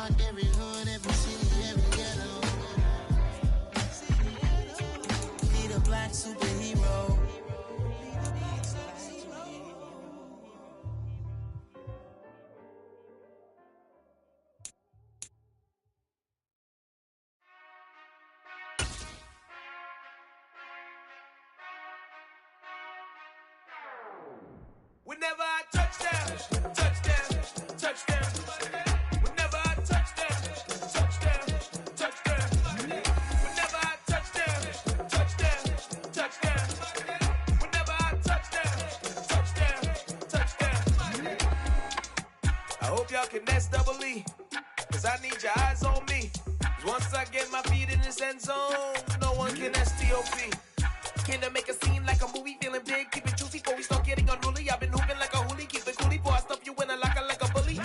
every hood, every city, every ghetto. Need a black superhero. Whenever I touchdown, touchdown, touchdown. Whenever I touchdown, touchdown, touchdown. Whenever I touchdown, touchdown, touchdown. Whenever I touchdown, touchdown, touchdown. I hope y'all can SEE, cause I need your eyes on me. Cause once I get my feet in this end zone, no one can STOP. Can I make a scene like a movie, feeling big, keep it juicy before we start getting unruly. I've been hooping like a hoolie, keep it coolie before I stuff you in a locker like a bully.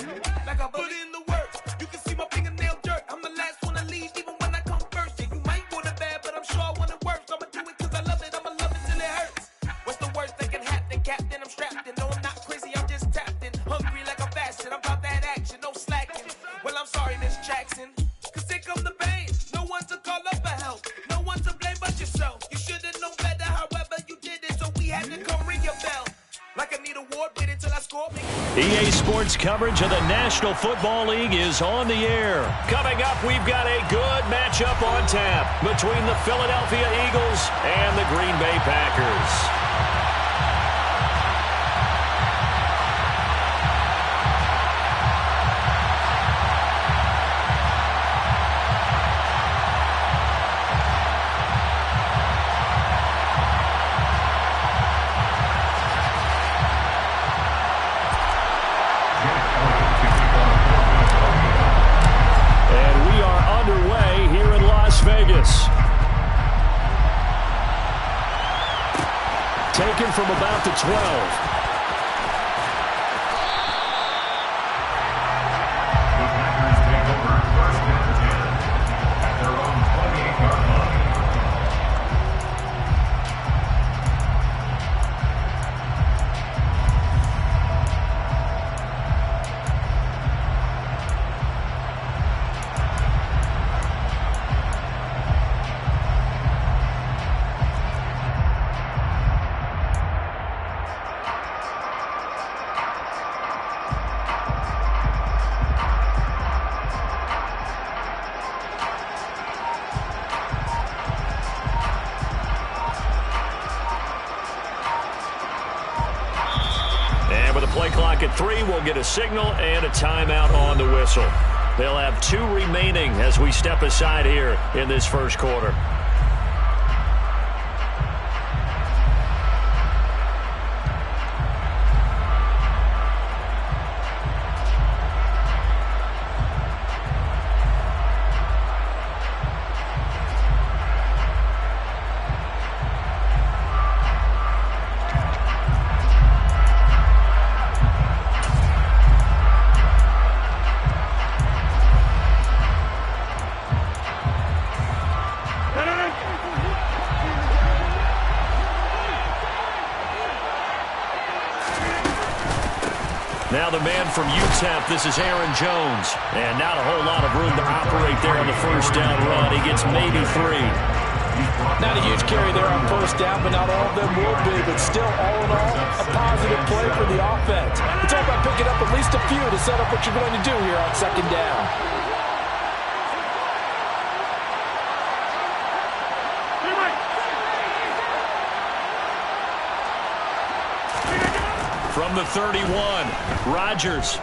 Like a bully. Put in the work, you can see my fingernail dirt. I'm the last one to leave, even when I come first. Yeah, you might want it bad, but I'm sure I want it worse. I'ma do it cause I love it, I'ma love it till it hurts. What's the worst that can happen, Captain? I'm strapped in, no I'm not crazy, I'm just tapped in. Hungry like I'm fasting, I'm about that action, no slacking. Well, I'm sorry, Miss Jackson, cause here come the pain. No one to call up for help, no one to blame but yourself. You should've known better, however you did it, so we had to come ring your bell. Like I need a award, wait until I score. EA Sports coverage of the National Football League is on the air. Coming up, we've got a good matchup on tap between the Philadelphia Eagles and the Green Bay Packers. Vegas. Taken from about the 12. At 3, we'll get a signal and a timeout on the whistle. They'll have 2 remaining as we step aside here in this first quarter. Now the man from UTEP, this is Aaron Jones. And not a whole lot of room to operate there on the first down run. He gets maybe 3. Not a huge carry there on first down, but not all of them will be. But still, all in all, a positive play for the offense. It's all about picking up at least a few to set up what you're going to do here on second down. From the 31, Rodgers.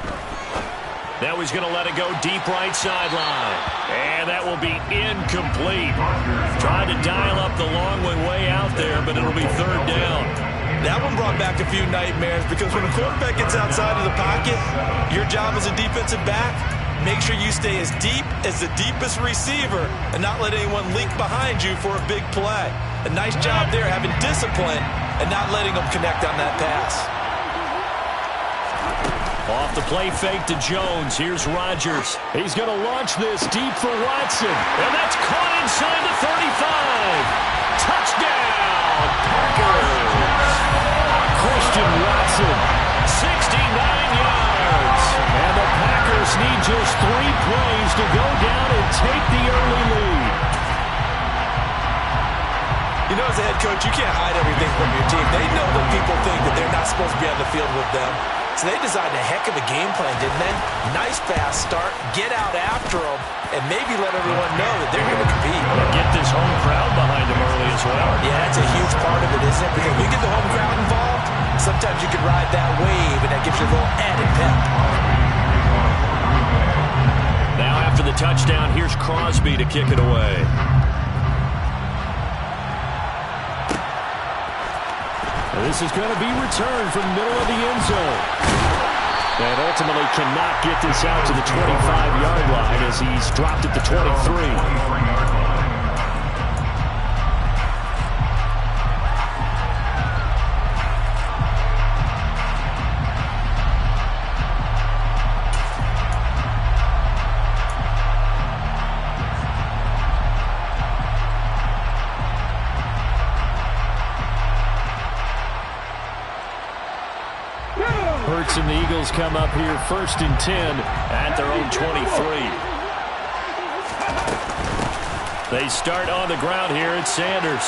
Now he's going to let it go deep right sideline. And that will be incomplete. Tried to dial up the long way out there, but it'll be third down. That one brought back a few nightmares because when a quarterback gets outside of the pocket, your job as a defensive back, make sure you stay as deep as the deepest receiver and not let anyone leak behind you for a big play. A nice job there having discipline and not letting them connect on that pass. Off the play fake to Jones. Here's Rodgers. He's going to launch this deep for Watson. And that's caught inside the 35. Touchdown, Packers. Christian Watson, 69 yards. And the Packers Panthers need just 3 plays to go down and take the early lead. You know, as a head coach, you can't hide everything from your team. They know that people think that they're not supposed to be on the field with them. So they designed a heck of a game plan, didn't they? Nice fast start, get out after them, and maybe let everyone know that they're going to compete. Get this home crowd behind them early as well. Yeah, that's a huge part of it, isn't it? Because we get the home crowd involved, sometimes you can ride that wave, and that gives you a little added pep. Now after the touchdown, here's Crosby to kick it away. This is going to be returned from the middle of the end zone. And ultimately cannot get this out to the 25-yard line as he's dropped at the 23. Hurts and the Eagles come up here 1st and 10 at their own 23. They start on the ground here at Sanders.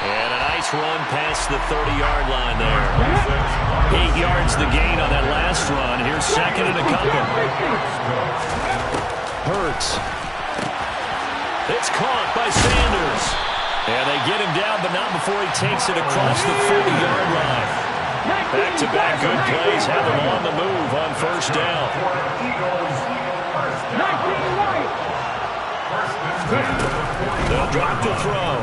And a nice run past the 30-yard line there. 8 yards the gain on that last run. Here's 2nd and a couple. Hurts. It's caught by Sanders. And they get him down, but not before he takes it across the 40-yard line. Back-to-back good plays have them on the move on 1st down. They'll drop the throw.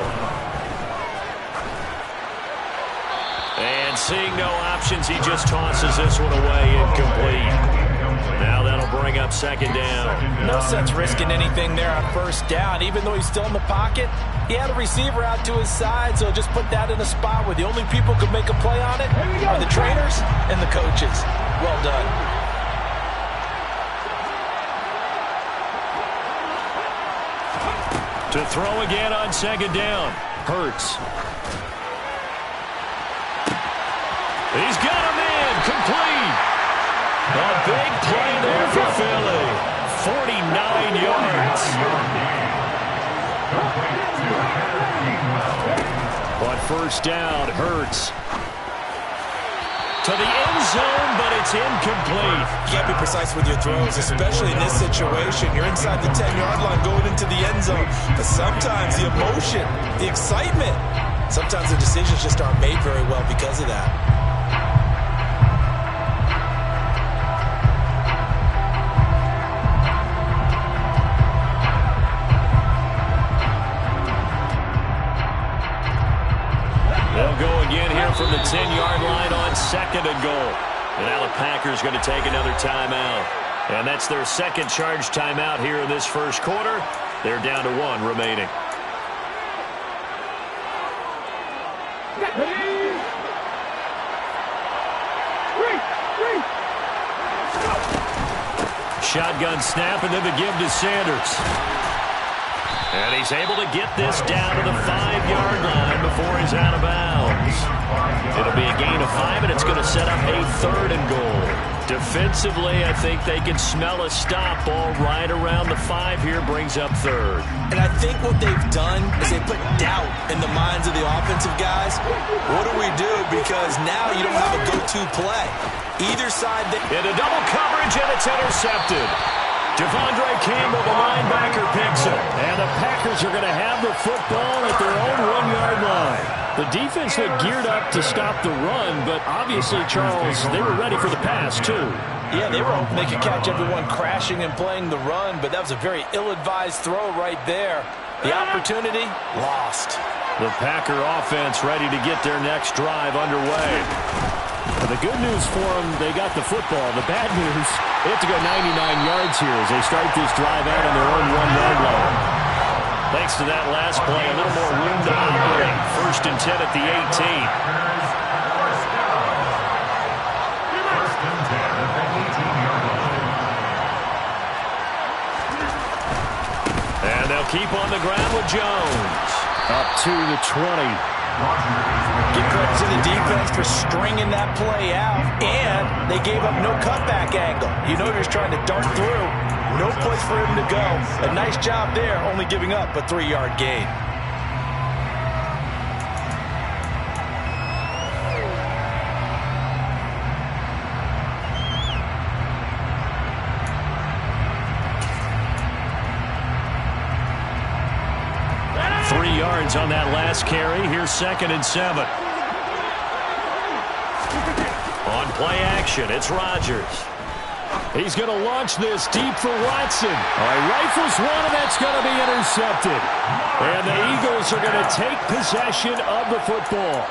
And seeing no options, he just tosses this one away incomplete. Now that'll bring up 2nd down. No sense risking anything there on 1st down. Even though he's still in the pocket, he had a receiver out to his side, so just put that in a spot where the only people who can make a play on it are the trainers and the coaches. Well done. To throw again on 2nd down. Hurts. He's got a man complete. A big play there for Philly. 49 yards. But 1st down, Hurts. To the end zone, but it's incomplete. You can't be precise with your throws, especially in this situation. You're inside the 10-yard line going into the end zone. But sometimes the emotion, the excitement, sometimes the decisions just aren't made very well because of that. They'll go again here from the 10-yard line on 2nd and goal. And now the Packers going to take another timeout. And that's their 2nd charge timeout here in this 1st quarter. They're down to 1 remaining. Shotgun snap and then the give to Sanders. And he's able to get this down to the 5-yard line before he's out of bounds. It'll be a gain of 5, and it's going to set up a 3rd and goal. Defensively, I think they can smell a stop ball right around the 5 here, brings up 3rd. And I think what they've done is they put doubt in the minds of the offensive guys. What do we do? Because now you don't have a go-to play. Either side. Into double coverage, and it's intercepted. Devondre Campbell, the linebacker, picks it. And the Packers are going to have the football at their own 1-yard line. The defense looked geared up to stop the run, but obviously, Charles, they were ready for the pass, too. Yeah, they were hoping they could catch everyone crashing and playing the run, but that was a very ill-advised throw right there. The opportunity, lost. The Packer offense ready to get their next drive underway. The good news for them, they got the football. The bad news, they have to go 99 yards here as they start this drive out on their own 1-yard line. Thanks to that last play, a little more room to operate. 1st and 10 at the 18. And they'll keep on the ground with Jones. Up to the 20. Give credit to the defense for stringing that play out, and they gave up no cutback angle. You know you're trying to dart through. No place for him to go. A nice job there, only giving up a 3-yard gain. On that last carry, here's 2nd and 7. On play action, it's Rodgers. He's going to launch this deep for Watson. All right, rifles one, and that's going to be intercepted. And the Eagles are going to take possession of the football.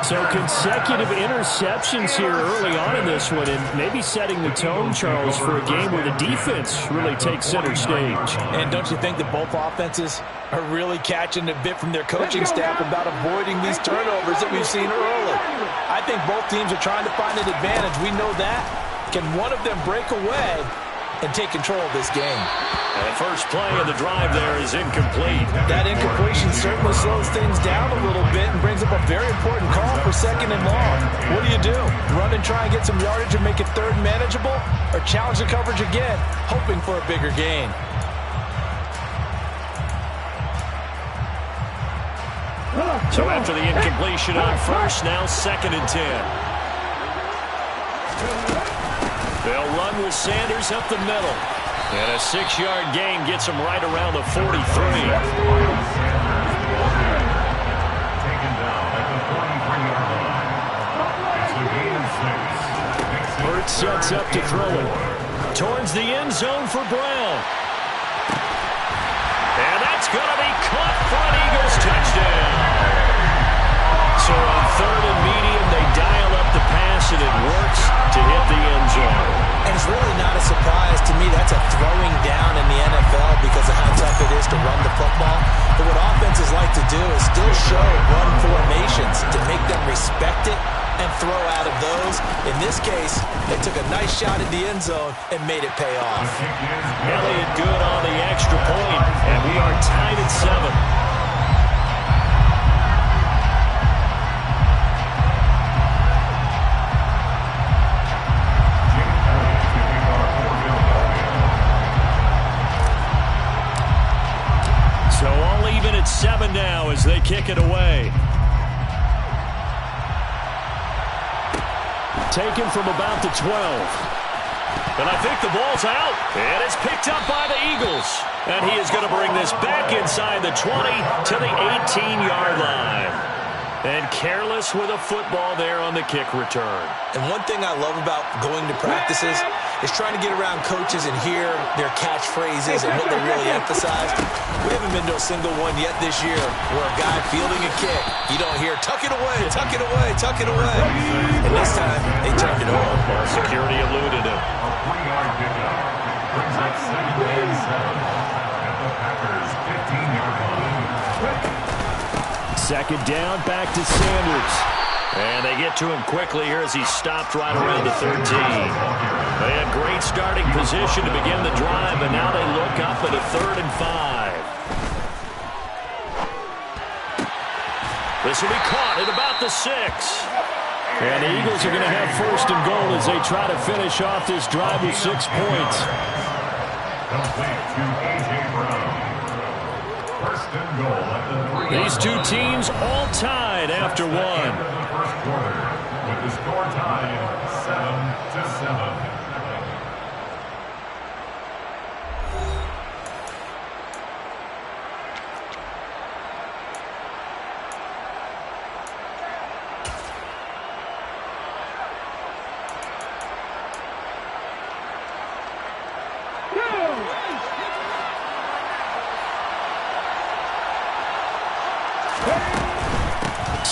So consecutive interceptions here early on in this one, and maybe setting the tone, Charles, for a game where the defense really takes center stage. And don't you think that both offenses are really catching a bit from their coaching staff about avoiding these turnovers that we've seen early? I think both teams are trying to find an advantage. We know that. Can one of them break away and take control of this game? And the first play of the drive there is incomplete. That incompletion certainly slows things down a little bit and brings up a very important call for 2nd and long. What do? Run and try and get some yardage and make it 3rd manageable? Or challenge the coverage again, hoping for a bigger gain? So after the incompletion on first, now 2nd and 10. They'll run with Sanders up the middle. And a 6-yard gain gets him right around the 43. Hurts sets up to throw it. Towards the end zone for Brown. And that's going to be caught for an Eagles touchdown. So on 3rd and medium, they dial up the pass, and it works to hit the end zone. And it's really not a surprise to me. That's a throwing down in the NFL because of how tough it is to run the football. But what offenses like to do is still show run formations to make them respect it and throw out of those. In this case, they took a nice shot at the end zone and made it pay off. Elliott good on the extra point, and we are tied at 7. So all even at 7 now as they kick it away. Taken from about the 12. And I think the ball's out. And it's picked up by the Eagles. And he is going to bring this back inside the 20 to the 18-yard line. And careless with a football there on the kick return. And one thing I love about going to practices is trying to get around coaches and hear their catchphrases and what they really emphasize. We haven't been to a single one yet this year where a guy fielding a kick, you don't hear, tuck it away, tuck it away, tuck it away. And this time, they turned it over. Security eluded him. A 3-yard pickup brings up 2nd and 7 at the Packers' 15-yard line. 2nd down, back to Sanders. And they get to him quickly here as he stopped right around the 13. They had great starting position to begin the drive, and now they look up at a 3rd and 5. This will be caught at about the 6. And the Eagles are going to have 1st and goal as they try to finish off this drive with 6 points. Complete to A.J. Brown. 1st and goal at the 3. These two teams all tied after 1. First quarter, with the score tied 7-7.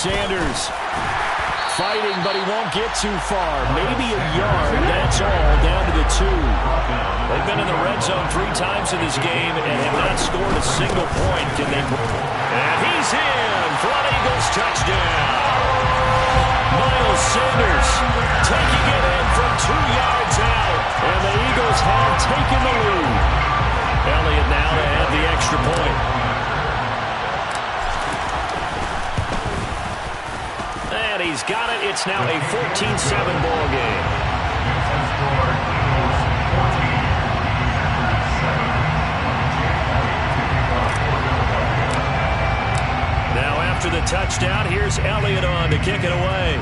Sanders fighting, but he won't get too far. Maybe a yard, that's all, down to the 2. They've been in the red zone 3 times in this game and have not scored a single point. And he's in for an Eagles touchdown. Miles Sanders taking it in from 2 yards out. And the Eagles have taken the lead. Elliott now to have the extra point. he's got it. It's now a 14-7 ball game. Now after the touchdown, here's Elliott on to kick it away.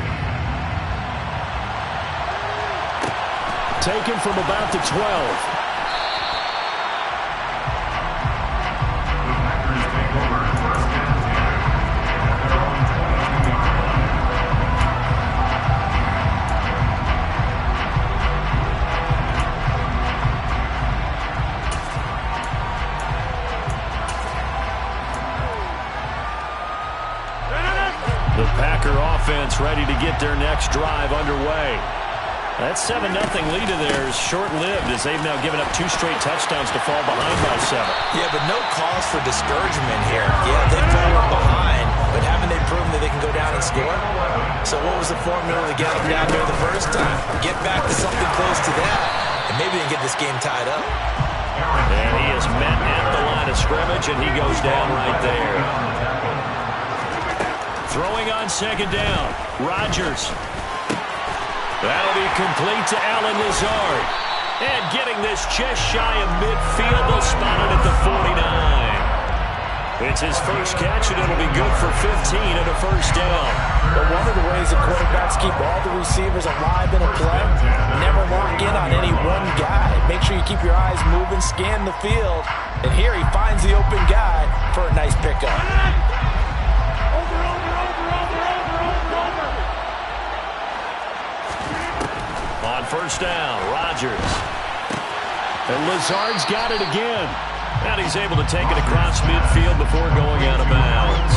Taken from about the 12. The Packer offense ready to get their next drive underway. That 7-0 lead of theirs short-lived as they've now given up 2 straight touchdowns to fall behind by 7. Yeah, but no cause for discouragement here. Yeah, they've fallen behind, but haven't they proven that they can go down and score? So what was the formula to get them down there the first time? Get back to something close to that, and maybe they can get this game tied up. And he is met at the line of scrimmage, and he goes down right there. Throwing on second down, Rodgers. That'll be complete to Allen Lazard. And getting this just shy of midfield, they'll spot it at the 49. It's his first catch, and it'll be good for 15 and a first down. But one of the ways that quarterbacks keep all the receivers alive in a play, never lock in on any one guy. Make sure you keep your eyes moving, scan the field. And here he finds the open guy for a nice pickup. On first down, Rodgers. And Lazard's got it again. And he's able to take it across midfield before going out of bounds.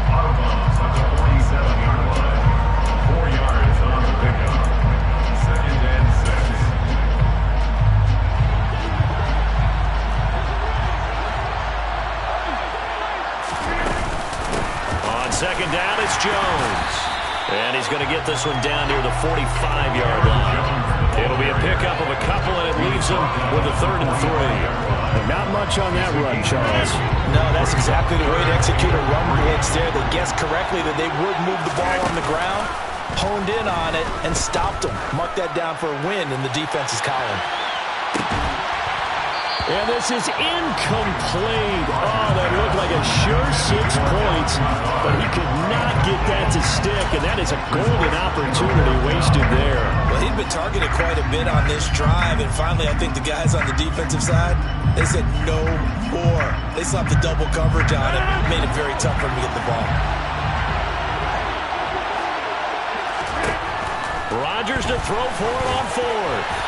Out of bounds at the 47-yard line. 4 yards on the pickup. 2nd and 6. On second down, it's Jones. And he's going to get this one down near the 45-yard line. It'll be a pickup of a couple, and it leaves him with a 3rd and 3. And not much on that run, Charles. No, that's exactly the way to execute a run blitz there. They guessed correctly that they would move the ball on the ground, honed in on it, and stopped them. Mark that down for a win in the defense's column. And this is incomplete. Oh, that looked like a sure 6 points, but he could not get that to stick, and that is a golden opportunity wasted there. Well, he'd been targeted quite a bit on this drive, and finally I think the guys on the defensive side, they said no more. They slapped the double coverage on him, made it very tough for him to get the ball. Rodgers to throw for it on 4th.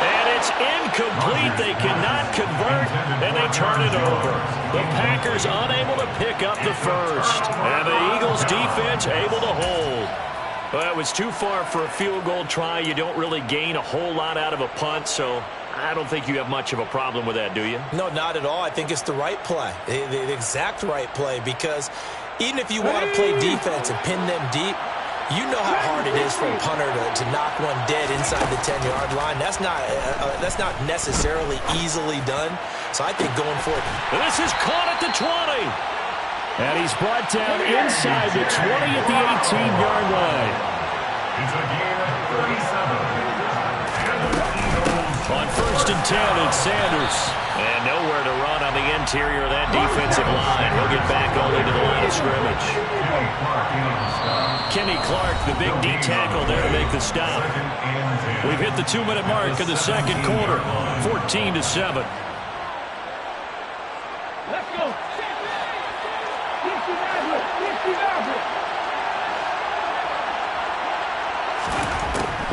And it's incomplete. They cannot convert, and they turn it over. The Packers unable to pick up the first. And the Eagles defense able to hold. Well, it was too far for a field goal try. You don't really gain a whole lot out of a punt, so I don't think you have much of a problem with that, do you? No, not at all. I think it's the right play, the exact right play, because even if you want to play defense and pin them deep, you know how hard it is for a punter to knock one dead inside the 10-yard line. That's not necessarily easily done. So I think going for it. This is caught at the 20. And he's brought down inside the 20 at the 18-yard line. It's a gain of 37. On 1st and 10, it's Sanders. And nowhere to run on the interior of that defensive line. He'll get back only to the line of scrimmage. Kenny Clark, the big D tackle there to make the stop. We've hit the 2-minute mark of the second quarter. 14-7. Let's go.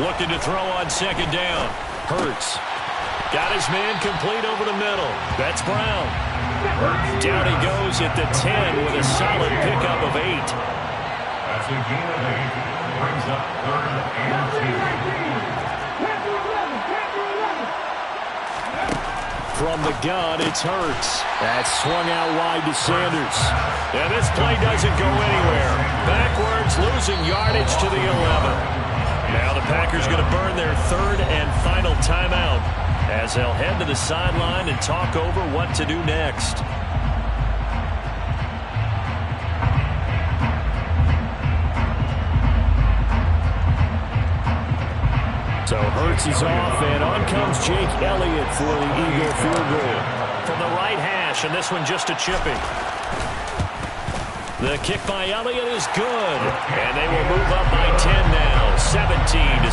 Looking to throw on second down. Hurts. Got his man complete over the middle. That's Brown. Down he goes at the 10 with a solid pickup of 8. That's a gain of 8. Brings up 3rd and 2. From the gun, it's Hurts. That's swung out wide to Sanders. And this play doesn't go anywhere. Backwards, losing yardage to the 11. Now the Packers going to burn their 3rd and final timeout as they'll head to the sideline and talk over what to do next. So Hurts is off, and on comes Jake Elliott for the Eagle field goal. From the right hash, and this one just a chipping. The kick by Elliott is good, and they will move up by 10 now, 17-7.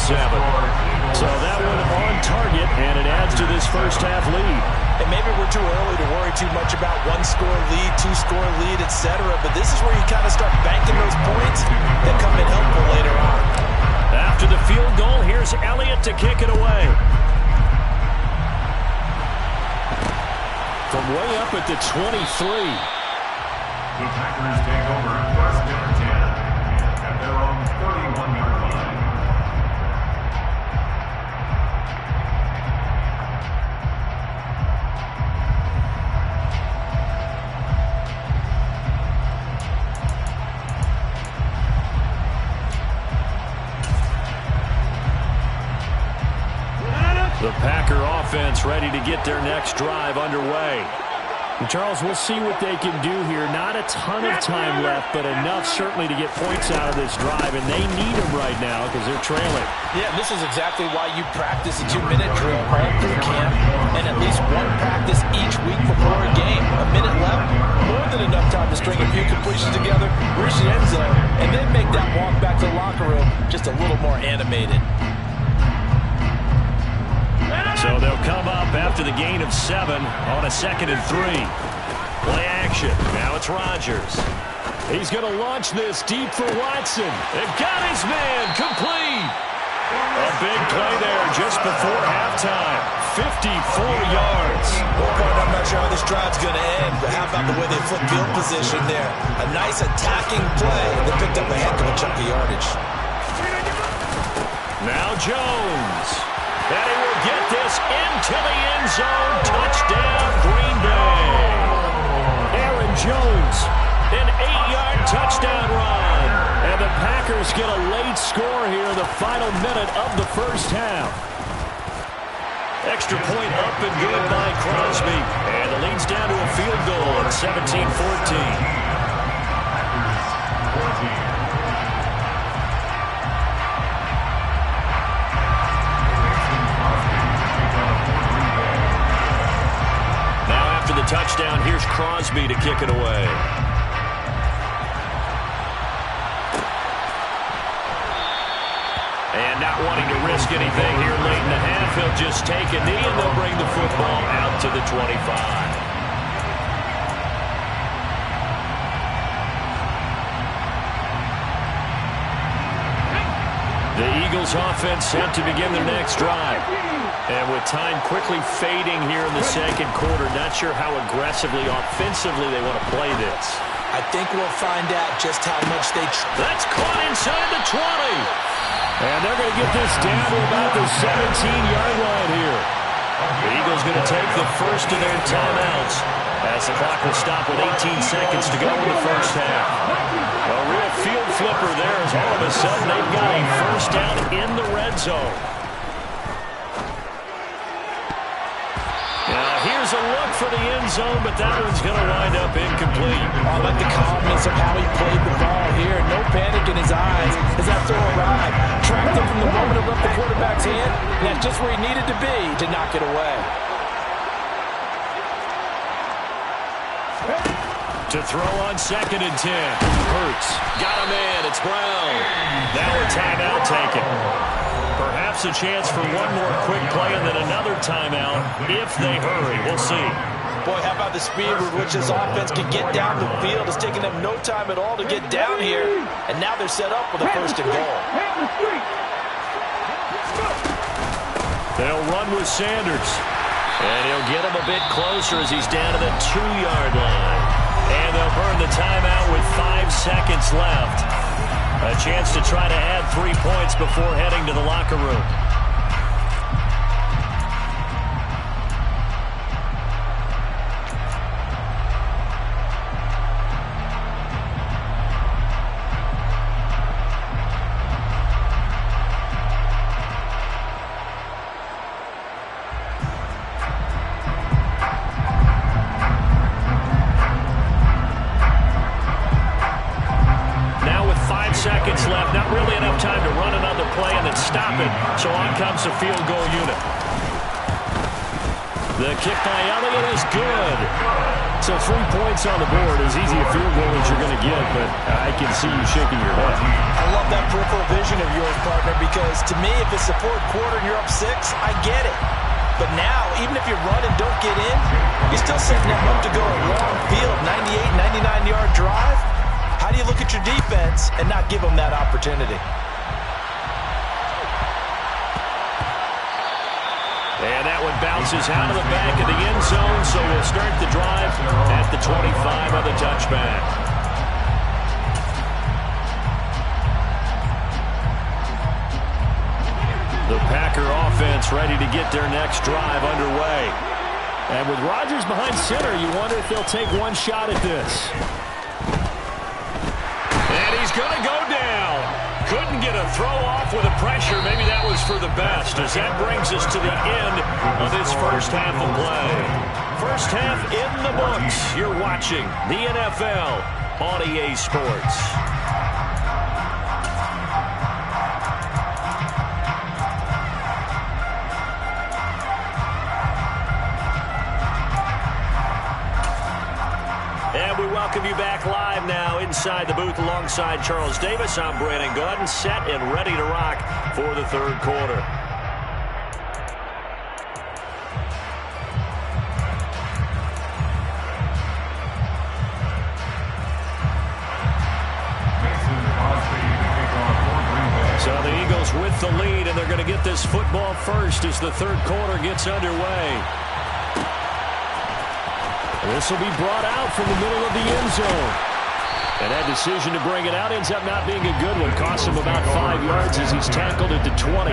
So that one on target, and it adds to this first half lead. And maybe we're too early to worry too much about one-score lead, two-score lead, etc. But this is where you kind of start banking those points that come in helpful later on. After the field goal, here's Elliott to kick it away. From way up at the 23. The Packers take over first and 10 at their own 31-yard line. The Packer offense ready to get their next drive underway. And Charles, we'll see what they can do here. Not a ton of time left, but enough certainly to get points out of this drive, and they need them right now because they're trailing. Yeah, this is exactly why you practice a 2-minute drill all through camp and at least one practice each week before a game. A minute left, more than enough time to string a few completions together, reach the end zone, and then make that walk back to the locker room just a little more animated. So they'll come up after the gain of 7 on a 2nd and 3. Play action. Now it's Rodgers. He's going to launch this deep for Watson. They've got his man complete. A big play there just before halftime. 54 yards. I'm not sure how this drive's going to end, but how about the way they flip field position there? A nice attacking play. They picked up a heck of a chunk of yardage. Now Jones. And he will get this into the end zone. Touchdown, Green Bay. Aaron Jones, an 8-yard touchdown run. And the Packers get a late score here in the final minute of the first half. Extra point up and good by Crosby. And it leads down to a field goal at 17-14. Touchdown, here's Crosby to kick it away. And not wanting to risk anything here late in the half, he'll just take a knee and they'll bring the football out to the 25. The Eagles offense set to begin their next drive. And with time quickly fading here in the second quarter, not sure how aggressively, offensively they want to play this. I think we'll find out just how much they... That's caught inside the 20. And they're going to get this down to about the 17-yard line here. The Eagles going to take the first of their timeouts as the clock will stop with 18 seconds to go in the first half. A real field flipper there as all of a sudden they've got a first down in the red zone. Here's a look for the end zone, but that one's going to wind up incomplete. I like the calmness of how he played the ball here. No panic in his eyes as that throw arrived. Tracked it from the moment it left the quarterback's hand, and that's just where he needed to be to knock it away. To throw on 2nd and 10. Hurts. Got a man. It's Brown. Now a timeout taken. Perhaps a chance for one more quick play and then another timeout if they hurry. We'll see. Boy, how about the speed with which this offense can get down the field? It's taking them no time at all to get down here. And now they're set up with a first and goal. They'll run with Sanders. And he'll get him a bit closer as he's down to the 2-yard line. And they'll burn the timeout with 5 seconds left. A chance to try to add 3 points before heading to the locker room. seconds left. Not really enough time to run another play and then stop it. So on comes the field goal unit. The kick by Elliott is good. So 3 points on the board. As easy a field goal as you're going to get, but I can see you shaking your head. I love that peripheral vision of yours, partner, because to me, if it's the fourth quarter and you're up 6, I get it. But now, even if you run and don't get in, you're still setting them up to go a long field, 98, 99-yard drive. How do you look at your defense and not give them that opportunity? And that one bounces out of the back of the end zone, so we'll start the drive at the 25 of the touchback. The Packer offense ready to get their next drive underway. And with Rodgers behind center, you wonder if they'll take one shot at this. And he's going to go down. Couldn't get a throw off with the pressure. Maybe that was for the best, as that brings us to the end of this first half of play. First half in the books. You're watching the NFL on EA Sports. And we welcome you back live now inside the booth alongside Charles Davis. I'm Brandon Gaudin, set and ready to rock for the third quarter. So the Eagles with the lead, and they're going to get this football first as the third quarter gets underway. This will be brought out from the middle of the end zone. And that decision to bring it out ends up not being a good one. Costs him about 5 yards as he's tackled at the 20.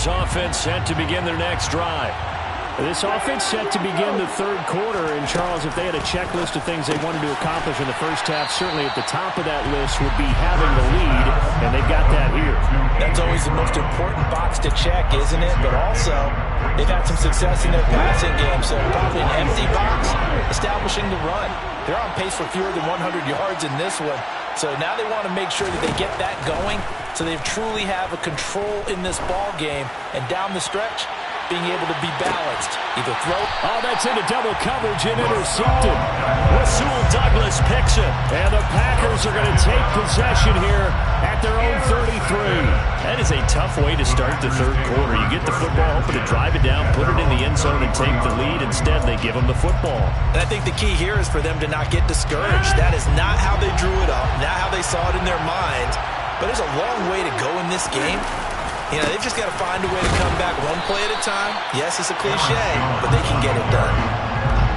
Offense set to begin their next drive. This offense set to begin the third quarter, and Charles, if they had a checklist of things they wanted to accomplish in the first half, certainly at the top of that list would be having the lead, and they've got that here. That's always the most important box to check, isn't it? But also, they've had some success in their passing game, so probably an empty box, establishing the run. They're on pace for fewer than 100 yards in this one, so now they want to make sure that they get that going so they truly have a control in this ball game, and down the stretch, being able to be balanced. Either throw. Oh, that's into double coverage and intercepted. Rasul Douglas picks it. And the Packers are going to take possession here at their own 33. That is a tough way to start the third quarter. You get the football, hoping to drive it down, put it in the end zone, and take the lead. Instead, they give them the football. And I think the key here is for them to not get discouraged. That is not how they drew it up, not how they saw it in their minds. But there's a long way to go in this game. You know, they've just got to find a way to come back one play at a time. Yes, it's a cliche, but they can get it done.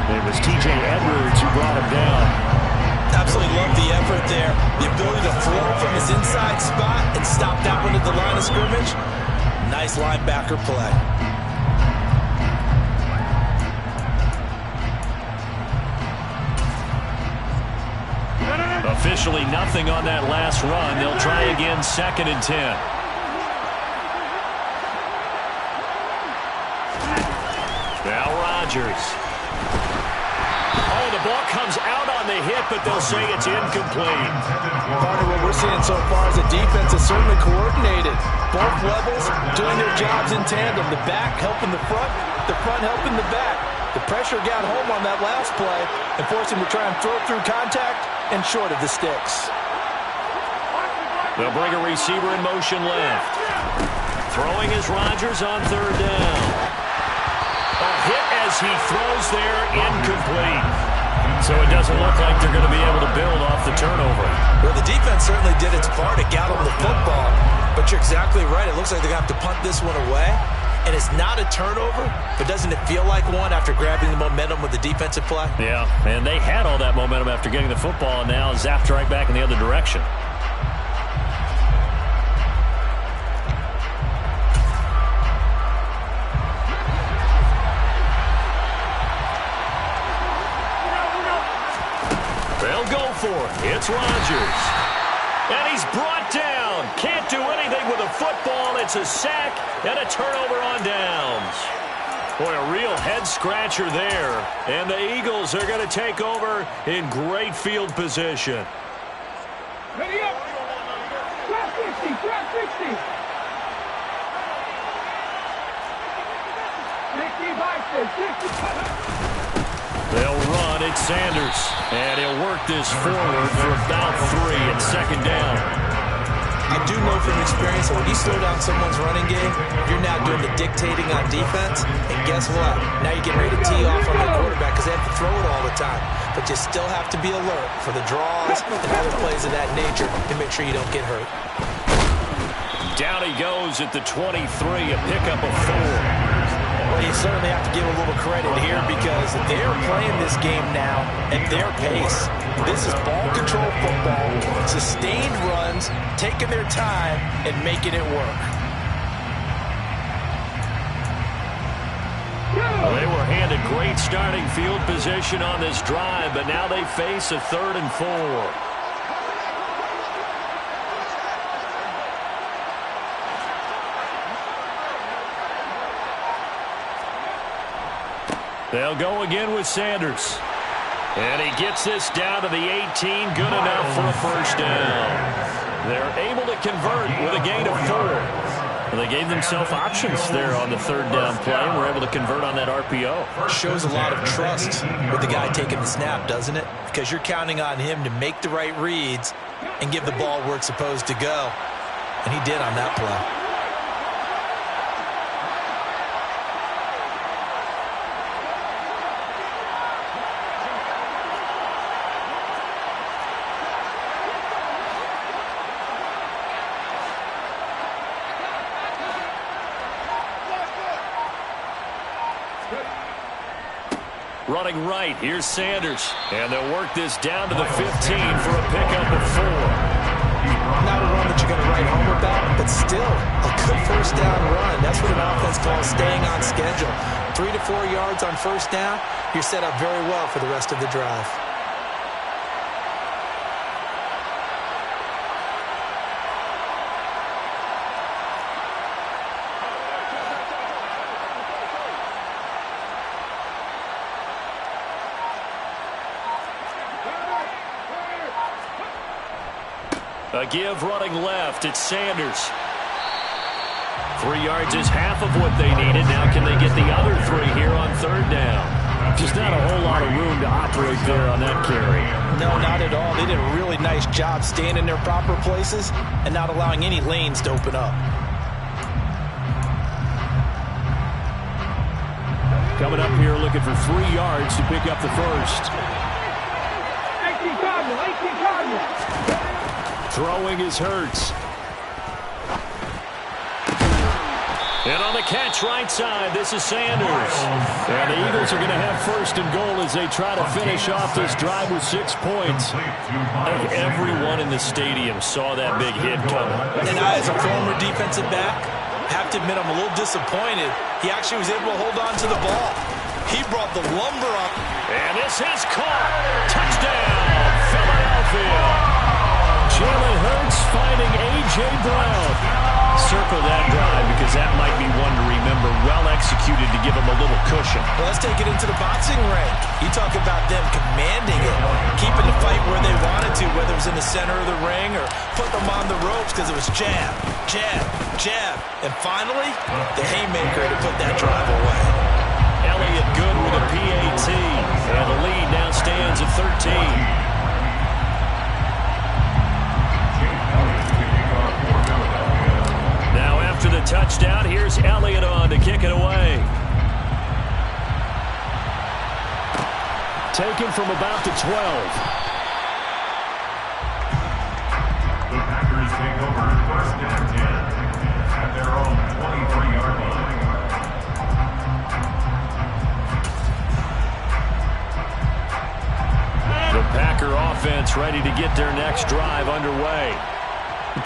It was T.J. Edwards who brought him down. Absolutely love the effort there. The ability to throw from his inside spot and stop that one at the line of scrimmage. Nice linebacker play. Officially nothing on that last run. They'll try again, 2nd and 10. Now Rodgers. Oh, the ball comes out on the hit, but they'll say it's incomplete. Part of what we're seeing so far is the defense is certainly coordinated. Both levels doing their jobs in tandem. The back helping the front helping the back. The pressure got home on that last play and forced him to try and throw through contact and short of the sticks. They'll bring a receiver in motion left. Throwing is Rodgers on 3rd down. A hit as he throws there, incomplete. So it doesn't look like they're going to be able to build off the turnover. Well, the defense certainly did its part to get them the football, but you're exactly right. It looks like they're going to have to punt this one away, and it's not a turnover, but doesn't it feel like one after grabbing the momentum with the defensive play? Yeah, and they had all that momentum after getting the football, and now zapped right back in the other direction. They'll go for it. It's Rodgers. And he's brought down. Can't do anything with a football. It's a sack and a turnover on downs. Boy, a real head-scratcher there. And the Eagles are going to take over in great field position. Ready up. Drop 60. Drop 60. 60. They'll run. It's Sanders. And he'll work this forward for about 3 and second down. I do know from experience that when you slow down someone's running game, you're now doing the dictating on defense. And guess what? Now you're getting ready to tee off on the quarterback because they have to throw it all the time. But you still have to be alert for the draws and other plays of that nature to make sure you don't get hurt. Down he goes at the 23, a pickup of 4. Well, you certainly have to give a little credit here because they're playing this game now at their pace. This is ball control football, sustained runs, taking their time, and making it work. Well, they were handed great starting field position on this drive, but now they face a 3rd and 4. They'll go again with Sanders. And he gets this down to the 18. Good enough for a first down. They're able to convert with a gain of 4. Well, they gave themselves options there on the 3rd down play and were able to convert on that RPO. Shows a lot of trust with the guy taking the snap, doesn't it? Because you're counting on him to make the right reads and give the ball where it's supposed to go. And he did on that play. Running right, here's Sanders. And they'll work this down to the 15 for a pickup of 4. Not a run that you're going to write home about, but still a good first down run. That's what an offense calls staying on schedule. 3 to 4 yards on first down, you're set up very well for the rest of the drive. A give running left. It's Sanders. 3 yards is half of what they needed. Now can they get the other 3 here on 3rd down? Just not a whole lot of room to operate there on that carry. No, not at all. They did a really nice job staying in their proper places and not allowing any lanes to open up. Coming up here looking for 3 yards to pick up the first. 18 Cardinals. Throwing is Hurts. And on the catch right side, this is Sanders. And the Eagles are going to have 1st and goal as they try to finish off this drive with 6 points. I think everyone in the stadium saw that big hit coming. And I, as a former defensive back, have to admit I'm a little disappointed. He actually was able to hold on to the ball. He brought the lumber up. And this is caught. Touchdown, Philadelphia. Jalen Hurts finding A.J. Brown. Circle that drive because that might be one to remember. Well executed to give him a little cushion. Well, let's take it into the boxing ring. You talk about them commanding it, keeping the fight where they wanted to, whether it was in the center of the ring or putting them on the ropes because it was jab, jab, jab. And finally, the haymaker to put that drive away. Elliott good with a PAT. And the lead now stands at 13. After the touchdown, here's Elliott on to kick it away. Taken from about the 12. The Packers take over 1st and 10 at their own 23-yard line. The Packer offense ready to get their next drive underway.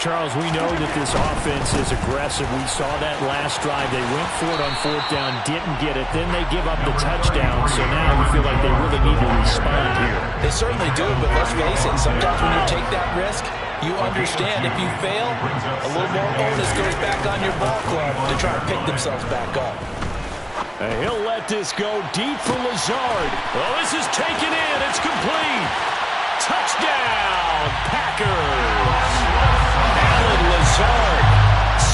Charles, we know that this offense is aggressive. We saw that last drive. They went for it on 4th down, didn't get it. Then they give up the touchdown. So now you feel like they really need to respond here. They certainly do, but let's face it, sometimes when you take that risk, you understand if you fail, a little more onus goes back on your ball club to try to pick themselves back up. And he'll let this go deep for Lazard. Well, this is taken in. It's complete. Touchdown, Packers. Allen Lazard,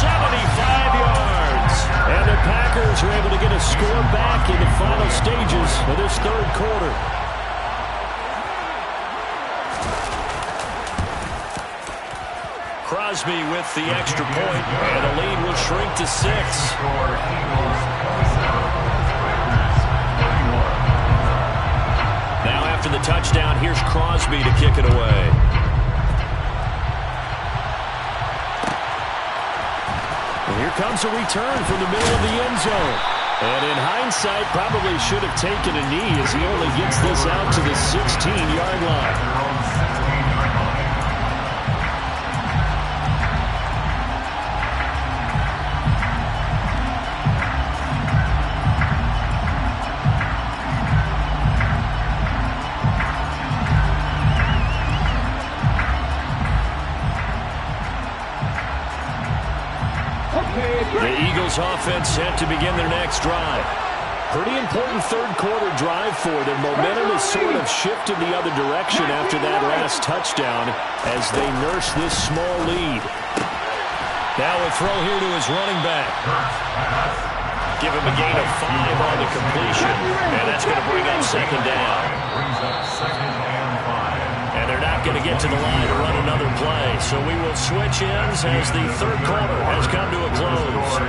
75 yards. And the Packers are able to get a score back in the final stages of this third quarter. Crosby with the extra point, and the lead will shrink to 6. Now after the touchdown, here's Crosby to kick it away. And here comes a return from the middle of the end zone. And in hindsight, probably should have taken a knee as he only gets this out to the 16-yard line. The Eagles offense set to begin their next drive. Pretty important third quarter drive for them. Momentum has sort of shifted the other direction after that last touchdown as they nurse this small lead. Now a throw here to his running back. Give him a gain of 5 on the completion, and that's going to bring up second down. And they're not going to get to the line to run another play, so we will switch ends as the third quarter has come to a close.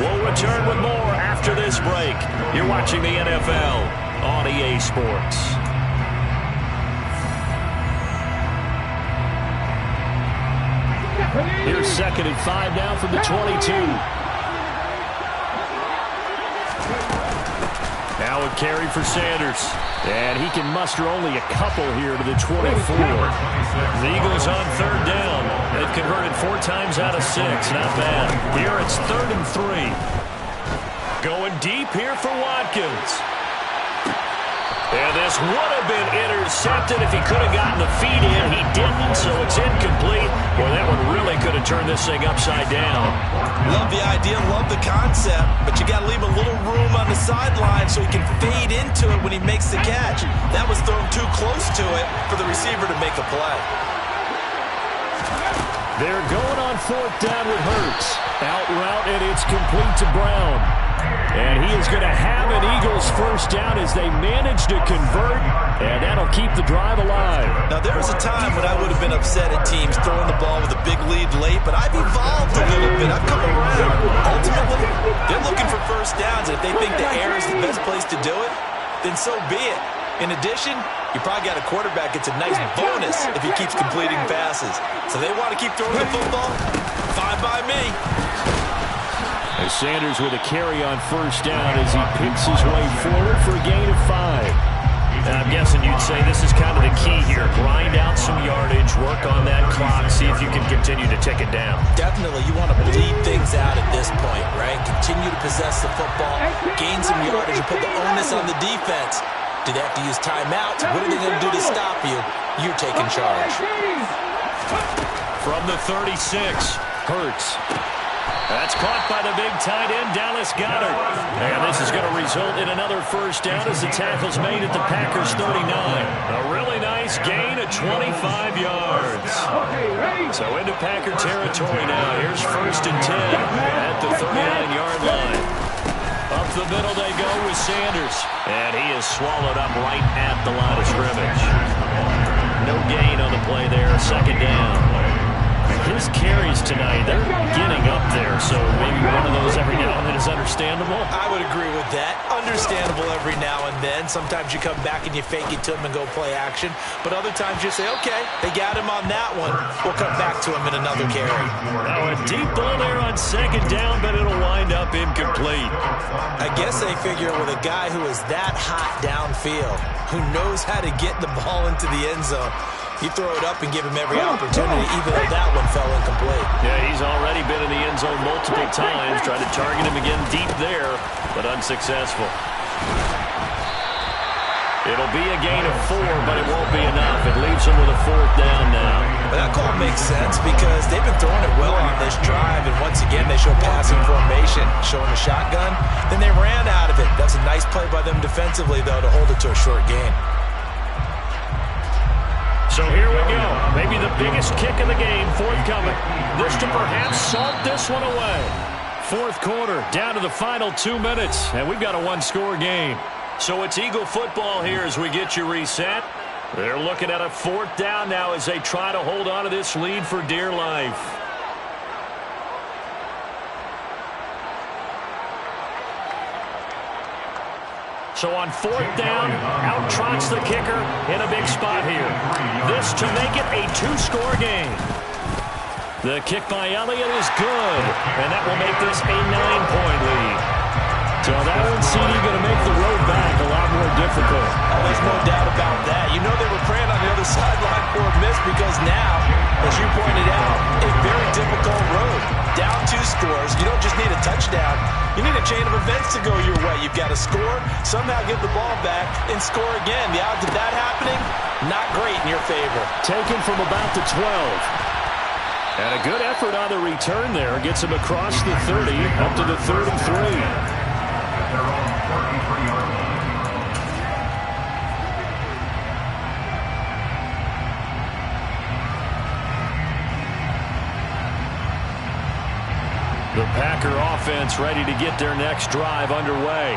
We'll return with more after this break. You're watching the NFL on EA Sports. Here's second and 5 now from the 22. Now a carry for Sanders. And he can muster only a couple here to the 24. The Eagles on third down. They've converted 4 times out of 6. Not bad. Here it's 3rd and 3. Going deep here for Watkins. And this would have been intercepted if he could have gotten the feet in. He didn't, so it's incomplete. Boy, that one really could have turned this thing upside down. Love the idea, love the concept, but you got to leave a little room on the sideline so he can fade into it when he makes the catch. That was thrown too close to it for the receiver to make a play. They're going on 4th down with Hurts. Out route, and it's complete to Brown. And he is going to have an Eagles first down as they manage to convert, and that'll keep the drive alive. Now, there was a time when I would have been upset at teams throwing the ball with a big lead late, but I've evolved a little bit. I've come around. Ultimately, they're looking for first downs, and if they think the air is the best place to do it, then so be it. In addition, you probably got a quarterback gets a nice bonus if he keeps completing passes. So they want to keep throwing the football? Fine by me. As Sanders with a carry on first down as he picks his way forward for a gain of 5. And I'm guessing you'd say this is kind of the key here. Grind out some yardage, work on that clock, see if you can continue to tick it down. Definitely, you want to bleed things out at this point, right? Continue to possess the football, gain some yardage, and put the onus on the defense. Do they have to use timeouts? What are they going to do to stop you? You're taking charge. From the 36, Hurts. That's caught by the big tight end, Dallas Goedert. And this is going to result in another first down as the tackle's made at the Packers 39. A really nice gain of 25 yards. So into Packer territory now. Here's 1st and 10 at the 39-yard line. Up the middle they go with Sanders. And he is swallowed up right at the line of scrimmage. No gain on the play there. 2nd down. His carries tonight, they're getting up there, so maybe one of those every now and then is understandable. I would agree with that. Understandable every now and then. Sometimes you come back and you fake it to him and go play action. But other times you say, okay, they got him on that one. We'll come back to him in another carry. Now a deep ball there on 2nd down, but it'll wind up incomplete. I guess they figure with a guy who is that hot downfield, who knows how to get the ball into the end zone, you throw it up and give him every opportunity, even though that one fell incomplete. Yeah, he's already been in the end zone multiple times, tried to target him again deep there, but unsuccessful. It'll be a gain of 4, but it won't be enough. It leaves them with a 4th down now. That call makes sense because they've been throwing it well on this drive, and once again they show passing formation, showing a shotgun. Then they ran out of it. That's a nice play by them defensively, though, to hold it to a short gain. So here we go. Maybe the biggest kick of the game forthcoming. This to perhaps salt this one away. 4th quarter, down to the final 2 minutes, and we've got a 1-score game. So it's Eagle football here as we get you reset. They're looking at a 4th down now as they try to hold on to this lead for dear life. So on 4th down, out trots the kicker in a big spot here. This to make it a 2-score game. The kick by Elliott is good, and that will make this a 9-point lead. So that one, CD, going to make the road back a lot more difficult. Oh, there's no doubt about that. You know they were praying on the other sideline for a miss because now, as you pointed out, a very difficult road. Down 2 scores. You don't just need a touchdown. You need a chain of events to go your way. You've got to score, somehow get the ball back, and score again. The odds of that happening, not great in your favor. Taken from about the 12. And a good effort on the return there. Gets him across the 30, up to the 3rd and 3. The Packer offense ready to get their next drive underway.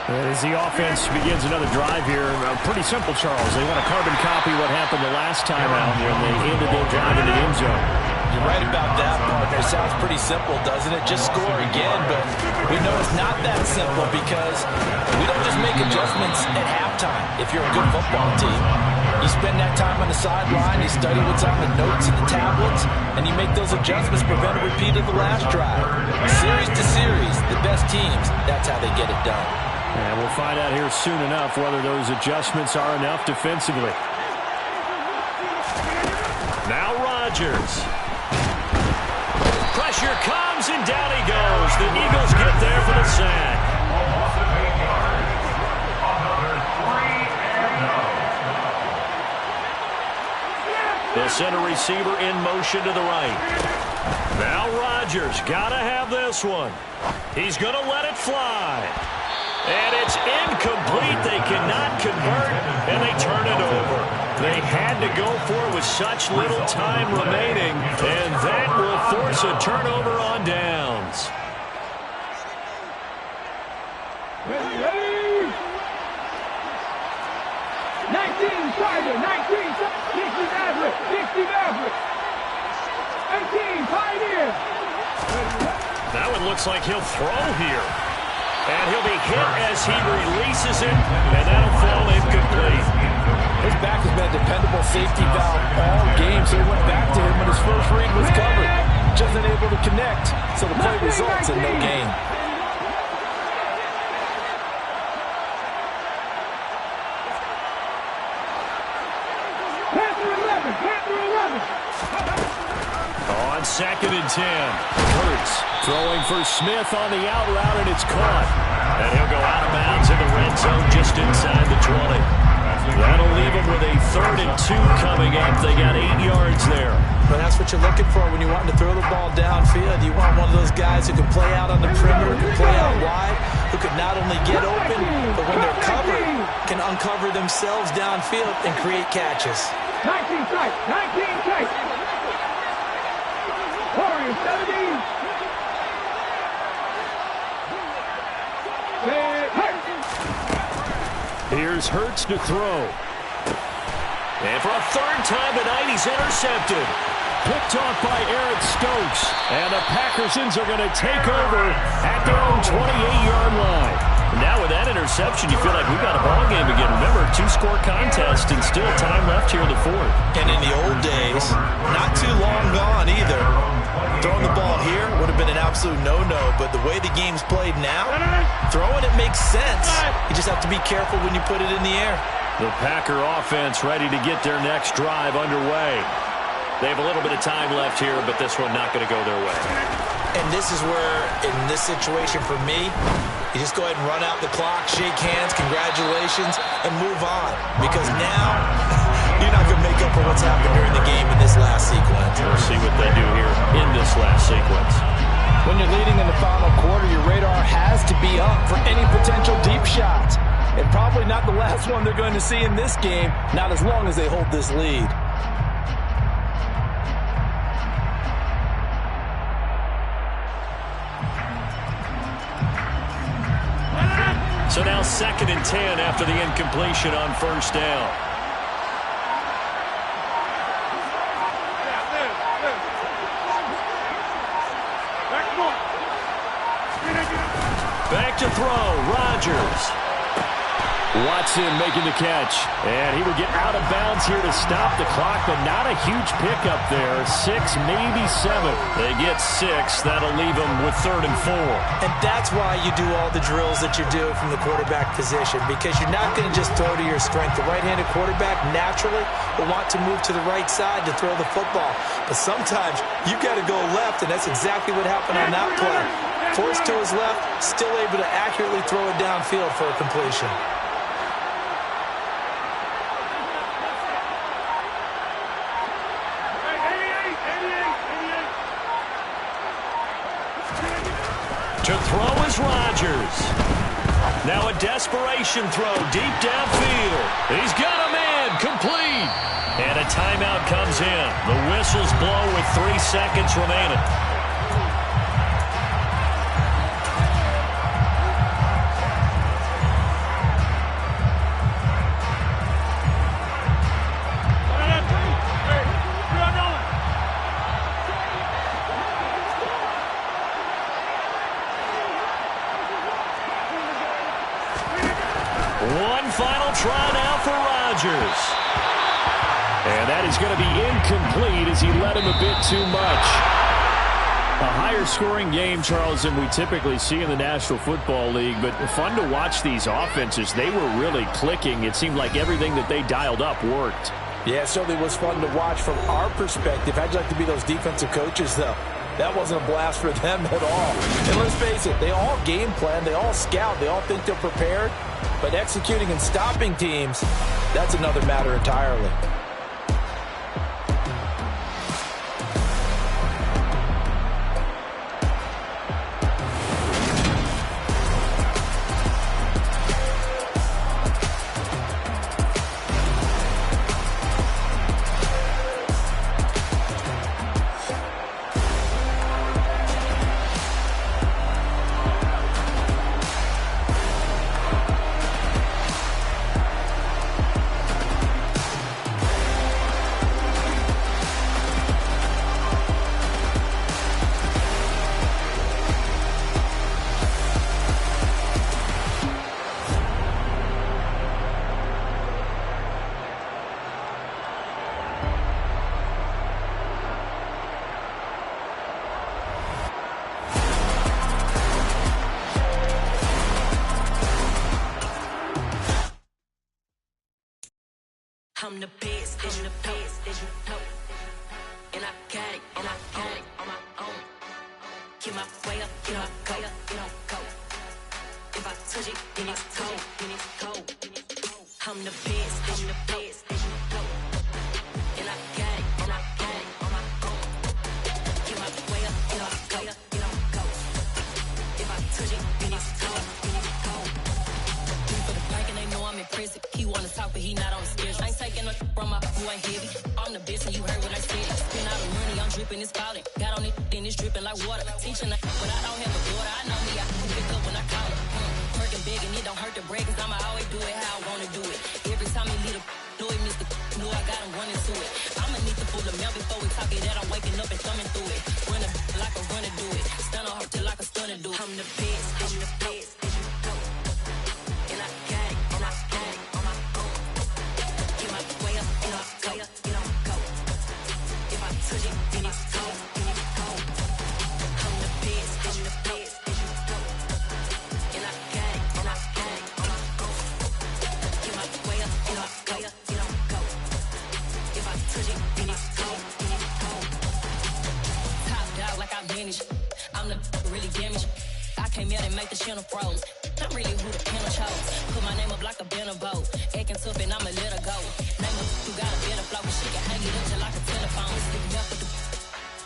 As the offense begins another drive here, pretty simple, Charles. They want to carbon copy what happened the last time out when they ended their drive in the end zone. You're right about that, partner. It sounds pretty simple, doesn't it? Just score again, but we know it's not that simple because we don't just make adjustments at halftime if you're a good football team. You spend that time on the sideline, you study what's on the notes and the tablets, and you make those adjustments, prevent a repeat of the last drive. Series to series, the best teams, that's how they get it done. And we'll find out here soon enough whether those adjustments are enough defensively. Now Rodgers. Pressure comes, and down he goes. The Eagles get there for the sack. The center receiver in motion to the right. Now Rodgers got to have this one. He's going to let it fly. And it's incomplete. They cannot convert, and they turn it over. They had to go for it with such little time remaining, and that will force a turnover on downs. Ready? 19, Tiger, 19, 60 Maverick, 60 Maverick. 18, Pioneer. That one looks like he'll throw here. And he'll be hit as he releases it, and that'll fall incomplete. His back has been a dependable safety valve all game, so he went back to him when his first read was covered. Just unable to connect, so the play results in no gain. On 2nd and 10, Hurts throwing for Smith on the out route, and it's caught. And he'll go out of bounds in the red zone just inside the 20. That'll leave him with a 3rd and 2 coming up. They got 8 yards there. But that's what you're looking for when you want to throw the ball downfield. You want one of those guys who can play out on the perimeter, who can play out wide, who can not only get open, but when they're covered, can uncover themselves downfield and create catches. 19 tight, 19 tight. Warriors, 17. Here's Hurts to throw. And for a 3rd time tonight, he's intercepted. Picked off by Eric Stokes. And the Packersons are going to take over at their own 28-yard line. Now with that interception, you feel like we've got a ball game again. Remember, 2-score contest and still time left here in the 4th. And in the old days, not too long gone either. Throwing the ball here would have been an absolute no-no, but the way the game's played now, throwing it makes sense. You just have to be careful when you put it in the air. The Packer offense ready to get their next drive underway. They have a little bit of time left here, but this one not going to go their way. And this is where, in this situation for me, you just go ahead and run out the clock, shake hands, congratulations, and move on. Because now, you're not going to make up for what's happened during the game in this last sequence. We'll see what they do here in this last sequence. When you're leading in the final quarter, your radar has to be up for any potential deep shots. And probably not the last one they're going to see in this game, not as long as they hold this lead. So now 2nd and 10 after the incompletion on first down. Back to throw, Rodgers. Watson making the catch. And he would get out of bounds here to stop the clock, but not a huge pickup there. 6, maybe 7. They get 6. That'll leave them with 3rd and 4. And that's why you do all the drills that you do from the quarterback position, because you're not going to just throw to your strength. The right-handed quarterback naturally will want to move to the right side to throw the football. But sometimes you've got to go left, and that's exactly what happened on that play. Forced to his left, still able to accurately throw it downfield for a completion. To throw is Rodgers. Now a desperation throw deep downfield. He's got a man complete. And a timeout comes in. The whistles blow with 3 seconds remaining. One final try now for Rodgers. And that is going to be incomplete as he led him a bit too much. A higher scoring game, Charles, than we typically see in the National Football League, but fun to watch these offenses. They were really clicking. It seemed like everything that they dialed up worked. Yeah, it certainly was fun to watch from our perspective. I'd like to be those defensive coaches, though. That wasn't a blast for them at all. And let's face it, they all game plan, they all scout, they all think they're prepared. But executing and stopping teams, that's another matter entirely. I'm the best, and the best, and you know. And I got it, and I own it on my own. Get my way up, get my go, go. If I touch it, then it's cold, then it's cold. I'm the best, and the best, and you know. And I got it, and I got it on my own. Get my way up, get my go. If I touch it, then it's cold, then it's cold. For the blank and they know I'm impressive. He wanna talk, but he not on the schedule. I ain't taking no from my who ain't heavy. I'm the best, and you heard what I said. Spend all the money, I'm dripping, it's spouting. Got on it, then it's dripping like water. Teaching her, but I don't have a daughter. I know me, I can pick up when I call her. Working big, and it don't hurt to break, cause I'ma always do it how I wanna do it. Every time he lead a know he missed the know I got him running to it. I'ma need to pull the mail before we talk it that I'm waking up and thumbing through it. Run like a runner do it. Stun on her till like a stunner do it. I'm the best, and the best, and you know. And I got it, and I got it on my own. Get my way up, and I go. If I touch it, then it's cold, then it's cold. I'm the best, and the best, and you know. And I got it, and I got it on my own. Get my way up, and I go. If I touch it, then it's cold, then it's cold. Top dog like I manage. I'm and make the channel froze. I'm really who the panel chose. Put my name up like a banner boat. Acting tough and I'ma let her go. Name her who got a better flow, but she can hang it up just like a telephone. Stick me up with the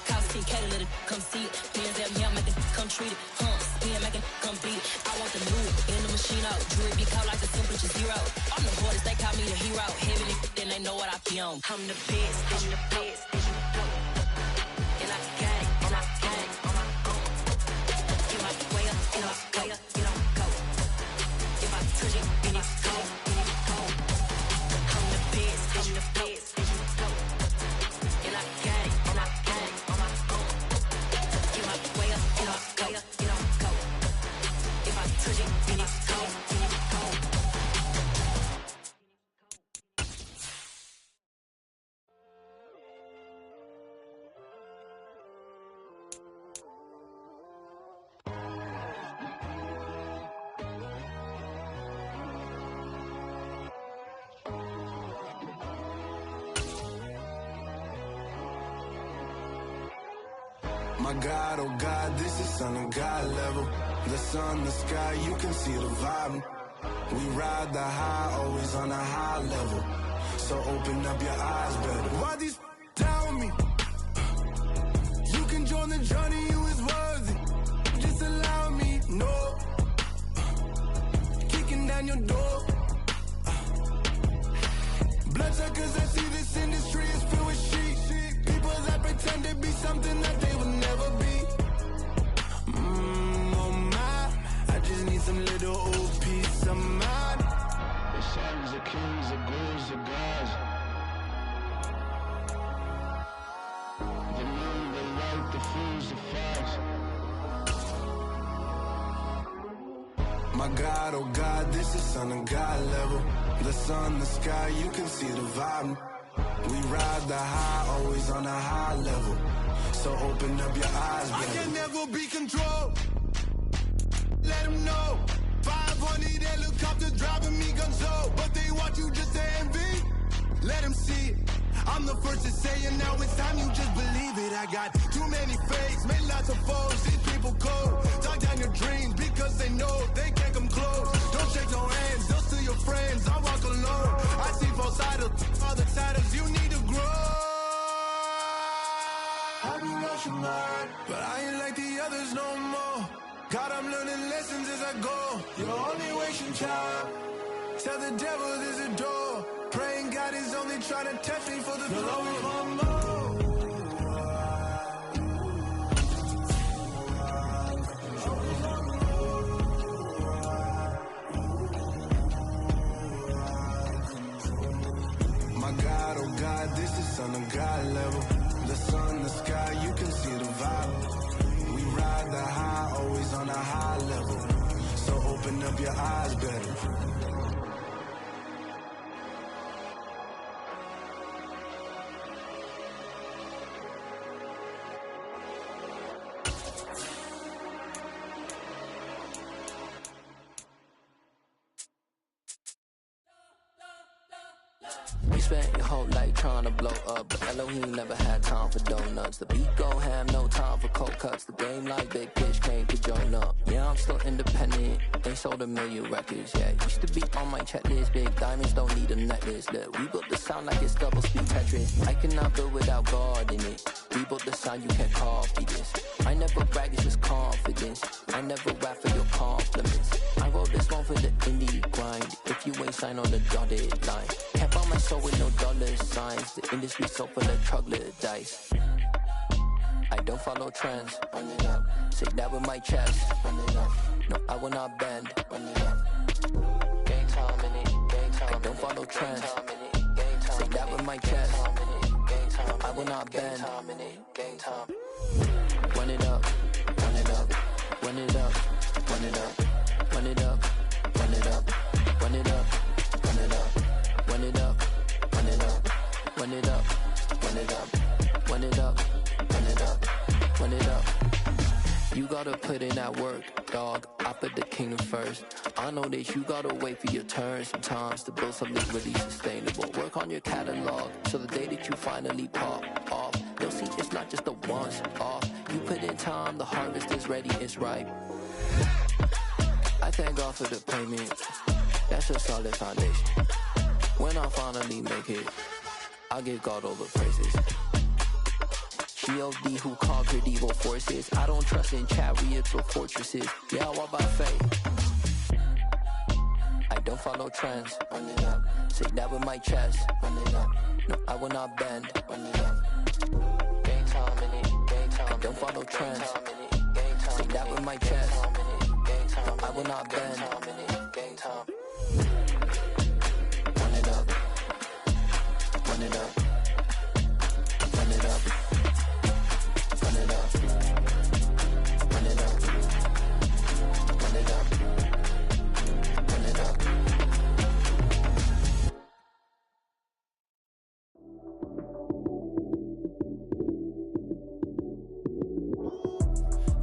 call TK to let it come see it. Hands up, yeah, make it come treat it. Spin, make it come beat it. I want the loot in the machine out. Jewelry be called like the temperature zero. I'm the hardest, they call me the hero. Heavy, then they know what I be on. I'm the best, I'm the best, and you know. And I got it, and I got it on my own. Get my way up, get my way up, get on go. If I touch it, then it's go, then it's go. I'm the best, I'm the best, and you know. And I got it, and I got it on my own. Get my way up, get my way up, get on go. If I touch it, then it's go, then it's go. My God, oh God, this is Son of God level. The sun, the sky, you can see the vibe. We ride the high, always on a high level. So open up your eyes better. Why these down with me? You can join the journey, you is worthy. Just allow me, no. Kicking down your door. Bloodsuckers that see this industry is filled with sheep. People that pretend to be something that they will never be. Oh my, I just need some little old peace of mind. The sons of kings, the gurus of gods. The moon, the light, the fools, the facts. My God, oh God, this is Son of God level. The sun, the sky, you can see the vibe. We ride the high, always on a high level. So open up your eyes, baby. I can never be controlled. Let them know. 500 helicopters driving me gunzo. But they want you just to envy. Let them see it. I'm the first to say it, now it's time you just believe it. I got too many fakes, made lots of foes. These people cold. Talk down your dreams because they know they can't come close. Don't shake no hands, they'll steal your friends. I walk alone. I see false idols, all the titles you need to grow. I be rushing mine, but I ain't like the others no more. God, I'm learning lessons as I go. You're only wasting time. Tell the devil there's a door. Praying God is only trying to test me for the glory. My God, oh God, this is Son of God level. The sun, the sky, you can see the vibe. We ride the high, always on a high level. So open up your eyes better. You spent your whole life trying to blow up, but Elohim never had time for donuts. The beat go ham, no time for cold cuts. The game like Big Pitch came to join up. Yeah, I'm still independent, ain't sold a million records yet. Used to be on my checklist, big diamonds don't need a necklace. Look, we built the sound like it's double speed Tetris. I cannot build without God in it. We built the sound, you can't copy this. I never brag, it's just confidence. I never rap for your compliments. I wrote this one for the indie grind. If you ain't signed on the dotted line, can't buy my soul with no dollar signs. The industry so full of troglodytes. I don't follow trends. Run it up. Say that with my chest. Run it up. No, I will not bend. Run it up. Gang time in it. Gang time. I don't follow trends. Say that with my chest. I will not bend. Gang time. Run it up. Run it up. Run it up. Run it up. Run it up. Run it up. Run it up. Run it up. Run it up. Run it up. Run it up. Run it up. Run it up. Run it up. Run it up. You gotta put in that work, dog. I put the kingdom first. I know that you gotta wait for your turn sometimes to build something really sustainable. Work on your catalog so the day that you finally pop off, you'll see it's not just a once off. You put in time, the harvest is ready, it's ripe. I thank God for the payment. That's a solid foundation. When I finally make it, I'll give God all the praises. G.O.D. who conquered evil forces. I don't trust in chariots or fortresses. Yeah, I walk by faith. I don't follow trends. Run it up. Say that with my chest. Run it up. No, I will not bend. Run it up. Game time in it. Game time. I don't follow trends. Say that with my chest. No, I will not bend. Game time. Run it up. Run it up. Run it up. Run it up. Run it up. Run it up. Run it up.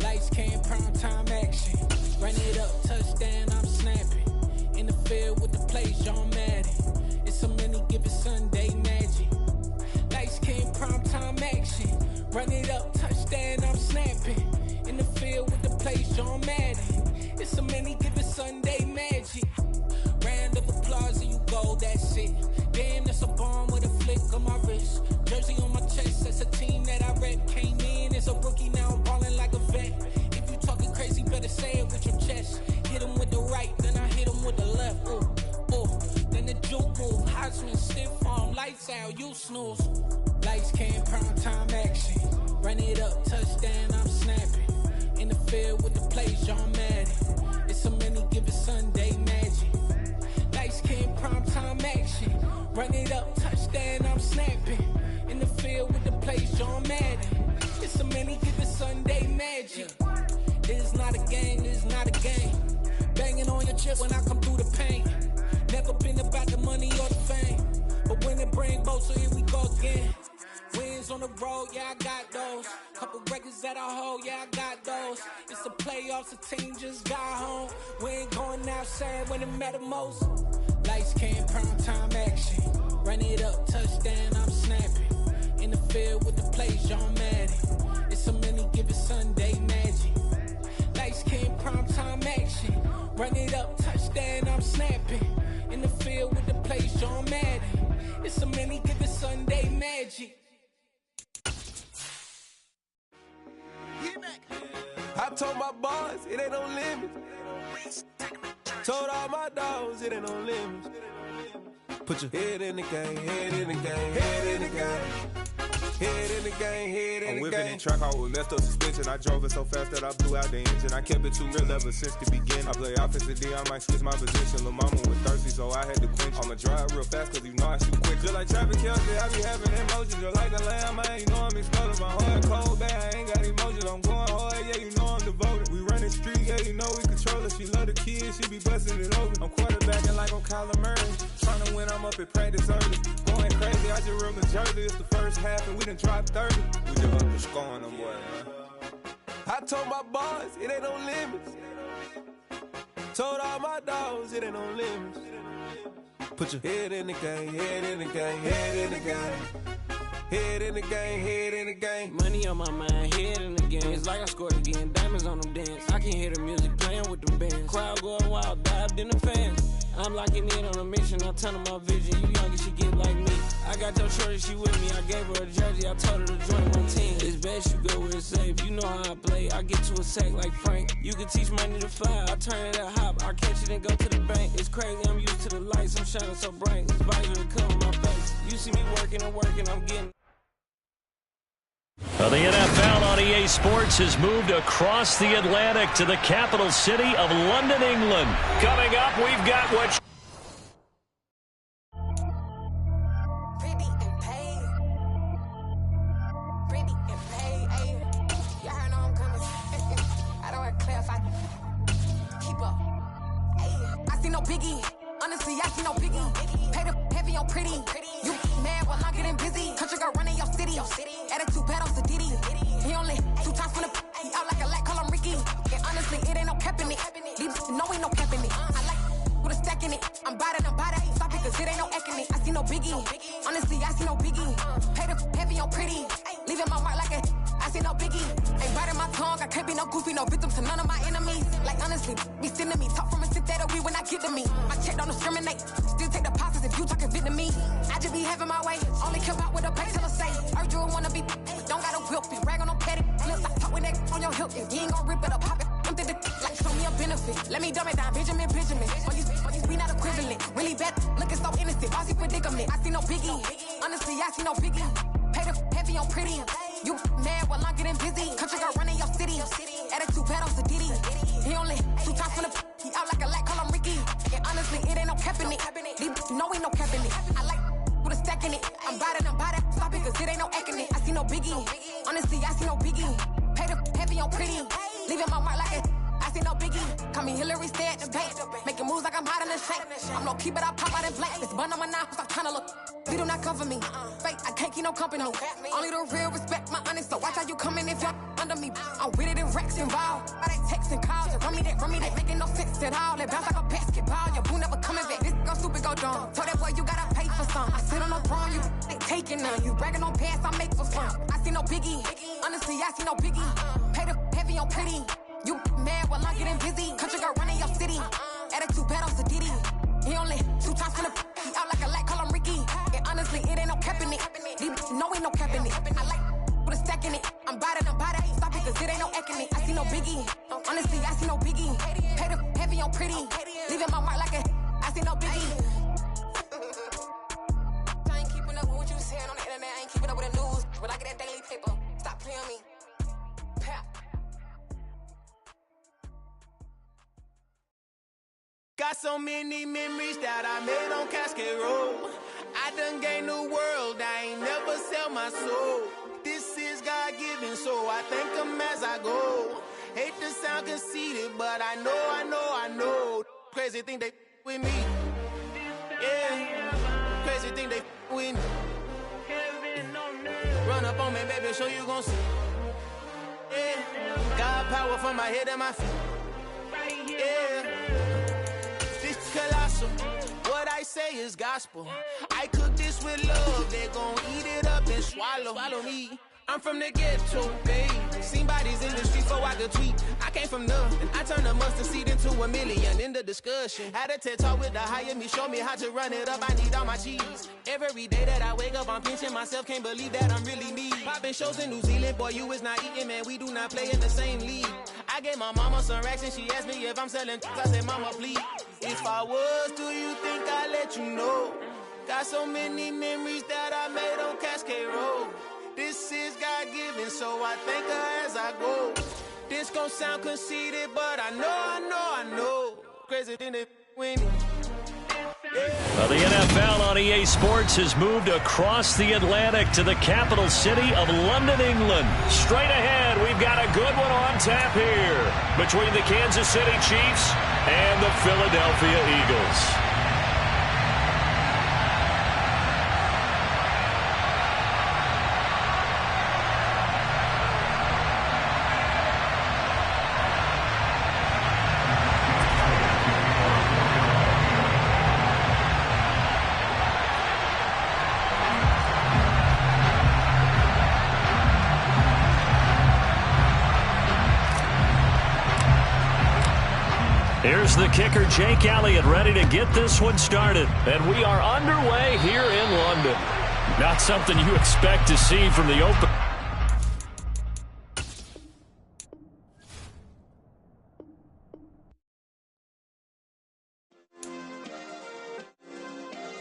Lights came, prime time action. Run it up, touchdown, I'm snapping. In the field with the plays, John Madden. It's so many, give it Sunday magic. Lights came, prime time action. Run it up, touchdown, I'm snapping. In the field with the plays, John Madden. It's so many, give it Sunday magic. Round of applause and you go, that's it. Damn, that's a bomb with a flick on my wrist. Jersey on my chest, that's a team that I rep. Came in as a rookie, now I'm ballin' like a vet. If you talking crazy, better say it with your chest. Hit him with the right, then I hit him with the left. Ooh, ooh. Then the juke move, Heisman, stiff arm, lights out, you snooze. Lights came, prime time action. Run it up, touchdown, I'm snapping. In the field with the plays, John Madden. It's so many, give it Sunday magic. Lights came, prime time action. Run it up, touchdown, I'm snapping. In the field with the plays, John Madden. It's so many, give it Sunday magic. This is not a game, this is not a game. Banging on your chest when I come through the pain. Never been about the money or the fame. But when it bring both, so here we go again. Wins on the road, yeah, I got those. Couple records that I hold, yeah, I got those. It's the playoffs, the team just got home. We ain't going outside when it matter most. Lights came, prime time action. Run it up, touchdown, I'm snapping. In the field with the plays, John Madden. It's so many, give it Sunday magic. Lights came, prime time action. Run it up, touchdown, I'm snapping. In the field with the plays, John Madden. It's so many, give it Sunday magic. I told my boys, it ain't no limits. Told all my dogs, it ain't no limits. Put your head in the game, head in the game, head in the game. Head in the game, head in the game. I'm whipping in track out with messed up suspension. I drove it so fast that I blew out the engine. I kept it too real ever since the beginning. I play offensive D, I might switch my position. Lil' mama was thirsty, so I had to quench. I'ma drive real fast, cause you know I shoot quick. Just like Travis Kelce, I be having emotions. Just like the lamb, man, you know I'm exploding. My heart cold, bad, I ain't got emotions. I'm going hard, yeah, you know I'm devoted. We run the street, yeah, you know we control it. She love the kids, she be busting it open. I'm quarterbacking like I'm Kyler Murray. Trying to win, I'm up at practice early. Going crazy, I just real the jersey. It's the first half and we done dropped 30. We just up to scoring them boys, man. I told my boys, it ain't no limits. Told all my dogs, it ain't no limits. Put your head in the game, head in the game, head in the game. Head in the game, head in the game. Money on my mind, head in the game. It's like I scored again, diamonds on them dance. I can hear the music playing with them bands. Crowd going wild, dived in the fans. I'm locking in on a mission, I tell them my vision. You young and she get like me. I got your shorty, she with me. I gave her a jersey, I told her to join my team. It's best you go where it's safe. You know how I play, I get to a sack like Frank. You can teach money to fly, I turn it at hop. I catch it and go to the bank. It's crazy, I'm used to the lights, I'm shining so bright. This visor to cover my face. You see me working and working, I'm getting. Well, the NFL on EA Sports has moved across the Atlantic to the capital city of London, England. Coming up, we've got what... Biggie, honestly, I see no biggie. Pay the heavy on pretty. You mad while I'm getting busy. Country girl running your city. Attitude bad on Sadiddy. He only 2 times from the he out like a lack, call him Ricky. And honestly, it ain't no cap in it. These know ain't no cap in it. I like with a stack in it. I'm bad it. Stop it, cause it ain't no acting it. I see no biggie. Honestly, I see no biggie. Pay the heavy on pretty. Leaving my mark like a I see no biggie. Ain't biting my tongue. I can't be no goofy, no victim to none of my enemies. Like Honestly, be sending me talk from a sit that we when I get to me. My check don't discriminate. Still take deposits if you talking Vietnamese. I just be having my way. Only care about what the bank tell us say. Heard you wanna be, but don't gotta whip it. Rag on no petty. Flips, I talk with that on your hip. You ain't gon' rip it up, pop it. I'm the like show me a benefit. Let me dumb it down, Benjamin. For these we not equivalent. Really bad, looking so innocent. Bossy predicament. I see no biggie. Honestly, I see no biggie. Pay the heavy on pretty. You mad while I'm getting busy. Country girl running your city. Attitude bad on Diddy. He only 2 times from the he out like a light, call him Ricky. And honestly, it ain't no cap in it. These know ain't no cap in it. I like with a stack in it. I'm by that. Stop it, cause it ain't no acting it. I see no biggie. Honestly, I see no biggie. Pay the heavy on pretty. Leaving my mark like it. I see no biggie. Call me Hillary, stay at the bank. Making moves like I'm hiding in shank. I'm low key, but I pop out in blank. This bun on my knife, I'm trying to look. They do not cover me. Fake, I can't keep no company. Only the real respect my honest. So watch how you coming if you're under me. I'm with it and Rex involved. I they texting calls and run me that. Making no sense at all. They bounce like a basketball. Your boo never coming back. This go stupid, go dumb. Told that boy you gotta pay for some. I sit on the throne, you ain't taking none. You bragging on pants, I make for fun. I see no biggie. Honestly, I see no biggie. Pay the heavy on pretty. You mad while I'm getting busy. Country girl running your city. Attitude bad on Diddy. He only 2 times from the he out like a light, call him Ricky. And honestly, it ain't no cap in it. No ain't no cap in it. I like with a stack in it. I'm by that. Stop it, cause it ain't no acting it. I see no biggie. Honestly, I see no biggie. Pay the heavy on pretty. Leaving my mark like a I see no biggie. I ain't keeping up with what you saying on the internet. I ain't keeping up with the news. When I get that daily paper, stop playing me. Pap. Got so many memories that I made on Cascade Road. I done gained the world, I ain't never sell my soul. This is God-given, so I thank him as I go. Hate to sound conceited, but I know. Crazy thing they with me. Yeah, crazy thing they with me. Run up on me, baby, show you gon' see. Yeah, God power from my head and my feet. Yeah. Colossal. What I say is gospel. I cook this with love. They gon' eat it up and swallow me. I'm from the ghetto, babe. Seen bodies in the streets so I could tweet. I came from nothing. I turned a mustard seed into a million in the discussion. Had a TED talk with the higher me, show me how to run it up. I need all my cheese. Every day that I wake up, I'm pinching myself. Can't believe that I'm really me. Popping shows in New Zealand, boy, you is not eating, man. We do not play in the same league. I gave my mama some racks and she asked me if I'm selling. I said, mama, please. If I was, do you think I'd let you know? Got so many memories that I made on Cascade Road. This is God-given, so I thank her as I go. This gon' sound conceited, but I know. Crazy thing they win me. Well, the NFL on EA Sports has moved across the Atlantic to the capital city of London, England. Straight ahead, we've got a good one on tap here between the Kansas City Chiefs and the Philadelphia Eagles. Here's the kicker, Jake Elliott, ready to get this one started. And we are underway here in London. Not something you expect to see from the open.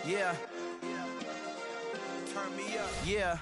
Yeah. Turn me up. Yeah.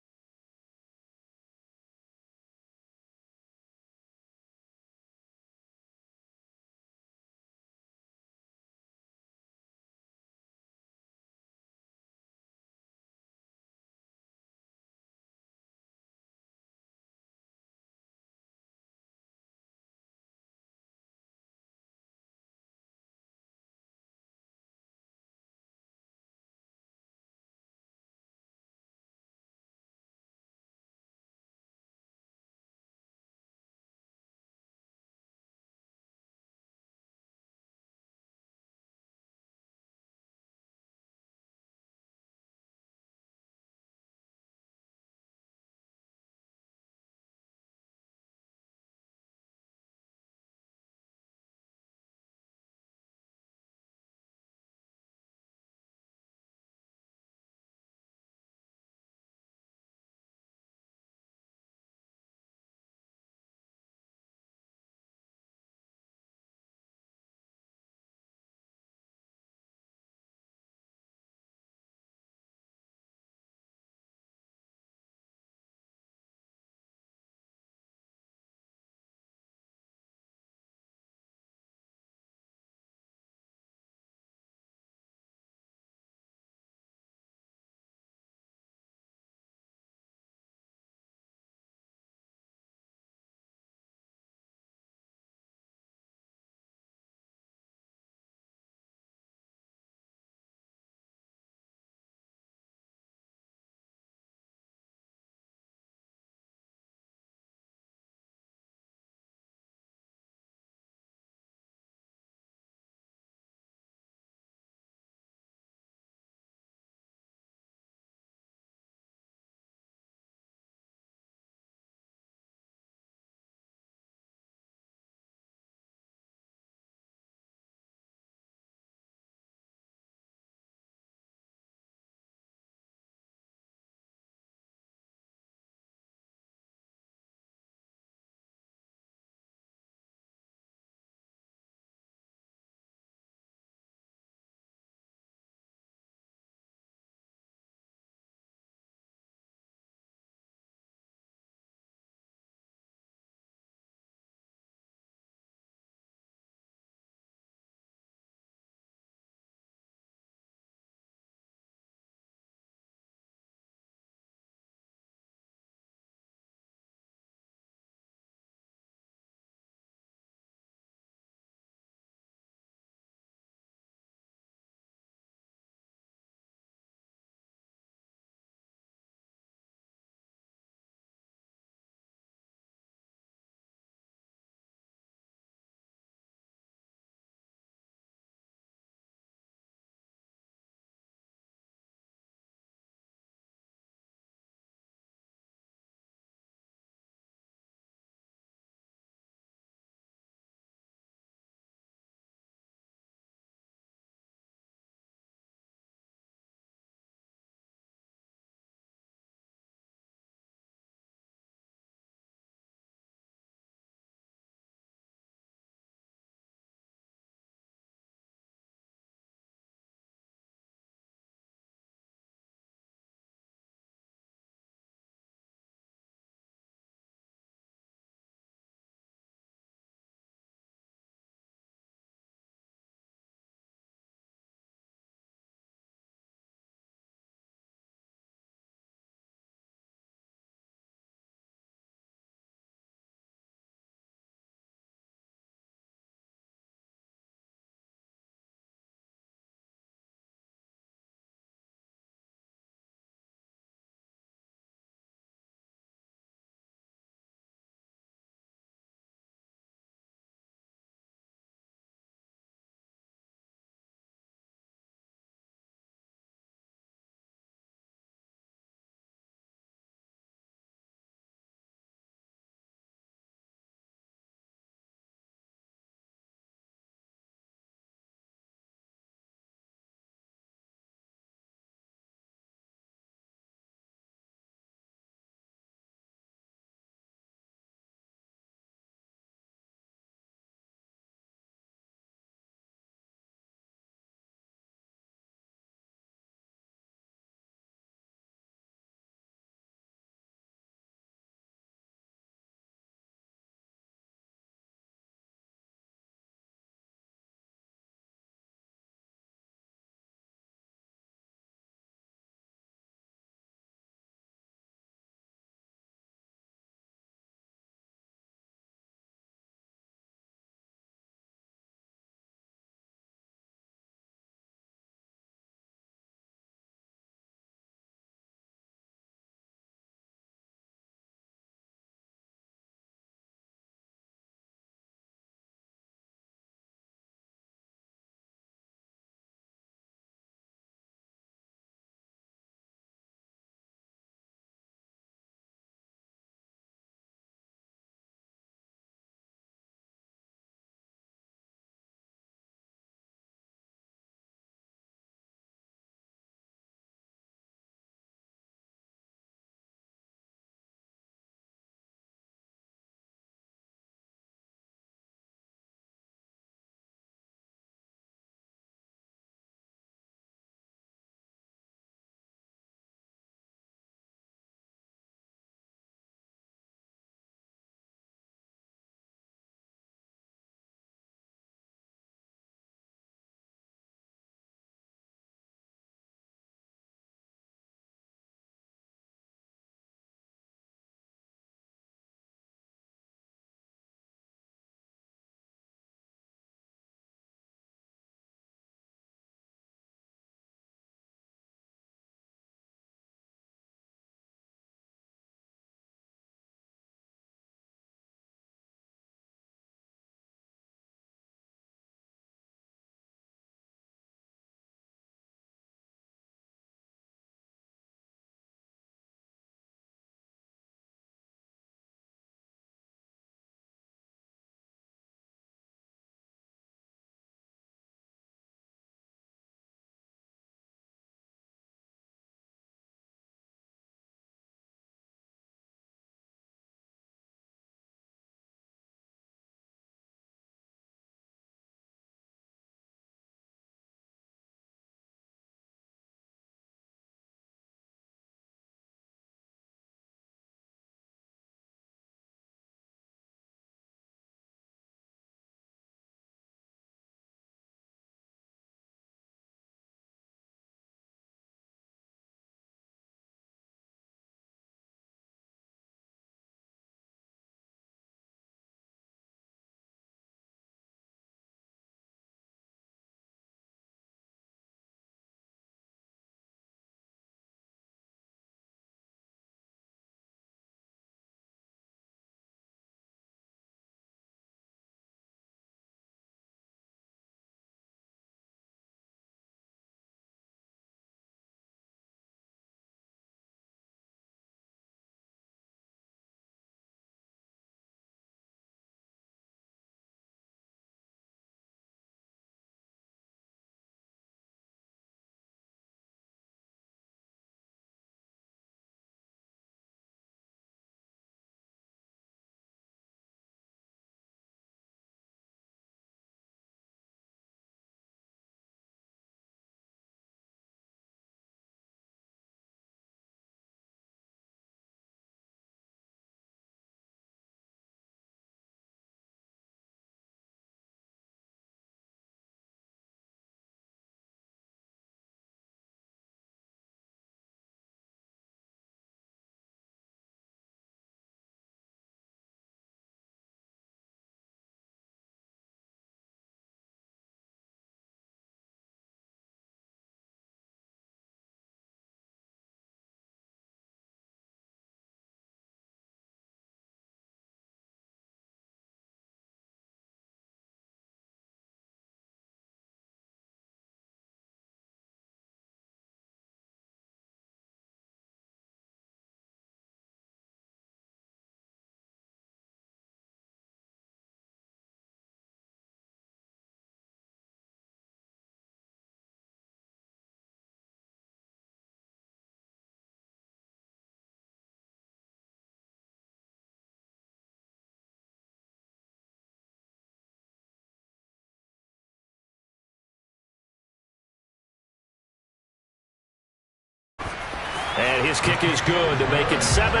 And his kick is good to make it 7-0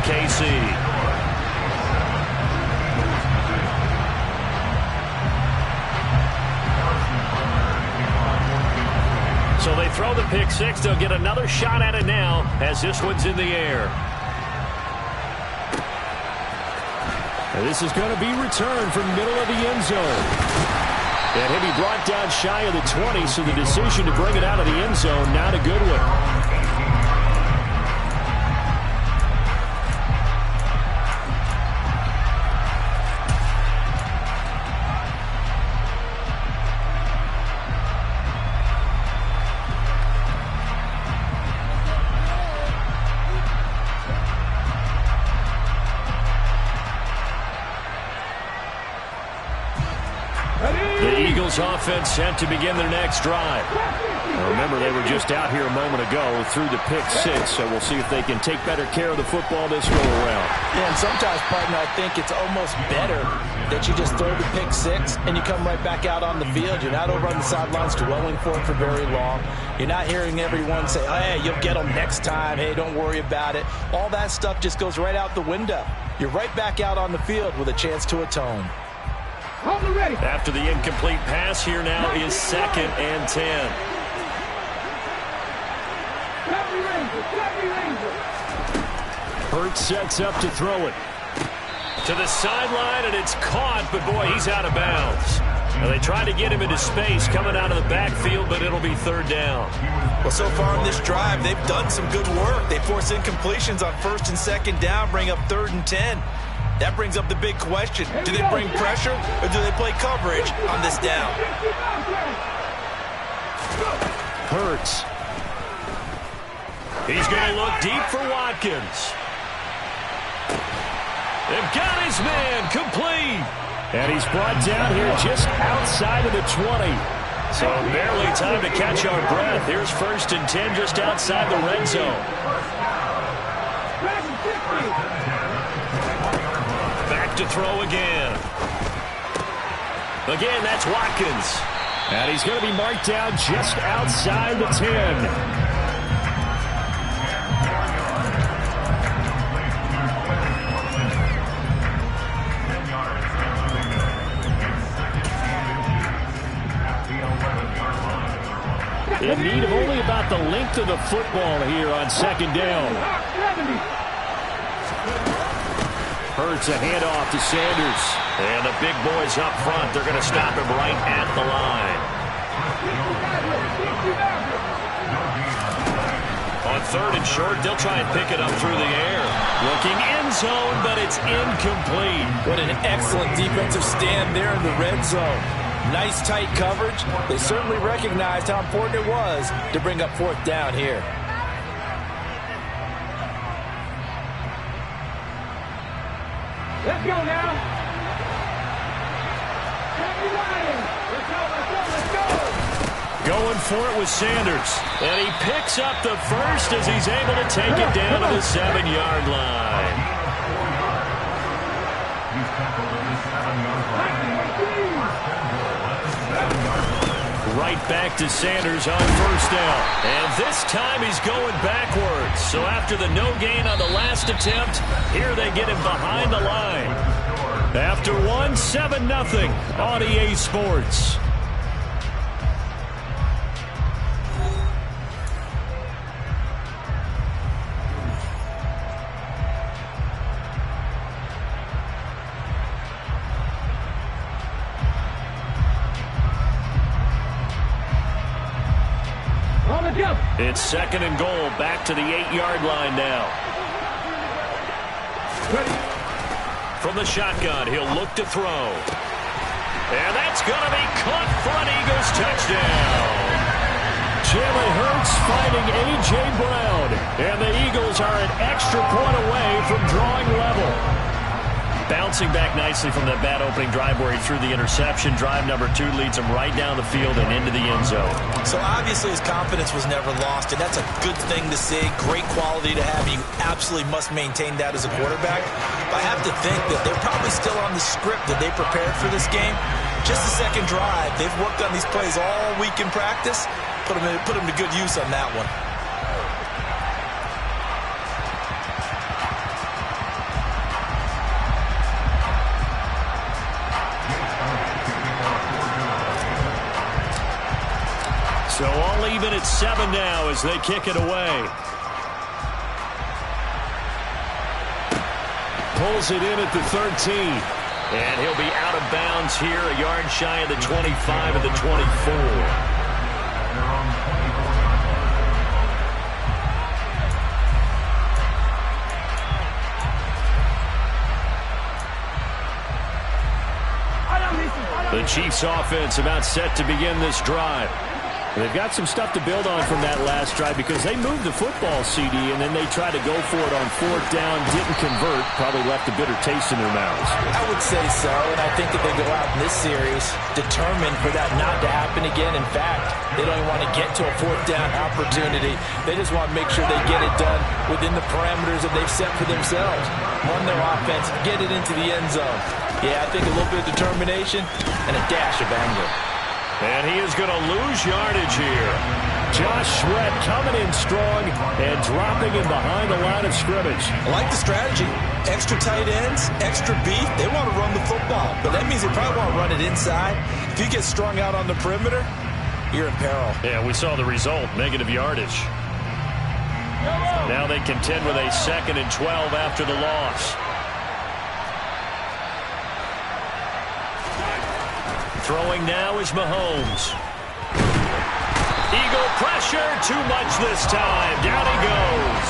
KC. So they throw the pick six. They'll get another shot at it now as this one's in the air. And this is going to be returned from middle of the end zone. And he'll be brought down shy of the 20, so the decision to bring it out of the end zone, not a good one. Offense set to begin their next drive. Now remember, they were just out here a moment ago through the pick six, so we'll see if they can take better care of the football this go around. Yeah, and sometimes, partner, I think it's almost better that you just throw the pick six and you come right back out on the field. You're not over on the sidelines dwelling for it for very long. You're not hearing everyone say, hey, you'll get them next time. Hey, don't worry about it. All that stuff just goes right out the window. You're right back out on the field with a chance to atone. After the incomplete pass, here now is 2nd and 10. Hurts sets up to throw it. To the sideline, and it's caught, but boy, he's out of bounds. And they tried to get him into space coming out of the backfield, but it'll be 3rd down. Well, so far in this drive, they've done some good work. They force incompletions on 1st and 2nd down, bring up 3rd and 10. That brings up the big question. Do they bring pressure or do they play coverage on this down? Hurts. He's going to look deep for Watkins. They've got his man complete. And he's brought down here just outside of the 20. So barely time to catch our breath. Here's 1st and 10 just outside the red zone. Back to throw again. Again, that's Watkins. And he's going to be marked down just outside the 10. In need of only about the length of the football here on 2nd down. Hurts a handoff to Sanders. And the big boys up front, they're going to stop him right at the line. On 3rd and short, they'll try and pick it up through the air. Looking end zone, but it's incomplete. What an excellent defensive stand there in the red zone. Nice tight coverage. They certainly recognized how important it was to bring up 4th down here. Let's go now. Let's go. Going for it with Sanders. And he picks up the first as he's able to take it down to the 7-yard line. Right back to Sanders on 1st down. And this time he's going backwards. So after the no gain on the last attempt, here they get him behind the line. After 7-0 on EA Sports. It's 2nd and goal, back to the 8-yard line now. From the shotgun, he'll look to throw. And that's going to be caught for an Eagles touchdown. Jalen Hurts finding A.J. Brown. And the Eagles are an extra point away from drawing level. Bouncing back nicely from that bad opening drive where he threw the interception. Drive number 2 leads him right down the field and into the end zone. So obviously his confidence was never lost, and that's a good thing to see. Great quality to have. You absolutely must maintain that as a quarterback. But I have to think that they're probably still on the script that they prepared for this game. Just the 2nd drive. They've worked on these plays all week in practice. Put them to good use on that one. even at 7 now as they kick it away. Pulls it in at the 13. And he'll be out of bounds here, a yard shy of the 25 of the 24. The Chiefs offense about set to begin this drive. They've got some stuff to build on from that last drive because they moved the football, CD, and then they tried to go for it on 4th down, didn't convert, probably left a bitter taste in their mouths. I would say so, and I think that they go out in this series determined for that not to happen again. In fact, they don't even want to get to a 4th down opportunity. They just want to make sure they get it done within the parameters that they've set for themselves. Run their offense, get it into the end zone. Yeah, I think a little bit of determination and a dash of anger. And he is going to lose yardage here. Josh Sweat coming in strong and dropping in behind the line of scrimmage. I like the strategy. Extra tight ends, extra beef. They want to run the football, but that means they probably want to run it inside. If you get strung out on the perimeter, you're in peril. Yeah, we saw the result, negative yardage. Now they contend with a 2nd and 12 after the loss. Throwing now is Mahomes. Eagle pressure, too much this time. Down he goes.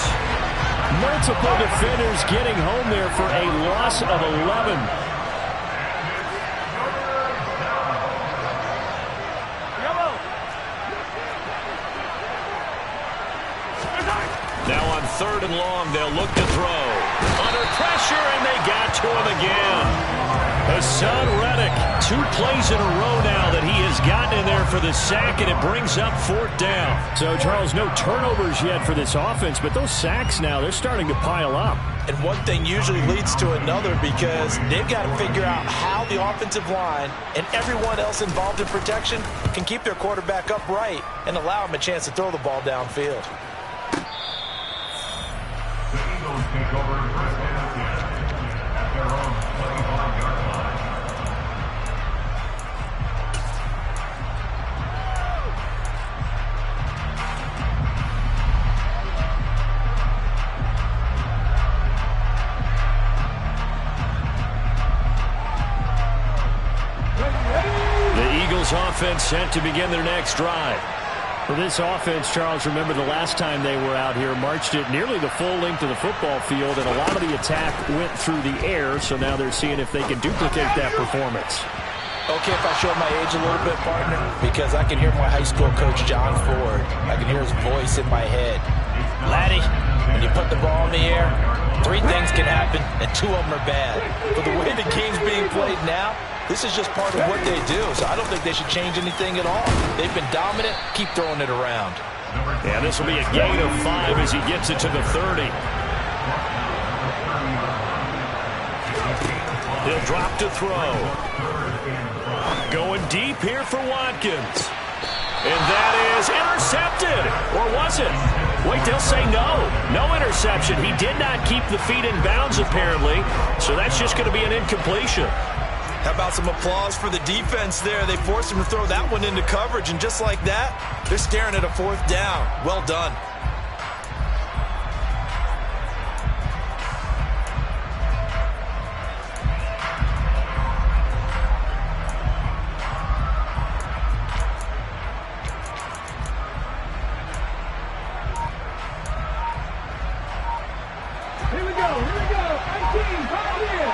Multiple defenders getting home there for a loss of 11. Now on 3rd and long, they'll look to throw. Under pressure, and they got to him again. Hassan Reddick, 2 plays in a row now that he has gotten in there for the sack, and it brings up 4th down. So, Charles, no turnovers yet for this offense, but those sacks now, they're starting to pile up. And one thing usually leads to another because they've got to figure out how the offensive line and everyone else involved in protection can keep their quarterback upright and allow him a chance to throw the ball downfield. The Eagles take over first and 10 at their own 25-yard line. The Eagles offense set to begin their next drive. For this offense, Charles, remember the last time they were out here, marched it nearly the full length of the football field, and a lot of the attack went through the air, so now they're seeing if they can duplicate that performance. Okay, if I show my age a little bit, partner, because I can hear my high school coach, John Ford. I can hear his voice in my head. Laddie, when you put the ball in the air, 3 things can happen, and 2 of them are bad. But the way the game's being played now, this is just part of what they do, so I don't think they should change anything at all. They've been dominant. Keep throwing it around. Yeah, this will be a gain of 5 as he gets it to the 30. He'll drop to throw. Going deep here for Watkins. And that is intercepted. Or was it? Wait, they'll say no. No interception. He did not keep the feet in bounds, apparently. So that's just going to be an incompletion. How about some applause for the defense there? They forced him to throw that one into coverage, and just like that, they're staring at a 4th down. Well done. Here we go. 18, come in.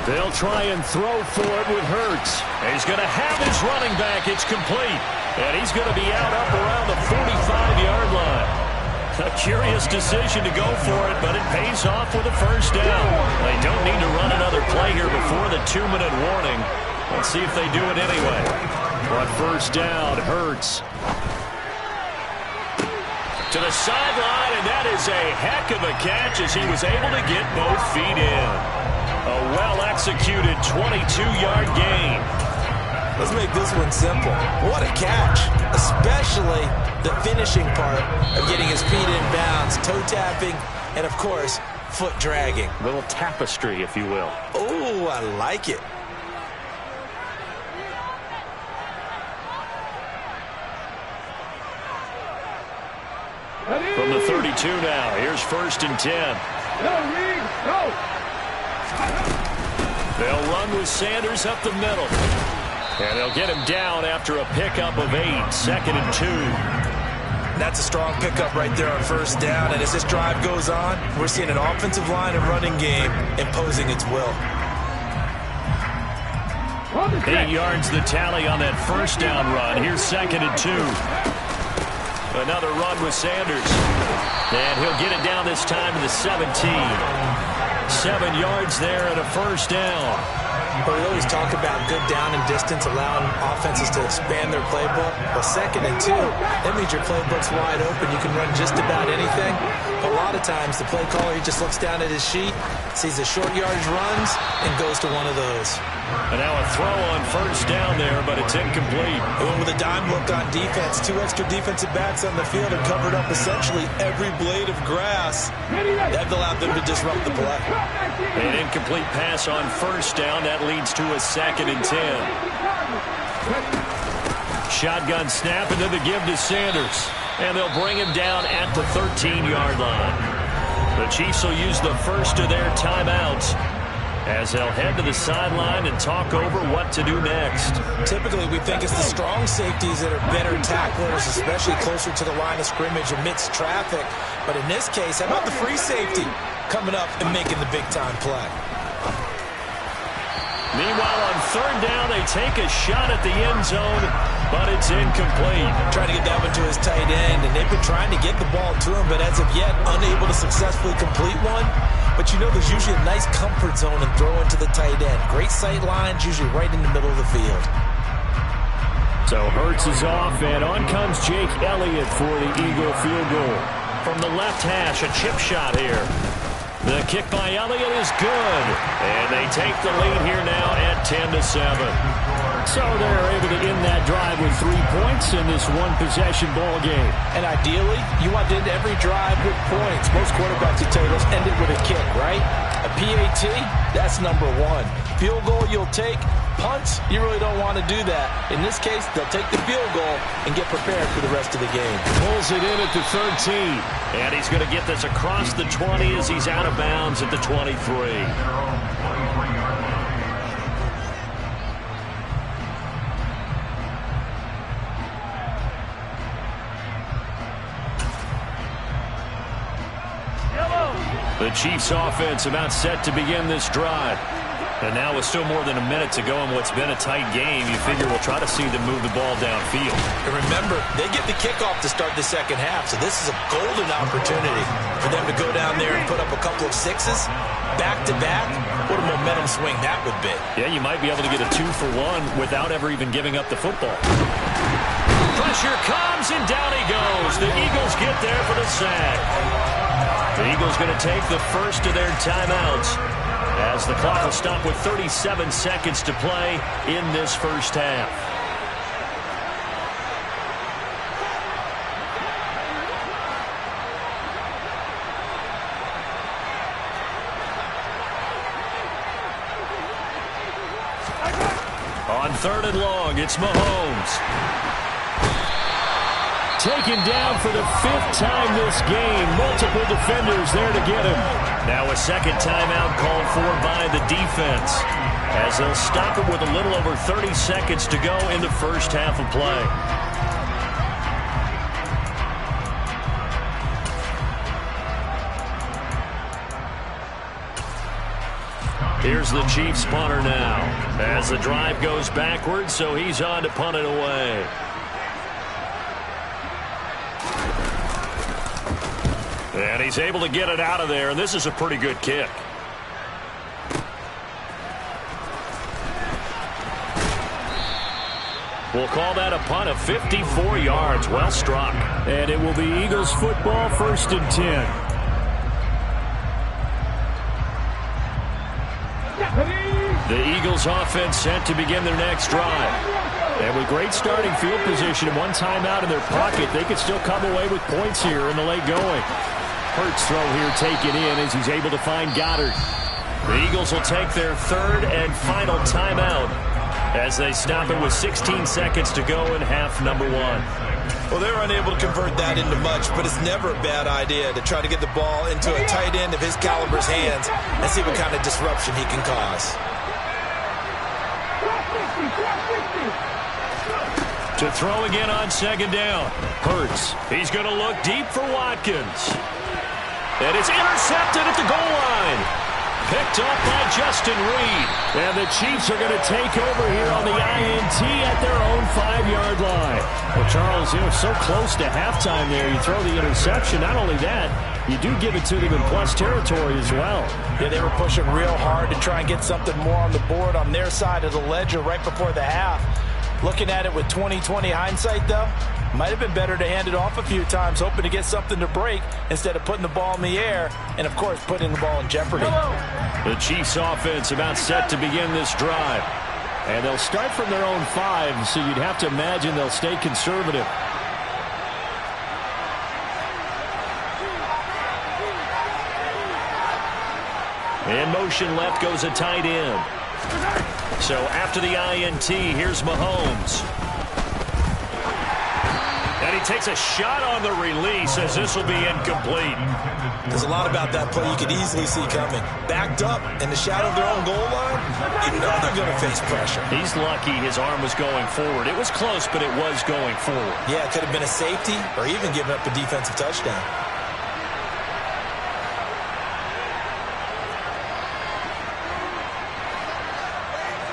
They'll try and throw for it with Hurts. He's going to have his running back. It's complete. And he's going to be out up around the 45-yard line. A curious decision to go for it, but it pays off with a 1st down. They don't need to run another play here before the 2-minute warning. Let's see if they do it anyway. On 1st down, Hurts to the sideline, and that is a heck of a catch as he was able to get both feet in. A well-executed 22-yard gain. Let's make this one simple. What a catch, especially the finishing part of getting his feet in bounds, toe tapping, and, of course, foot dragging. A little tapestry, if you will. Oh, I like it. 32 now. Here's 1st and 10. They'll run with Sanders up the middle. And they'll get him down after a pickup of 8. 2nd and 2. That's a strong pickup right there on 1st down. And as this drive goes on, we're seeing an offensive line and running game imposing its will. 8 yards the tally on that 1st down run. Here's 2nd and 2. Another run with Sanders. And he'll get it down this time to the 17. 7 yards there and a 1st down. But we always talk about good down and distance, allowing offenses to expand their playbook. Well, 2nd and 2, that means your playbook's wide open. You can run just about anything. But a lot of times, the play caller, he just looks down at his sheet, sees the short yardage runs, and goes to one of those. And now a throw on 1st down there, but it's incomplete. And with a dime look on defense, 2 extra defensive backs on the field and covered up essentially every blade of grass. That allowed them to disrupt the play. An incomplete pass on 1st down. That leads to a 2nd and 10. Shotgun snap, and then the give to Sanders. And they'll bring him down at the 13-yard line. The Chiefs will use the first of their timeouts as they'll head to the sideline and talk over what to do next. Typically, we think it's the strong safeties that are better tacklers, especially closer to the line of scrimmage amidst traffic. But in this case, how about the free safety coming up and making the big-time play? Meanwhile, on 3rd down, they take a shot at the end zone, but it's incomplete. Trying to get that one to his tight end, and they've been trying to get the ball to him, but as of yet, unable to successfully complete one. But you know there's usually a nice comfort zone and throw into the tight end. Great sight lines, usually right in the middle of the field. So Hurts is off, and on comes Jake Elliott for the Eagle field goal. From the left hash, a chip shot here. The kick by Elliott is good. And they take the lead here now at 10-7. So they're able to end that drive with 3 points in this one-possession ball game. And ideally, you want to end every drive with points. Most quarterbacks, you tell you, end it with a kick, right? A PAT, that's number 1. Field goal you'll take. Punts, you really don't want to do that. In this case, they'll take the field goal and get prepared for the rest of the game. Pulls it in at the 13. And he's going to get this across the 20 as he's out of bounds at the 23. The Chiefs offense about set to begin this drive. And now with still more than a minute to go in what's been a tight game, you figure we'll try to see them move the ball downfield. And remember, they get the kickoff to start the second half, so this is a golden opportunity for them to go down there and put up a couple of sixes back-to-back. What a momentum swing that would be. Yeah, you might be able to get a 2-for-1 without ever even giving up the football. Pressure comes, and down he goes. The Eagles get there for the sack. The Eagles going to take the first of their timeouts as the clock will stop with 37 seconds to play in this first half. On 3rd and long, it's Mahomes. Taken down for the 5th time this game. Multiple defenders there to get him. Now a second timeout called for by the defense, as they'll stop it with a little over 30 seconds to go in the first half of play. Here's the Chiefs punter now, as the drive goes backwards, so he's on to punt it away. And he's able to get it out of there, and this is a pretty good kick. We'll call that a punt of 54 yards. Well struck. And it will be Eagles football, 1st and 10. The Eagles offense set to begin their next drive. And with great starting field position and one timeout in their pocket, they could still come away with points here in the late going. Hurts throw here taken in as he's able to find Goddard. The Eagles will take their 3rd and final timeout as they stop it with 16 seconds to go in half number 1. Well, they were unable to convert that into much, but it's never a bad idea to try to get the ball into a tight end of his caliber's hands and see what kind of disruption he can cause. To throw again on second down. Hurts. He's going to look deep for Watkins. And it's intercepted at the goal line. Picked up by Justin Reed. And the Chiefs are going to take over here on the INT at their own 5-yard line. Well, Charles, so close to halftime there. You throw the interception. Not only that, you do give it to them in plus territory as well. Yeah, they were pushing real hard to try and get something more on the board on their side of the ledger right before the half. Looking at it with 20/20 hindsight, though, might have been better to hand it off a few times, hoping to get something to break instead of putting the ball in the air and, of course, putting the ball in jeopardy. The Chiefs offense about set to begin this drive. And they'll start from their own 5, so you'd have to imagine they'll stay conservative. In motion left goes a tight end. So after the INT, here's Mahomes. And he takes a shot on the release as this will be incomplete. There's a lot about that play you could easily see coming. Backed up in the shadow of their own goal line, you know they're going to face pressure. He's lucky his arm was going forward. It was close, but it was going forward. Yeah, it could have been a safety or even given up a defensive touchdown.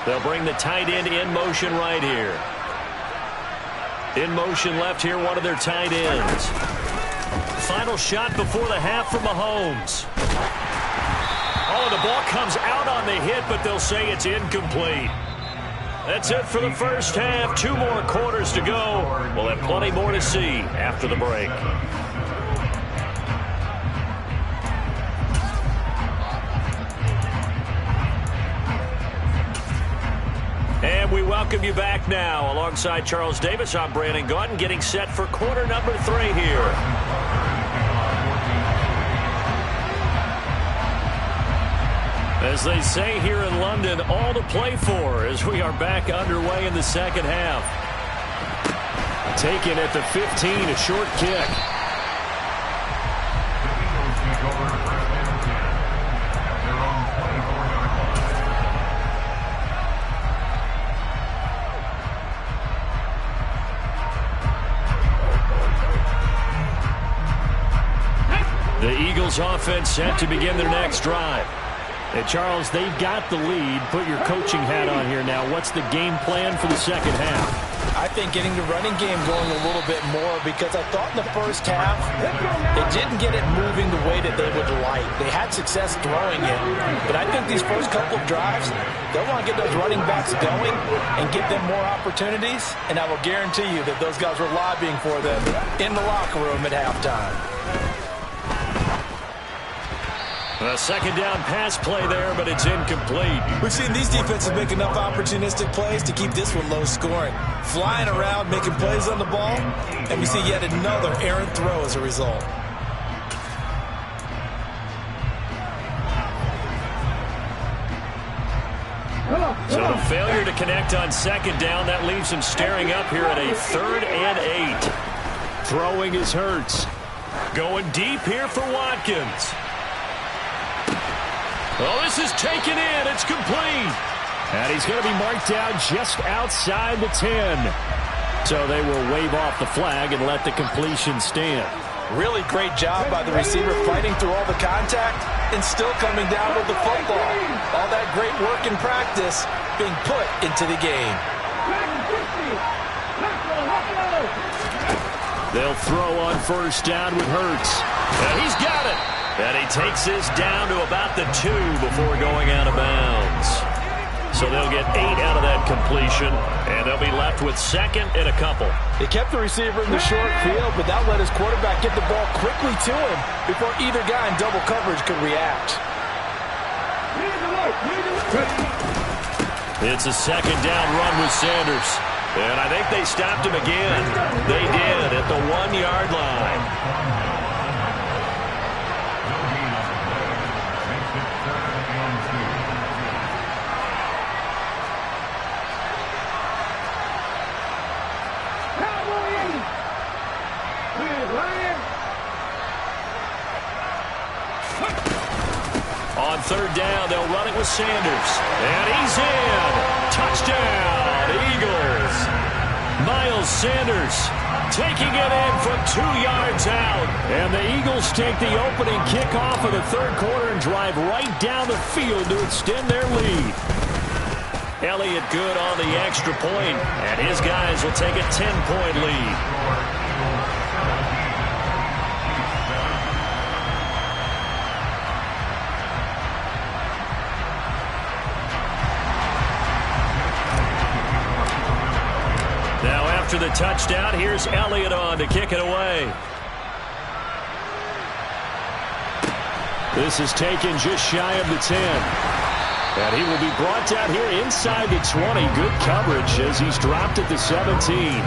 They'll bring the tight end in motion right here. In motion left here, one of their tight ends. Final shot before the half for Mahomes. Oh, the ball comes out on the hit, but they'll say it's incomplete. That's it for the first half. 2 more quarters to go. We'll have plenty more to see after the break. And we welcome you back now. Alongside Charles Davis, I'm Brandon Gaudin, getting set for quarter number 3 here. As they say here in London, all to play for as we are back underway in the second half. Taken at the 15, a short kick. The Eagles offense set to begin their next drive. And Charles, they've got the lead. Put your coaching hat on here now. What's the game plan for the second half? I think getting the running game going a little bit more, because I thought in the first half they didn't get it moving the way that they would like. They had success throwing it, but I think these first couple of drives, they'll want to get those running backs going and give them more opportunities, and I will guarantee you that those guys were lobbying for them in the locker room at halftime. A second down pass play there, but it's incomplete. We've seen these defenses make enough opportunistic plays to keep this one low scoring. Flying around, making plays on the ball, and we see yet another errant throw as a result. So the failure to connect on second down, that leaves him staring up here at a 3rd and 8. Throwing is Hurts. Going deep here for Watkins. Oh, this is taken in. It's complete. And he's going to be marked down just outside the 10. So they will wave off the flag and let the completion stand. Really great job by the receiver fighting through all the contact and still coming down with the football. All that great work in practice being put into the game. They'll throw on first down with Hurts. And he's got it. And he takes this down to about the 2 before going out of bounds. So they'll get 8 out of that completion, and they'll be left with 2nd and a couple. They kept the receiver in the short field, but that let his quarterback get the ball quickly to him before either guy in double coverage could react. It's a second down run with Sanders. And I think they stopped him again. They did at the 1-yard line. On third down, they'll run it with Sanders. And he's in. Touchdown, Eagles. Miles Sanders taking it in from 2 yards out. And the Eagles take the opening kickoff of the third quarter and drive right down the field to extend their lead. Elliott good on the extra point, and his guys will take a 10-point lead. After the touchdown, here's Elliott on to kick it away. This is taken just shy of the 10. And he will be brought down here inside the 20. Good coverage as he's dropped at the 17.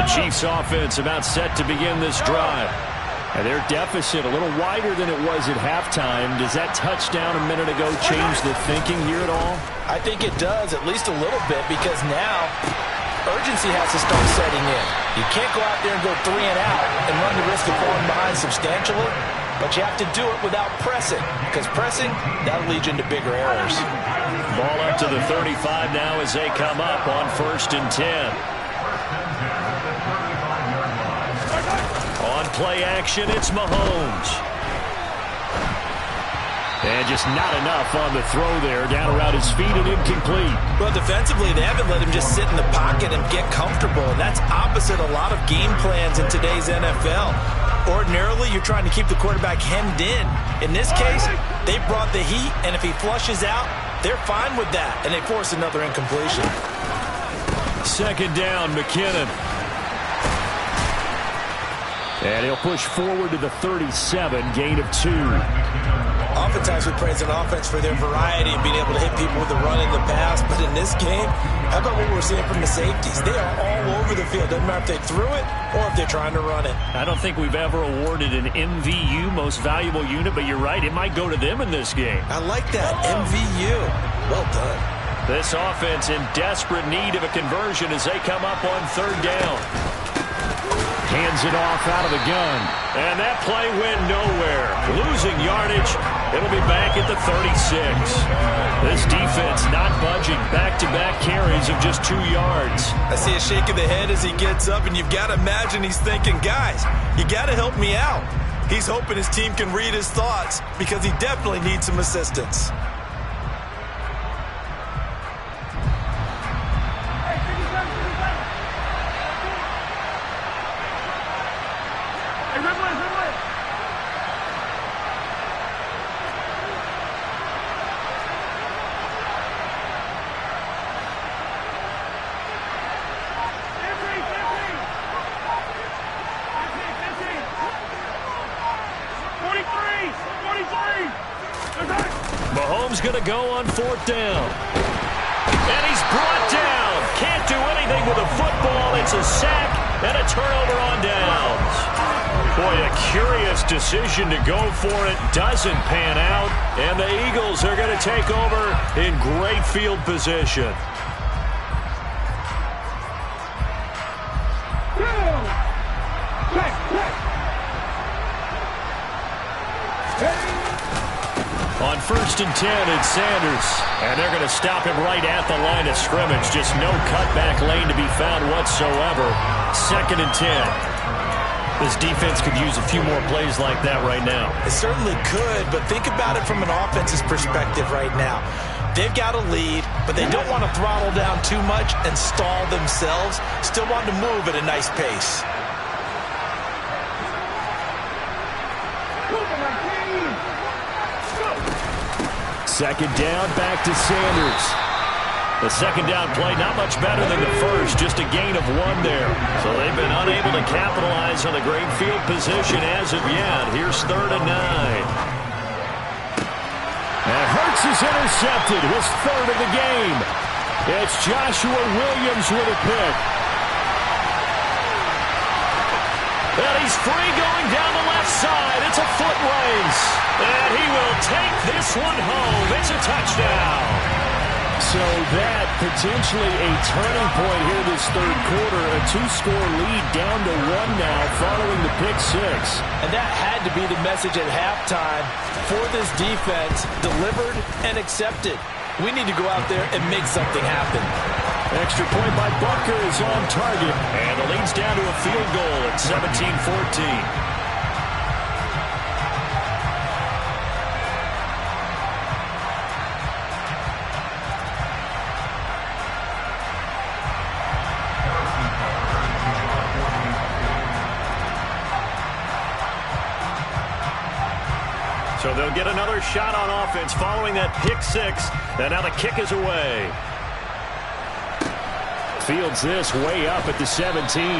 Chiefs offense about set to begin this drive. And their deficit a little wider than it was at halftime. Does that touchdown a minute ago change the thinking here at all? I think it does, at least a little bit, because now urgency has to start setting in. You can't go out there and go 3 and out and run the risk of falling behind substantially, but you have to do it without pressing, because pressing, that'll lead you into bigger errors. Ball up to the 35 now as they come up on 1st and 10. On play action, it's Mahomes. And just not enough on the throw there. Down around his feet and incomplete. Well, defensively, they haven't let him just sit in the pocket and get comfortable. And that's opposite a lot of game plans in today's NFL. Ordinarily, you're trying to keep the quarterback hemmed in. In this case, they brought the heat, and if he flushes out, they're fine with that. And they force another incompletion. Second down, McKinnon. And he'll push forward to the 37, gain of 2. Oftentimes we praise an offense for their variety and being able to hit people with the run and the pass. But in this game, how about what we're seeing from the safeties? They are all over the field. Doesn't matter if they threw it or if they're trying to run it. I don't think we've ever awarded an MVU, most valuable unit, but you're right, it might go to them in this game. I like that, MVU. Well done. This offense in desperate need of a conversion as they come up on third down. Hands it off out of the gun. And that play went nowhere. Losing yardage. It'll be back at the 36. This defense not budging. Back-to-back carries of just 2 yards. I see a shake of the head as he gets up, and you've got to imagine he's thinking, guys, you got to help me out. He's hoping his team can read his thoughts because he definitely needs some assistance. Mahomes going to go on 4th down. And he's brought down. Can't do anything with a football. It's a sack and a turnover on downs. Boy, a curious decision to go for it. Doesn't pan out. And the Eagles are going to take over in great field position. On 1st and 10, it's Sanders. And they're going to stop him right at the line of scrimmage. Just no cutback lane to be found whatsoever. 2nd and 10. This defense could use a few more plays like that right now. It certainly could, but think about it from an offense's perspective right now. They've got a lead, but they don't want to throttle down too much and stall themselves. Still want to move at a nice pace. Second down, back to Sanders. The second down play, not much better than the first, just a gain of 1 there. So they've been unable to capitalize on the great field position as of yet. Here's 3rd and 9. And Hurts is intercepted, his 3rd of the game. It's Joshua Williams with a pick. And he's free going down the left side. It's a foot race. And he will take this one home. It's a touchdown. So that potentially a turning point here this third quarter. A 2-score lead down to 1 now following the pick six. And that had to be the message at halftime for this defense, delivered and accepted. We need to go out there and make something happen. Extra point by Butker is on target. And the lead's down to a field goal at 17-14. So they'll get another shot on offense following that pick six. And now the kick is away. Fields this way up at the 17. The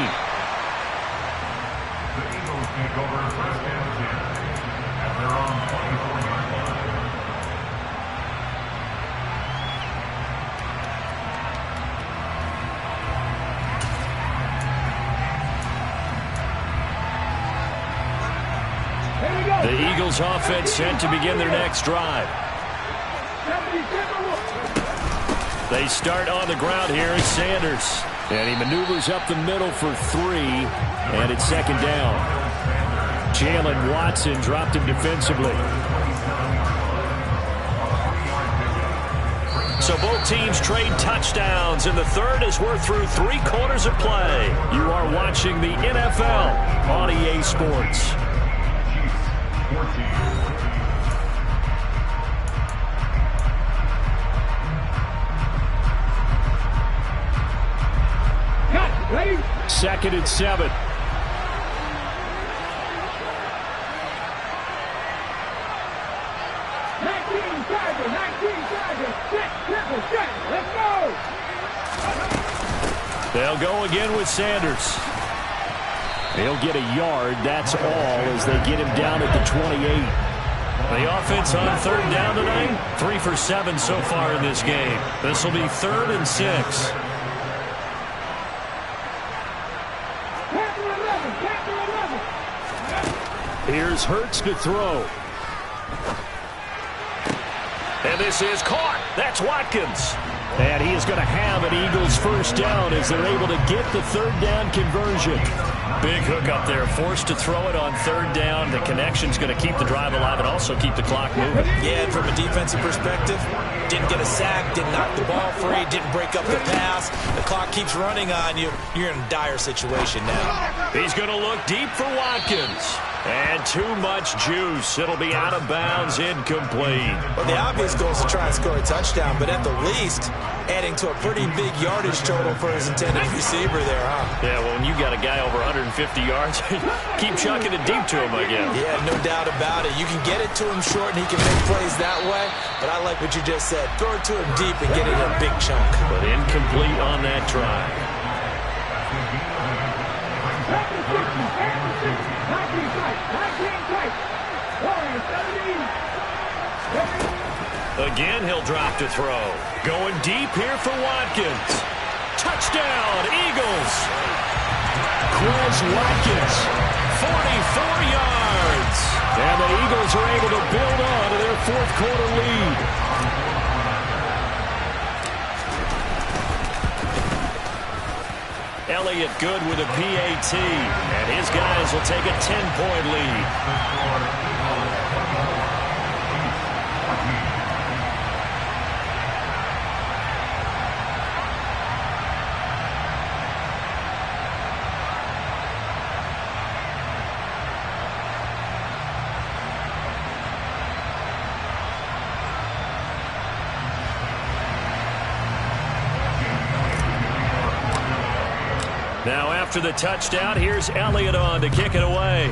Eagles take over first and 10 at their own 24-yard line. The Eagles offense set to begin their next drive. They start on the ground here as Sanders. And he maneuvers up the middle for 3. And it's second down. Jalen Watson dropped him defensively. So both teams trade touchdowns in the third as we're through 3 quarters of play. You are watching the NFL on EA Sports. Second and 7. They'll go again with Sanders. He'll get a yard, that's all, as they get him down at the 28. The offense on third down today, 3 for 7 so far in this game. This will be 3rd and 6. Here's Hurts to throw. And this is caught. That's Watkins. And he is going to have an Eagles first down as they're able to get the third down conversion. Big hook up there, forced to throw it on third down. The connection's going to keep the drive alive and also keep the clock moving. Yeah, and from a defensive perspective, didn't get a sack, didn't knock the ball free, didn't break up the pass. The clock keeps running on you. You're in a dire situation now. He's going to look deep for Watkins. And too much juice. It'll be out of bounds, incomplete. Well, the obvious goal is to try and score a touchdown, but at the least, adding to a pretty big yardage total for his intended receiver there, huh? Yeah, well, when you got a guy over 150 yards, keep chucking it deep to him again. Yeah, no doubt about it. You can get it to him short and he can make plays that way, but I like what you just said. Throw it to him deep and get it in a big chunk. But incomplete on that drive. Again, he'll drop to throw. Going deep here for Watkins. Touchdown, Eagles. Quez Watkins, 44 yards. And the Eagles are able to build on to their fourth quarter lead. Elliott good with a PAT. And his guys will take a 10-point lead. Now after the touchdown, here's Elliott on to kick it away.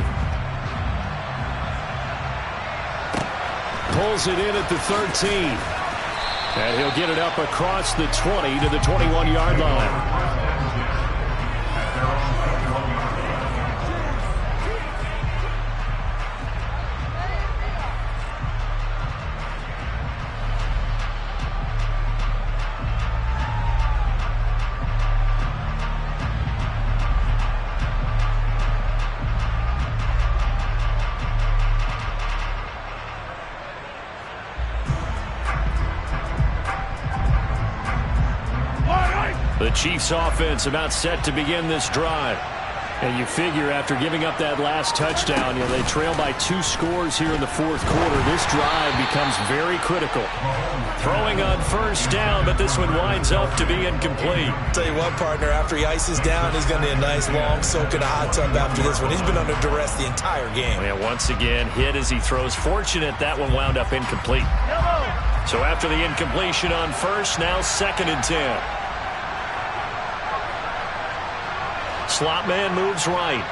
Pulls it in at the 13. And he'll get it up across the 20 to the 21-yard line. Chiefs offense about set to begin this drive. And you figure after giving up that last touchdown, they trail by 2 scores here in the fourth quarter. This drive becomes very critical. Throwing on first down, but this one winds up to be incomplete. Tell you what, partner, after he ices down, he's going to need a nice long soak in a hot tub after this one. He's been under duress the entire game. And once again, hit as he throws. Fortunate that one wound up incomplete. So after the incompletion on first, now 2nd and 10. Slot man moves right.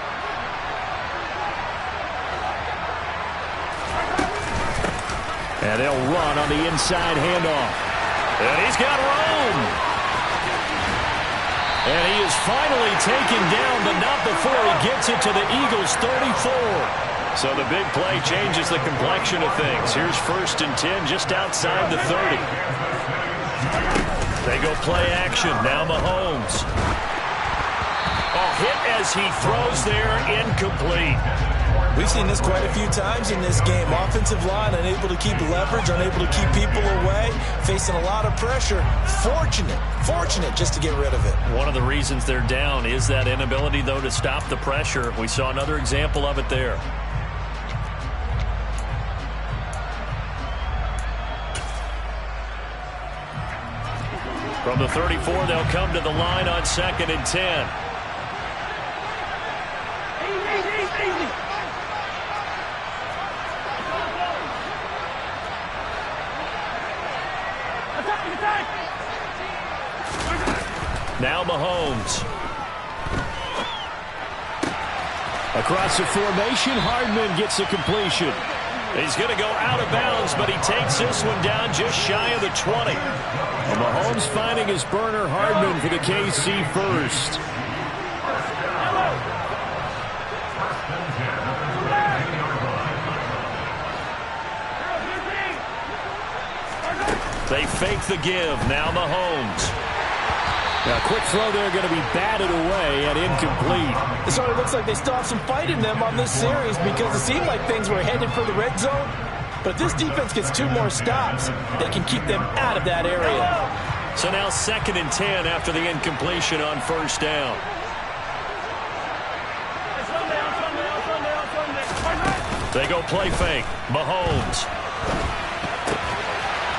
And they'll run on the inside handoff. And he's got room. And he is finally taken down, but not before he gets it to the Eagles' 34. So the big play changes the complexion of things. Here's 1st and 10 just outside the 30. They go play action. Now Mahomes. Hit as he throws there, incomplete. We've seen this quite a few times in this game. Offensive line unable to keep leverage, unable to keep people away, facing a lot of pressure. Fortunate just to get rid of it. One of the reasons they're down is that inability, though, to stop the pressure. We saw another example of it there. From the 34, they'll come to the line on 2nd and 10. Now Mahomes. Across the formation, Hardman gets a completion. He's going to go out of bounds, but he takes this one down just shy of the 20. And Mahomes finding his burner, Hardman, for the KC first. They fake the give. Now Mahomes. Now, quick throw there going to be batted away and incomplete. It sort of looks like they still have some fight in them on this series because it seemed like things were headed for the red zone. But if this defense gets 2 more stops, they can keep them out of that area. So now 2nd and 10 after the incompletion on first down. They go play fake. Mahomes.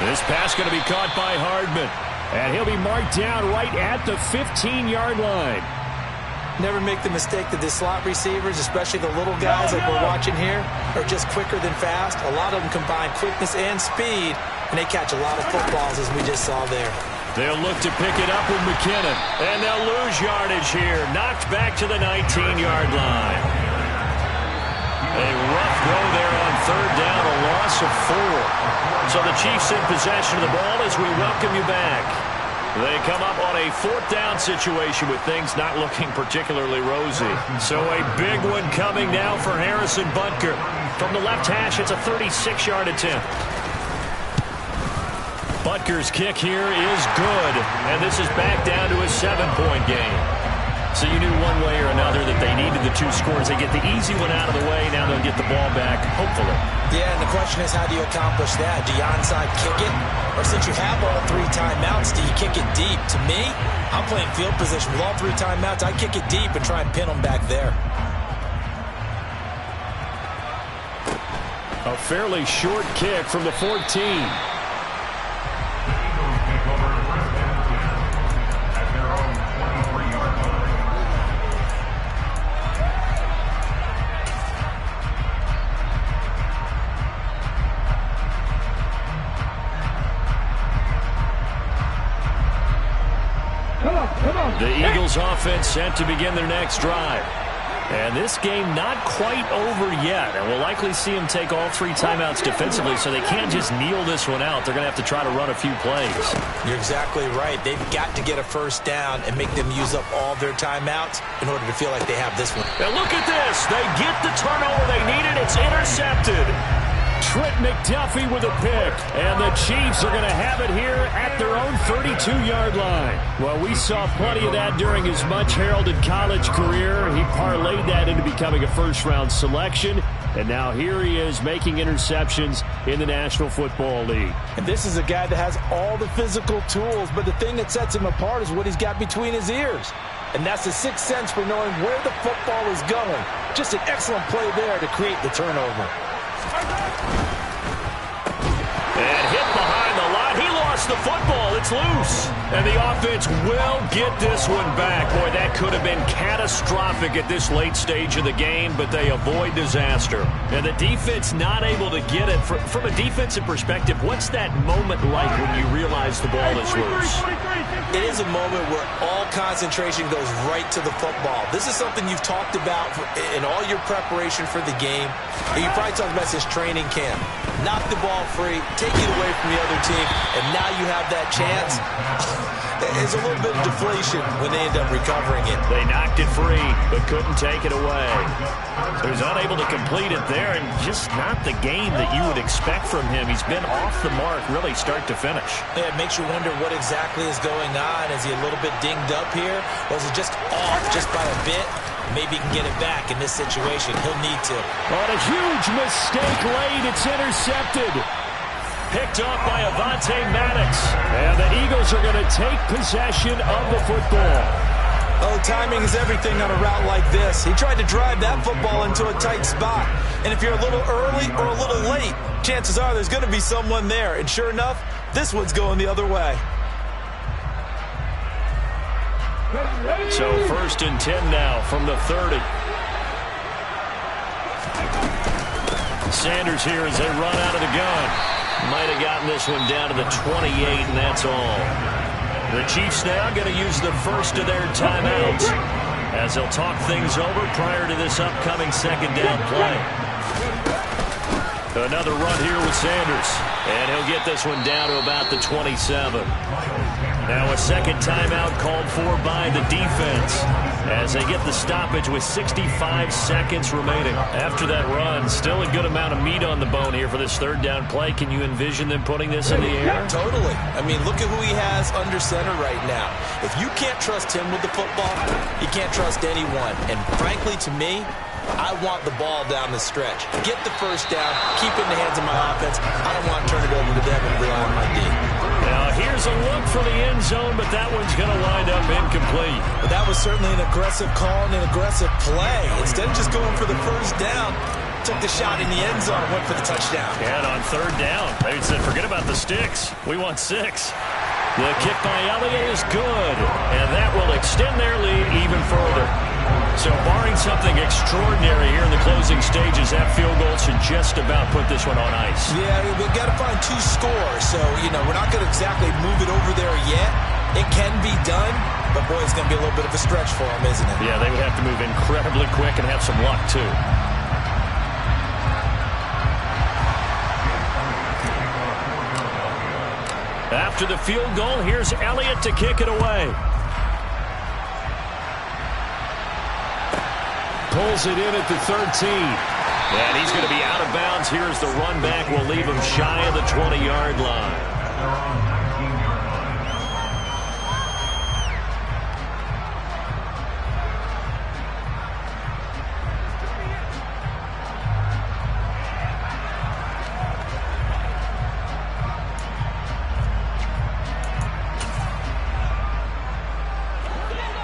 This pass going to be caught by Hardman. And he'll be marked down right at the 15-yard line. Never make the mistake that the slot receivers, especially the little guys like we're watching here, are just quicker than fast. A lot of them combine quickness and speed, and they catch a lot of footballs, as we just saw there. They'll look to pick it up with McKinnon. And they'll lose yardage here. Knocked back to the 19-yard line. A rough go there on 3rd down, a loss of 4. So the Chiefs in possession of the ball as we welcome you back. They come up on a 4th down situation with things not looking particularly rosy. So a big one coming now for Harrison Butker. From the left hash, it's a 36-yard attempt. Butker's kick here is good, and this is back down to a 7-point game. So you knew one way or another that they needed the 2 scores. They get the easy one out of the way. Now they'll get the ball back, hopefully. Yeah, and the question is, how do you accomplish that? Do you onside kick it? Or since you have all 3 timeouts, do you kick it deep? To me, I'm playing field position with all 3 timeouts. I kick it deep and try and pin them back there. A fairly short kick from the 14. The Eagles offense set to begin their next drive. And this game not quite over yet. And we'll likely see them take all 3 timeouts defensively, so they can't just kneel this one out. They're going to have to try to run a few plays. You're exactly right. They've got to get a first down and make them use up all their timeouts in order to feel like they have this one. Now look at this. They get the turnover they needed. It's intercepted. Trent McDuffie with a pick. And the Chiefs are going to have it here at their own 32-yard line. Well, we saw plenty of that during his much-heralded college career. He parlayed that into becoming a first-round selection. And now here he is making interceptions in the National Football League. And this is a guy that has all the physical tools, but the thing that sets him apart is what he's got between his ears. And that's the sixth sense for knowing where the football is going. Just an excellent play there to create the turnover. And hit behind the line. He lost the football. It's loose. And the offense will get this one back. Boy, that could have been catastrophic at this late stage of the game, but they avoid disaster. And the defense not able to get it. From a defensive perspective, what's that moment like when you realize the ball is loose? It is a moment where all concentration goes right to the football. This is something you've talked about in all your preparation for the game. You probably talked about since training camp. Knock the ball free, take it away from the other team, and now you have that chance. There's a little bit of deflation when they end up recovering it. They knocked it free, but couldn't take it away. So he's unable to complete it there, and just not the game that you would expect from him. He's been off the mark, really, start to finish. Yeah, it makes you wonder what exactly is going on. Is he a little bit dinged up here? Or is it just off just by a bit? Maybe he can get it back in this situation. He'll need to. On a huge mistake late, it's intercepted. Picked up by Avonte Maddox. And the Eagles are going to take possession of the football. Oh, timing is everything on a route like this. He tried to drive that football into a tight spot. And if you're a little early or a little late, chances are there's going to be someone there. And sure enough, this one's going the other way. So 1st and 10 now from the 30. Sanders here as they run out of the gun. Might have gotten this one down to the 28, and that's all. The Chiefs now going to use the first of their timeouts as they'll talk things over prior to this upcoming second down play. Another run here with Sanders, and he'll get this one down to about the 27. Now a second timeout called for by the defense as they get the stoppage with 65 seconds remaining. After that run, still a good amount of meat on the bone here for this third down play. Can you envision them putting this in the air? Totally. I mean, look at who he has under center right now. If you can't trust him with the football, you can't trust anyone. And frankly, to me, I want the ball down the stretch. Get the first down, keep it in the hands of my offense. I don't want to turn it over to them and rely on my D. Now here's a look for the end zone, but that one's going to wind up incomplete. But that was certainly an aggressive call and an aggressive play. Instead of just going for the first down, took the shot in the end zone, went for the touchdown. And on third down, they said, forget about the sticks. We want 6. The kick by Elliott is good, and that will extend their lead even further. So barring something extraordinary here in the closing stages, that field goal should just about put this one on ice. Yeah, we've got to find 2 scores. So, we're not going to exactly move it over there yet. It can be done, but boy, it's going to be a little bit of a stretch for them, isn't it? Yeah, they would have to move incredibly quick and have some luck, too. After the field goal, here's Elliott to kick it away. Pulls it in at the 13. And he's going to be out of bounds. Here's the run back. We'll leave him shy of the 20-yard line.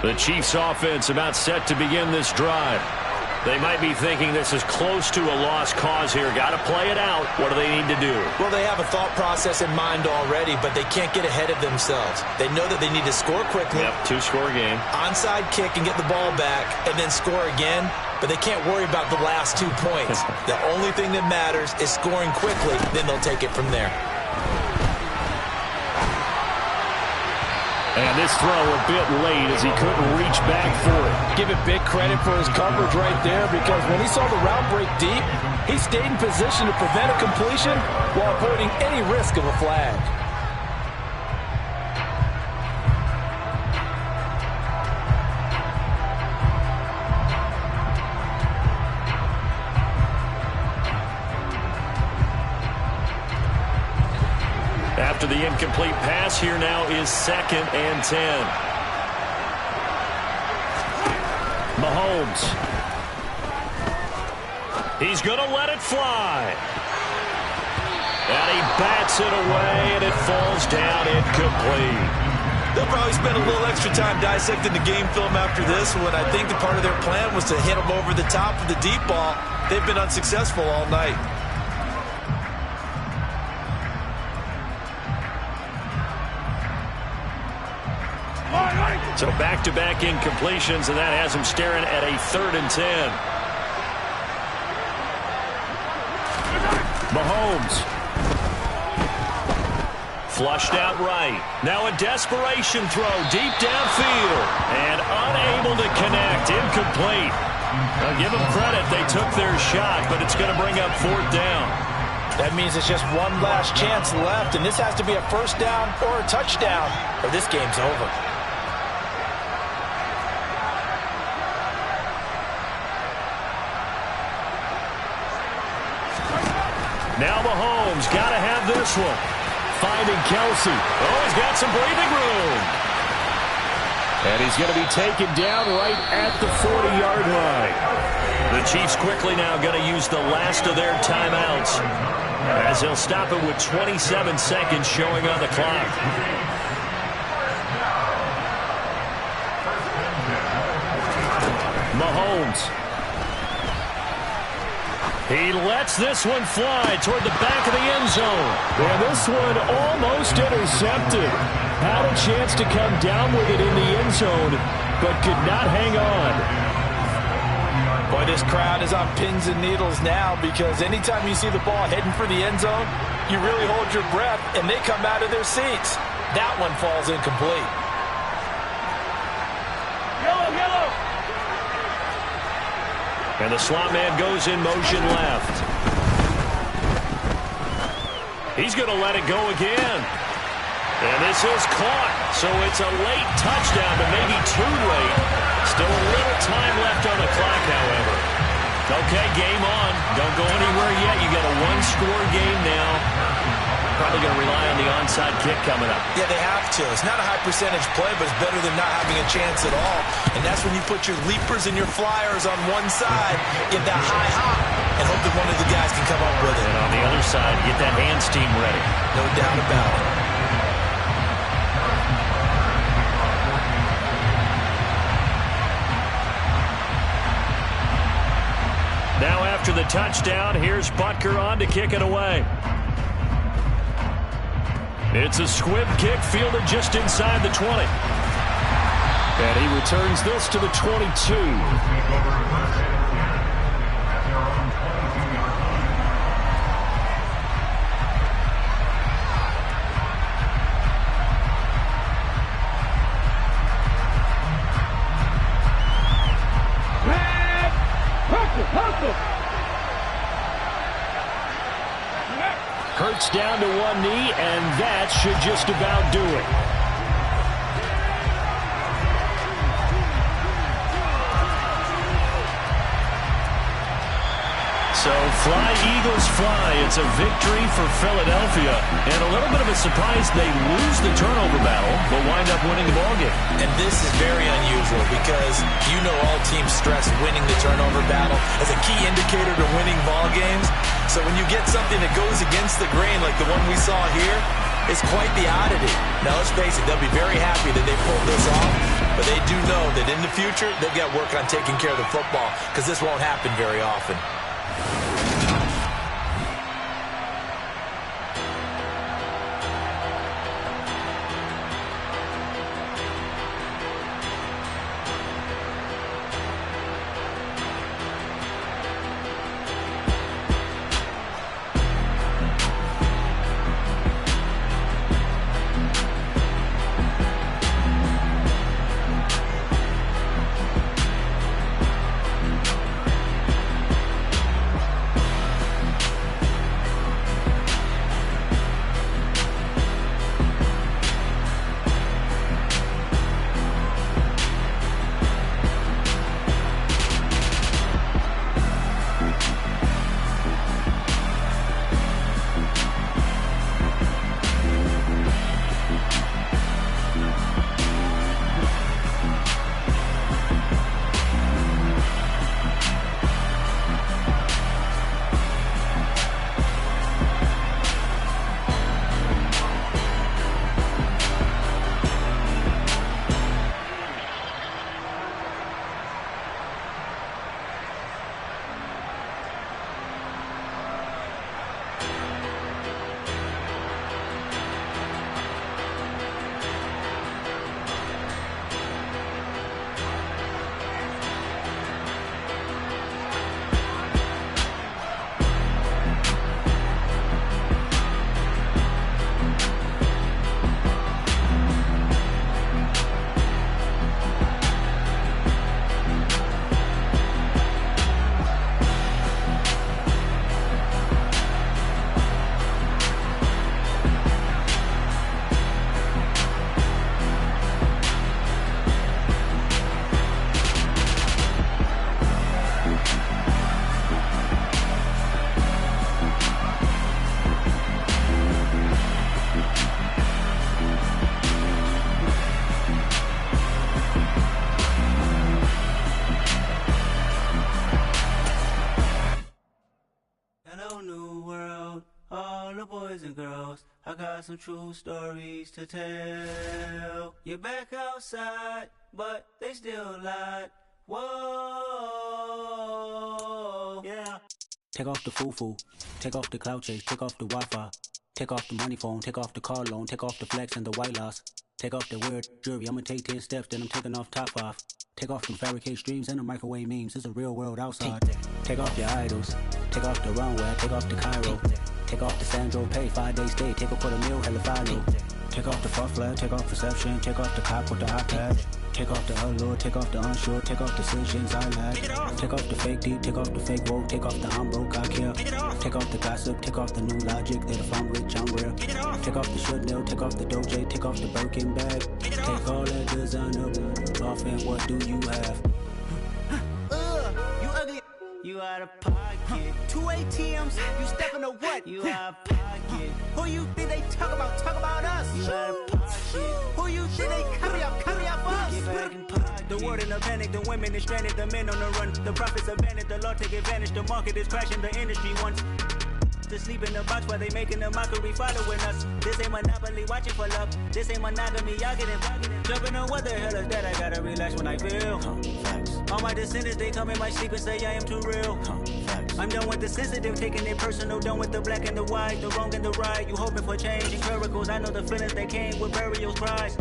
The Chiefs offense about set to begin this drive. They might be thinking this is close to a lost cause here. Got to play it out. What do they need to do? Well, they have a thought process in mind already, but they can't get ahead of themselves. They know that they need to score quickly. Yep, 2-score game. Onside kick and get the ball back and then score again, but they can't worry about the last 2 points. The only thing that matters is scoring quickly, then they'll take it from there. And this throw a bit late as he couldn't reach back for it. Give it big credit for his coverage right there, because when he saw the route break deep, he stayed in position to prevent a completion while avoiding any risk of a flag. after the incomplete pass. Here now is 2nd and 10. Mahomes. He's going to let it fly. And he bats it away, and it falls down incomplete. They'll probably spend a little extra time dissecting the game film after this, when I think the part of their plan was to hit them over the top of the deep ball. They've been unsuccessful all night. So back-to-back incompletions, and that has him staring at a 3rd and 10. Mahomes. Flushed out right. Now a desperation throw deep downfield. And unable to connect. Incomplete. Now give them credit. They took their shot, but it's going to bring up 4th down. That means it's just one last chance left, and this has to be a 1st down or a touchdown, or this game's over. Now Mahomes got to have this one. Finding Kelsey. Oh, he's got some breathing room. And he's going to be taken down right at the 40-yard line. The Chiefs quickly now going to use the last of their timeouts, as they'll stop it with 27 seconds showing on the clock. Mahomes. He lets this one fly toward the back of the end zone. And this one almost intercepted. Had a chance to come down with it in the end zone, but could not hang on. Boy, this crowd is on pins and needles now, because anytime you see the ball heading for the end zone, you really hold your breath, and they come out of their seats. That one falls incomplete. Yellow. And the slot man goes in motion left. He's going to let it go again. And this is caught. So it's a late touchdown, but maybe too late. Still a little time left on the clock, however. Okay, game on. Don't go anywhere yet. You got a one-score game now. Probably going to rely on the onside kick coming up. Yeah, they have to. It's not a high percentage play, but it's better than not having a chance at all. And that's when you put your leapers and your flyers on one side, get that high hop, and hope that one of the guys can come up with it. And on the other side, get that hands team ready. No doubt about it. Now after the touchdown, here's Butker on to kick it away. It's a squib kick fielded just inside the 20. And he returns this to the 22. Hurts down to one knee, and that should just about do it. So fly, Eagles fly. It's a victory for Philadelphia. And a little bit of a surprise they lose the turnover battle, but wind up winning the ballgame. And this is very unusual because you know all teams stress winning the turnover battle as a key indicator to winning ball games. So when you get something that goes against the grain like the one we saw here, it's quite the oddity. Now let's face it, they'll be very happy that they pulled this off, but they do know that in the future they've got to work on taking care of the football because this won't happen very often. the boys and girls. I got some true stories to tell. You're back outside, but they still lied. Whoa, yeah. Take off the foo-foo, take off the cloud chase, take off the Wi-Fi. Take off the money phone, take off the car loan, take off the flex and the white loss. Take off the weird jewelry, I'ma take 10 steps, then I'm taking off top off. Take off them fabricate streams and the microwave memes, it's a real world outside. Take off your idols, take off the runway, take off the Cairo. Take off the Sandro Pay, 5 days stay, take a $250,000, hella final. Take off the fuck flag, take off perception, take off the cop with the iPad. Take off the allure, take off the unsure, take off decisions I lack. Take off the fake deep, take off the fake woke, take off the I'm broke, I care. Take off the gossip, take off the new logic, that if I'm rich, I'm real. Take off the Chanel, take off the Doja, take off the Birkin bag. Take all that designer off and what do you have? You ugly, you out of pocket. 2 ATMs, you stepping to what? You out of pocket. Who you think they talk about us? You out of pocket. Who you think they carry up for us? Get back in pocket. The world in a panic, the women is stranded, the men on the run. The profits abandoned, the law take advantage, the market is crashing, the industry wants to sleep in the box while they making a mockery following us. This ain't Monopoly, watching for love. This ain't monogamy, y'all getting jumping on what the hell is that? I gotta relax when I feel. All my descendants, they come in my sleep and say I am too real. I'm done with the sensitive, taking it personal. Done with the black and the white, the wrong and the right. You hoping for change and miracles. I know the feelings that came with burial cries.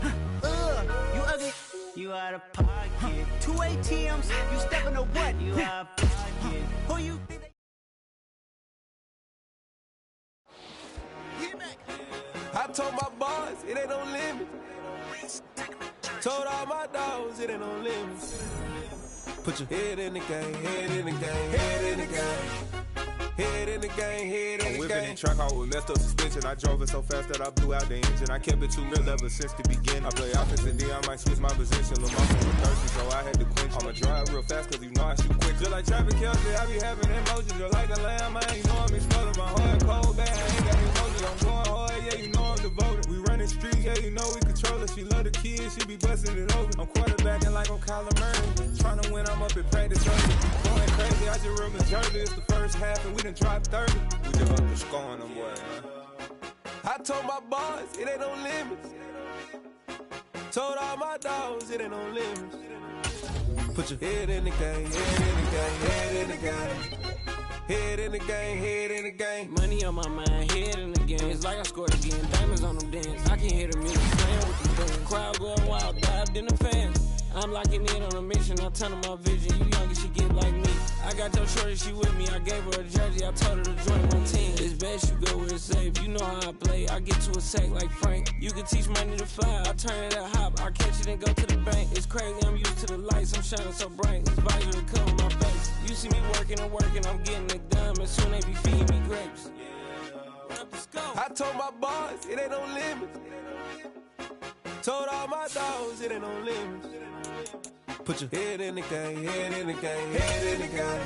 You ugly, you out of pocket. 2 ATMs, you stepping to what? You out of pocket. Who you think they... I told my boys, it ain't no limits. Told all my dogs, it ain't no limits. Put your head in the game, head in the game, head in the game. Head in the game, head in the game. Whipping the truck out with messed up suspension. I drove it so fast that I blew out the engine. I kept it too real ever since the beginning. I play offense and D, I might switch my position. Lil' mama was thirsty, so I had to quench. I'ma drive real fast cause you know I shoot quick. Just like Travis Kelce, I be having emotions. Just like a lamb, I ain't know I'm exploding. My heart cold, bad, I ain't got emotions. I'm going hard, yeah, you know I'm devoted. We running streets, yeah, you know we control it. She love the kids, she be busting it over. I'm quarterbacking like I'm Kyler Murray. Trying to win, I'm up in practice early. Going crazy, I just run the jersey. It's the first half and we done dropped 30. We just up to scoring them, boy, man. I told my boys, it ain't no limits. Told all my dogs, it ain't no limits. Put your head in the game, head in the game, head in the game. Head in the game, head in the game. Money on my mind, head in the game. It's like I scored again, diamonds on them dance. I can hear the music playing with the band. Crowd going wild, dived in the fans. I'm locking in on a mission, I'm turning my vision. You young and she get like me. I got your shorty, she with me. I gave her a jersey, I told her to join my team. It's best you go where it's safe. You know how I play, I get to a sack like Frank. You can teach money to fly, I turn it up hop. I catch it and go to the bank. It's crazy, I'm used to the lights, I'm shining so bright. This visor will cover my face. You see me working and working, I'm getting it done. And soon they be feeding me grapes. I told my boys, it ain't no limits. Told all my dogs, it ain't no limits. Put your head in the game, head in the game, head in the game.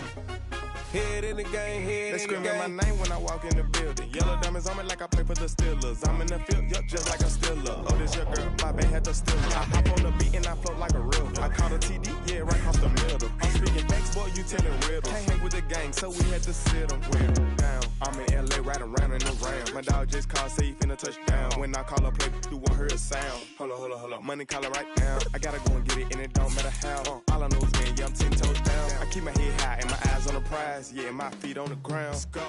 Head in the game, head in the game. They screaming my name when I walk in the building. Yellow diamonds on me like I play for the Steelers. I'm in the field, yup, just like a Steeler. Oh, this your girl, my band had to steal her. I hop on the beat and I float like a real. I caught a TD, yeah, right across the middle. I'm speaking facts, boy, you telling riddles. Can't hang with the gang, so we had to sit them down. I'm in LA, riding around in the round. My dog just called, say he finna touch down. When I call a play, you won't hear a sound. Hold up, money call it right now. I gotta go and get it, and it don't matter how. All I know is, man, yeah, I'm 10 toes down. I keep my head high and my eyes on the prize. Yeah, my feet on the ground. Let's go.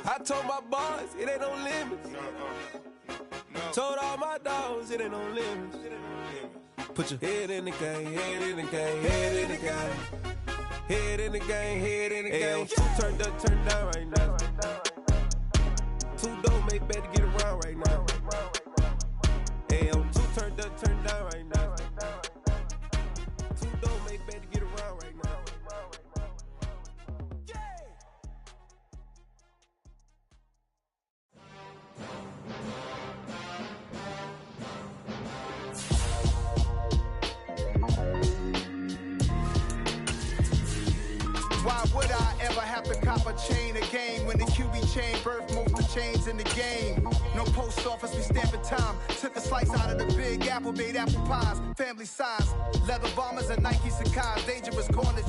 I told my boys, it ain't no limits. Told all my dogs, it ain't no limits. Put your head in the game, head in the game, head in the game. Head in the game, head in the game. Two turned up, turned down right now. Two dope make better get around right now. Hey, two turned up, turned down right now. Two dope make better get around right now. Why would I ever have to cop a chain again when the QB chain birthed most of the chains in the game? No post office, we stamping time. Took a slice out of the Big Apple, made apple pies, family size, leather bombers and Nike Sacai's, dangerous corners.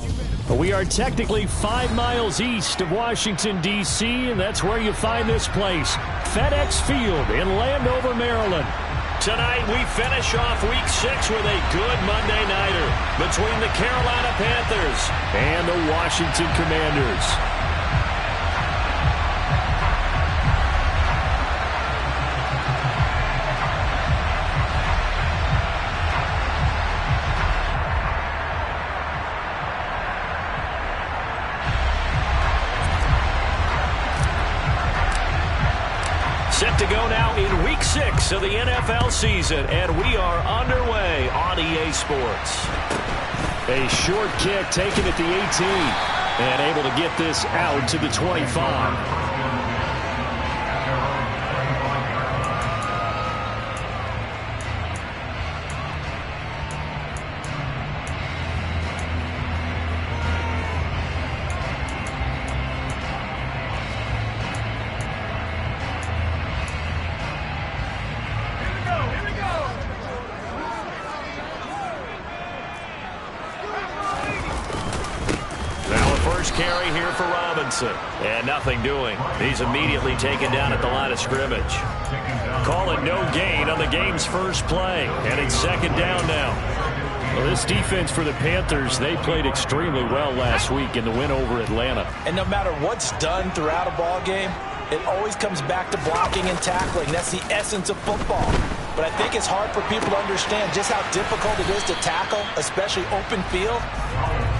We are technically 5 miles east of Washington, D.C., and that's where you find this place, FedEx Field in Landover, Maryland. Tonight, we finish off Week 6 with a good Monday nighter between the Carolina Panthers and the Washington Commanders. Set to go now in Week 6 of the NFL season, and we are underway on EA Sports. A short kick taken at the 18, and able to get this out to the 25. Carry here for Robinson, and nothing doing. He's immediately taken down at the line of scrimmage. Call it no gain on the game's first play, and it's second down now. Well, this defense for the Panthers, they played extremely well last week in the win over Atlanta. And no matter what's done throughout a ball game, it always comes back to blocking and tackling. That's the essence of football. But I think it's hard for people to understand just how difficult it is to tackle, especially open field.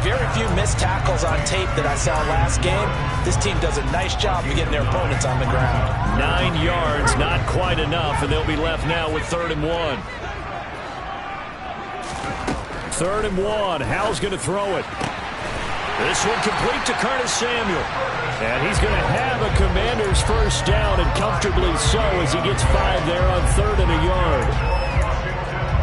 Very few missed tackles on tape that I saw last game. This team does a nice job of getting their opponents on the ground. 9 yards, not quite enough, and they'll be left now with 3rd and 1. 3rd and 1. Howell's going to throw it. This one complete to Curtis Samuel. And he's going to have a Commander's first down, and comfortably so, as he gets 5 there on 3rd and a yard.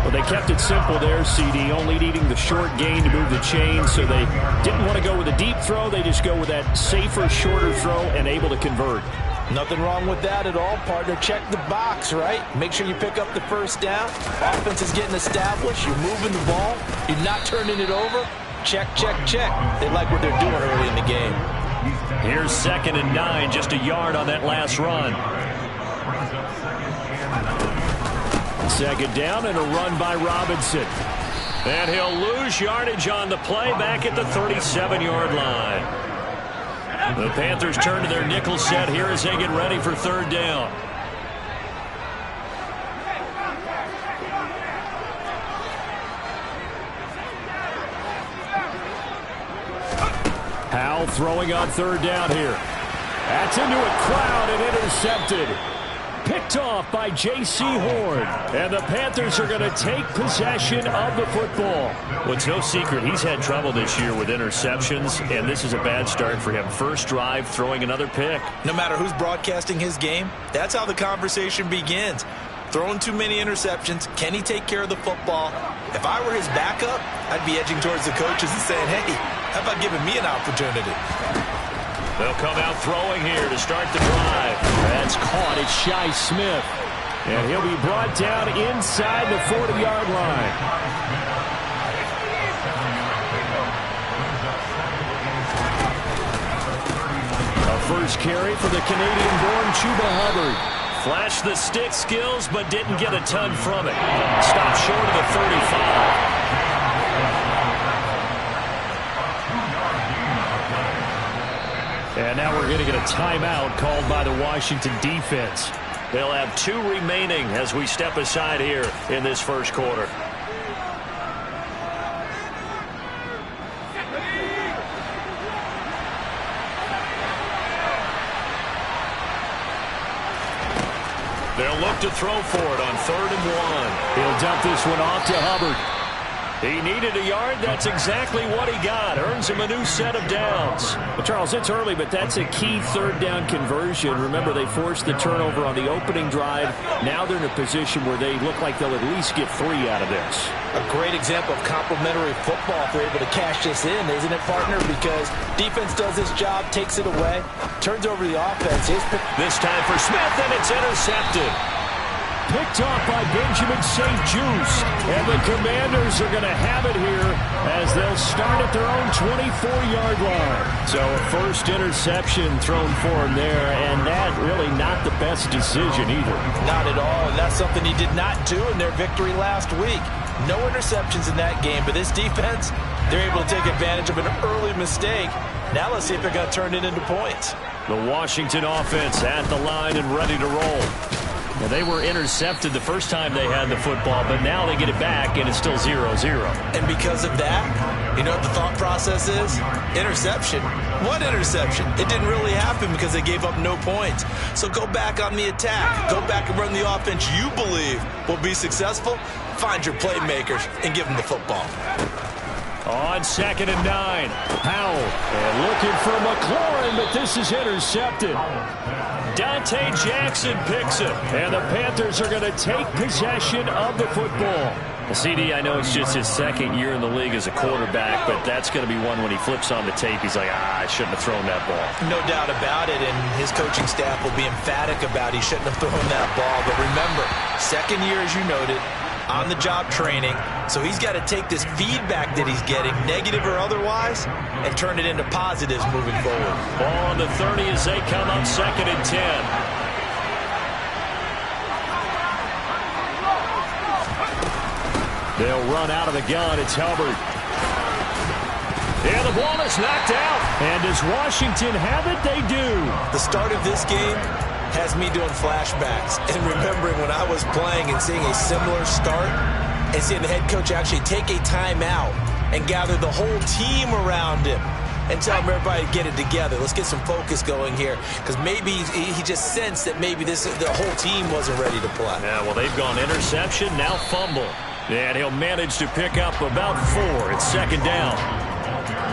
Well, they kept it simple there, CD, only needing the short gain to move the chain, so they didn't want to go with a deep throw. They just go with that safer, shorter throw and able to convert. Nothing wrong with that at all, partner. Check the box, right? Make sure you pick up the first down. Offense is getting established. You're moving the ball. You're not turning it over. Check, check, check. They like what they're doing early in the game. Here's 2nd and 9, just a yard on that last run. 2nd down and a run by Robinson. And he'll lose yardage on the play back at the 37-yard line. The Panthers turn to their nickel set here as they get ready for 3rd down. Howell throwing on 3rd down here. That's into a crowd and intercepted. Picked off by J.C. Horn. And the Panthers are going to take possession of the football. Well, it's no secret he's had trouble this year with interceptions, and this is a bad start for him. First drive, throwing another pick. No matter who's broadcasting his game, that's how the conversation begins. Throwing too many interceptions. Can he take care of the football? If I were his backup, I'd be edging towards the coaches and saying, hey, how about giving me an opportunity? They'll come out throwing here to start the drive. That's caught. It's Shi Smith. And he'll be brought down inside the 40-yard line. A first carry for the Canadian-born Chuba Hubbard. Flashed the stick skills, but didn't get a ton from it. Stopped short of the 35. And now we're going to get a timeout called by the Washington defense. They'll have 2 remaining as we step aside here in this first quarter. They'll look to throw for it on 3rd and 1. He'll dump this one off to Hubbard. He needed a yard. That's exactly what he got. Earns him a new set of downs. Well, Charles, it's early, but that's a key third down conversion. Remember, they forced the turnover on the opening drive. Now they're in a position where they look like they'll at least get 3 out of this. A great example of complementary football if they're able to cash this in, isn't it, partner? Because defense does this job, takes it away, turns over the offense. This time for Smith, and it's intercepted. Picked off by Benjamin St. Juste. And the Commanders are going to have it here as they'll start at their own 24-yard line. So a first interception thrown for him there, and that really not the best decision either. Not at all, and that's something he did not do in their victory last week. No interceptions in that game, but this defense, they're able to take advantage of an early mistake. Now let's see if they're going to turn it into points. The Washington offense at the line and ready to roll. Well, they were intercepted the first time they had the football, but now they get it back, and it's still 0-0. And because of that, you know what the thought process is? Interception. What interception? It didn't really happen because they gave up no points. So go back on the attack. Go back and run the offense you believe will be successful. Find your playmakers and give them the football. On 2nd and 9, Howell. And looking for McLaurin, but this is intercepted. Dante Jackson picks it, and the Panthers are going to take possession of the football. CD, I know it's just his second year in the league as a quarterback, but that's going to be one when he flips on the tape. He's like, I shouldn't have thrown that ball. No doubt about it, and his coaching staff will be emphatic about he shouldn't have thrown that ball. But remember, second year, as you noted, on-the-job training, so he's got to take this feedback that he's getting, negative or otherwise, and turn it into positives moving forward. Ball on the 30 as they come up 2nd and 10. They'll run out of the gun. It's Hubbard. And the ball is knocked out. And does Washington have it? They do. The start of this game has me doing flashbacks and remembering when I was playing and seeing a similar start and seeing the head coach actually take a timeout and gather the whole team around him and tell him everybody to get it together. Let's get some focus going here because maybe he just sensed that maybe the whole team wasn't ready to play. Yeah, well, they've gone interception, now fumble. And he'll manage to pick up about 4. It's 2nd down.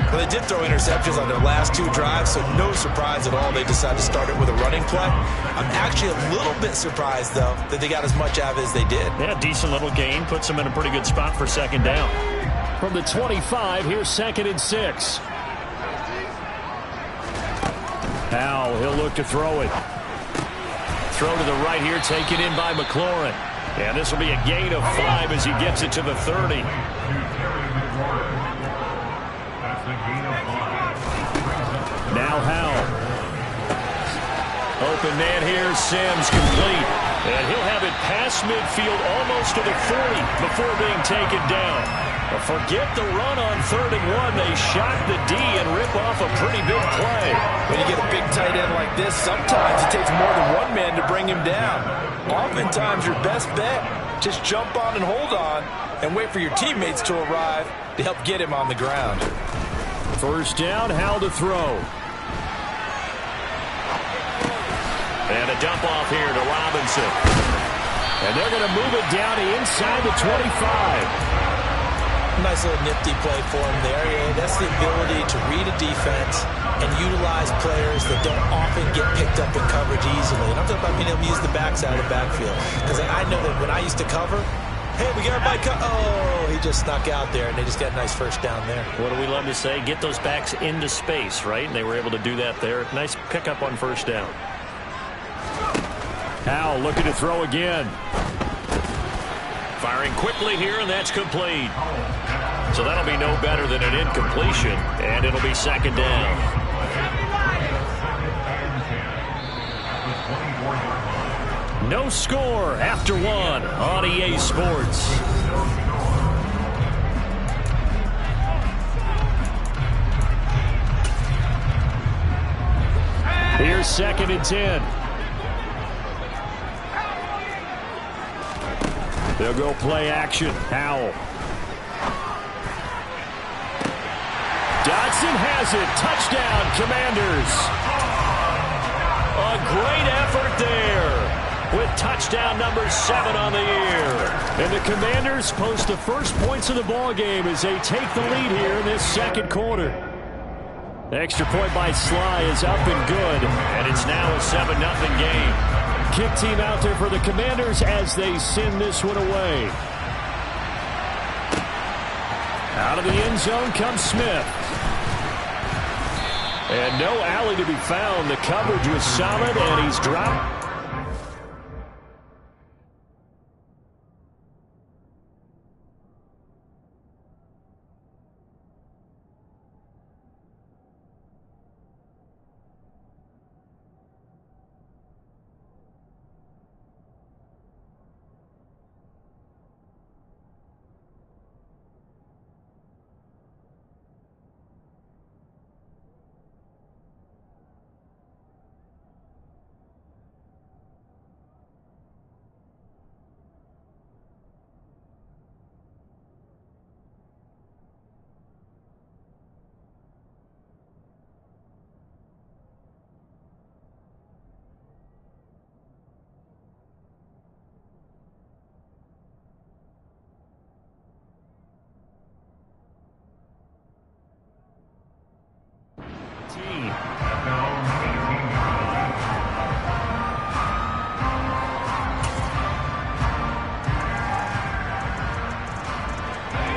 Well, they did throw interceptions on their last 2 drives, so no surprise at all they decided to start it with a running play. I'm actually a little bit surprised, though, that they got as much out of it as they did. Yeah, decent little gain. Puts them in a pretty good spot for 2nd down. From the 25, here's 2nd and 6. Now he'll look to throw it. Throw to the right here, taken in by McLaurin. And this will be a gain of 5 as he gets it to the 30. Now Howell. Open man here, Sims complete. And he'll have it past midfield almost to the 40 before being taken down. But forget the run on 3rd and 1. They shock the D and rip off a pretty big play. When you get a big tight end like this, sometimes it takes more than one man to bring him down. Oftentimes your best bet, just jump on and hold on and wait for your teammates to arrive to help get him on the ground. 1st down, Howell to throw. And a dump off here to Robinson. And they're going to move it down to inside the 25. Nice little nifty play for him there. Yeah, that's the ability to read a defense and utilize players that don't often get picked up in coverage easily. And I'm talking about being able to use the backside of the backfield. Because I know that when I used to cover, hey, we got everybody oh, he just snuck out there, and they just got a nice 1st down there. What do we love to say? Get those backs into space, right? And they were able to do that there. Nice pickup on 1st down. Howell looking to throw again. Firing quickly here, and that's complete. So that'll be no better than an incompletion, and it'll be 2nd down. No score after 1 on EA Sports. Here's 2nd and 10. They'll go play action. Howell. Dotson has it. Touchdown, Commanders. A great effort there. with touchdown number 7 on the year. And the Commanders post the first points of the ballgame as they take the lead here in this second quarter. The extra point by Sly is up and good. And it's now a 7-0 game. Kick team out there for the Commanders as they send this one away. Out of the end zone comes Smith. And no alley to be found. The coverage was solid, and he's dropped.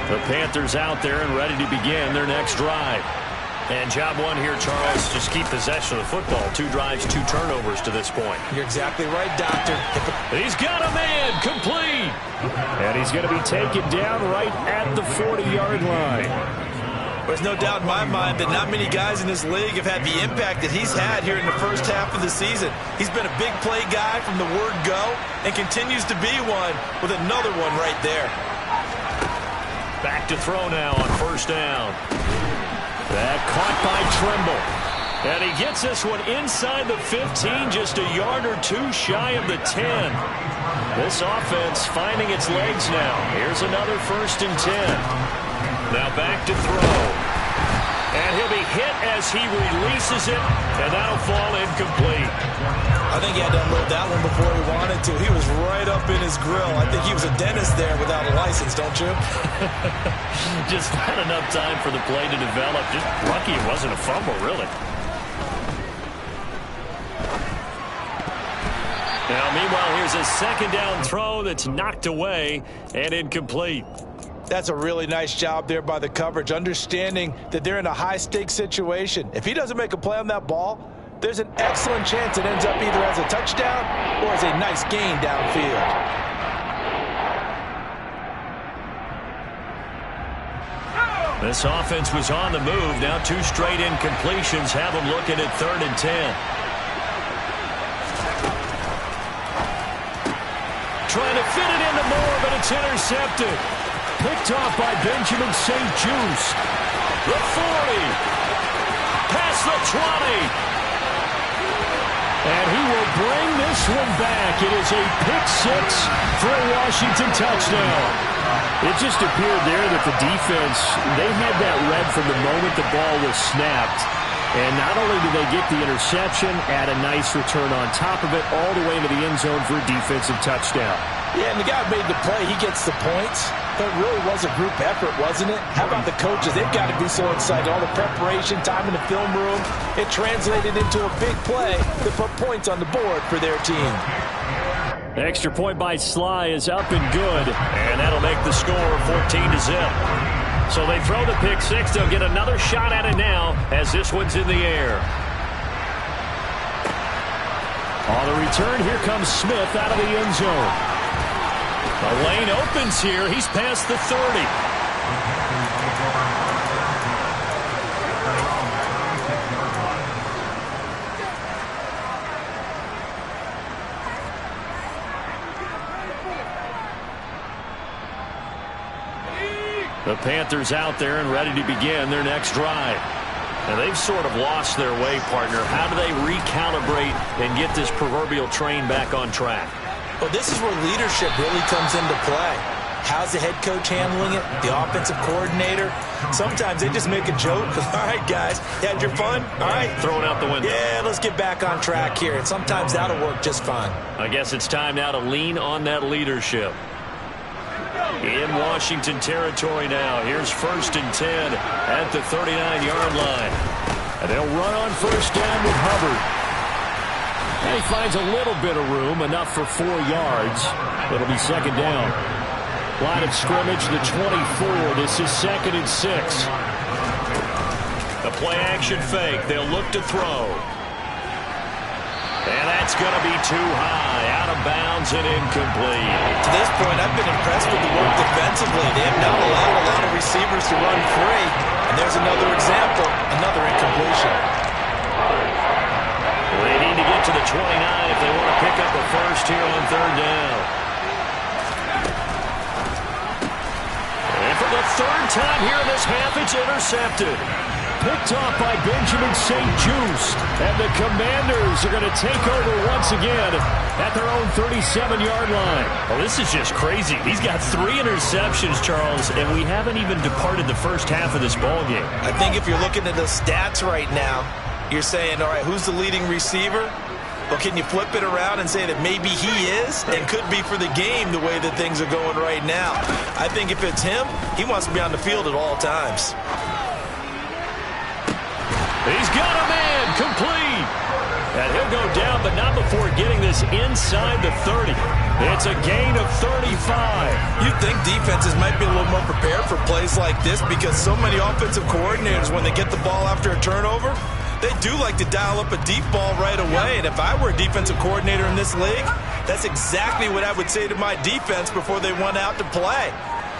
The Panthers out there and ready to begin their next drive. And job one here, Charles, just keep possession of the football. 2 drives, 2 turnovers to this point. You're exactly right, Doctor. He's got a man, complete. And he's going to be taken down right at the 40-yard line. There's no doubt in my mind that not many guys in this league have had the impact that he's had here in the first half of the season. He's been a big play guy from the word go and continues to be one with another one right there. Back to throw now on first down. That caught by Trimble. And he gets this one inside the 15, just a yard or 2 shy of the 10. This offense finding its legs now. Here's another 1st and 10. Now back to throw. And he'll be hit as he releases it, and that'll fall incomplete. I think he had to unload that one before he wanted to. He was right up in his grill. I think he was a dentist there without a license, don't you? Just not enough time for the play to develop. Just lucky it wasn't a fumble, really. Now, meanwhile, here's a 2nd down throw that's knocked away and incomplete. That's a really nice job there by the coverage, understanding that they're in a high-stakes situation. If he doesn't make a play on that ball, there's an excellent chance it ends up either as a touchdown or as a nice gain downfield. This offense was on the move. Now 2 straight incompletions have them looking at 3rd and 10. Trying to fit it into Moore, but it's intercepted. Picked off by Benjamin St-Juste. The 40. Past the 20. And he will bring this one back. It is a pick-6 for a Washington touchdown. It just appeared there that the defense, they had that read from the moment the ball was snapped. And not only did they get the interception, add a nice return on top of it, all the way into the end zone for a defensive touchdown. Yeah, and the guy who made the play, he gets the points. But it really was a group effort, wasn't it? How about the coaches? They've got to be so excited. All the preparation, time in the film room, it translated into a big play that put points on the board for their team. The extra point by Sly is up and good. And that'll make the score 14-0. So they throw the pick-6. They'll get another shot at it now as this one's in the air. On the return, here comes Smith out of the end zone. The lane opens here. He's past the 30. The Panthers out there and ready to begin their next drive. And they've sort of lost their way, partner. How do they recalibrate and get this proverbial train back on track? Well, this is where leadership really comes into play. How's the head coach handling it? The offensive coordinator? Sometimes they just make a joke. All right, guys, you had your fun? All right. Throw it out the window. Yeah, let's get back on track here. And sometimes that'll work just fine. I guess it's time now to lean on that leadership. In Washington territory now. Here's 1st and 10 at the 39-yard line. And they'll run on 1st down with Hubbard. And he finds a little bit of room, enough for 4 yards. It'll be 2nd down. Line of scrimmage, the 24. This is 2nd and 6. The play-action fake. They'll look to throw. And that's going to be too high. Out of bounds and incomplete. To this point, I've been impressed with the work defensively. They have not allowed a lot of receivers to run free. And there's another example, another incompletion. Well, they need to get to the 29 if they want to pick up a first here on 3rd down. And for the 3rd time here in this half, it's intercepted. Picked off by Benjamin St-Juste. And the Commanders are going to take over once again at their own 37-yard line. Well, this is just crazy. He's got 3 interceptions, Charles, and we haven't even departed the first half of this ballgame. I think if you're looking at the stats right now, you're saying, all right, who's the leading receiver? Well, can you flip it around and say that maybe he is and could be for the game the way that things are going right now? I think if it's him, he wants to be on the field at all times. He's got a man, complete. And he'll go down, but not before getting this inside the 30. It's a gain of 35. You'd think defenses might be a little more prepared for plays like this because so many offensive coordinators, when they get the ball after a turnover, they do like to dial up a deep ball right away. And if I were a defensive coordinator in this league, that's exactly what I would say to my defense before they went out to play.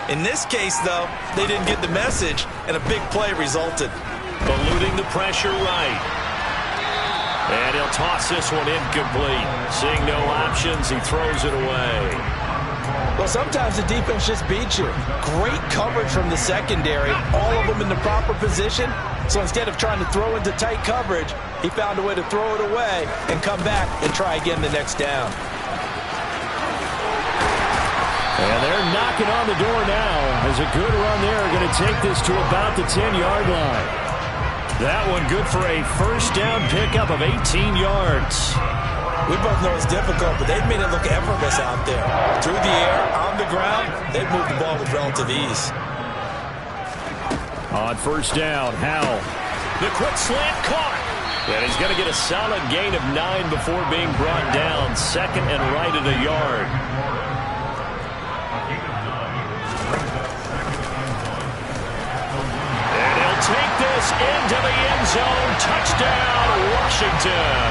In this case, though, they didn't get the message, and a big play resulted. Eluding the pressure right. And he'll toss this one incomplete. Seeing no options, he throws it away. Well, sometimes the defense just beats you. Great coverage from the secondary, all of them in the proper position. So instead of trying to throw into tight coverage, he found a way to throw it away and come back and try again the next down. And they're knocking on the door now. As a good run there, going to take this to about the 10-yard line. That one good for a 1st down pickup of 18 yards. We both know it's difficult, but they've made it look effortless out there. Through the air, on the ground, they've moved the ball with relative ease. On 1st down, Howell. The quick slant caught. And he's going to get a solid gain of 9 before being brought down. 2nd and right at a yard. Take this into the end zone. Touchdown, Washington.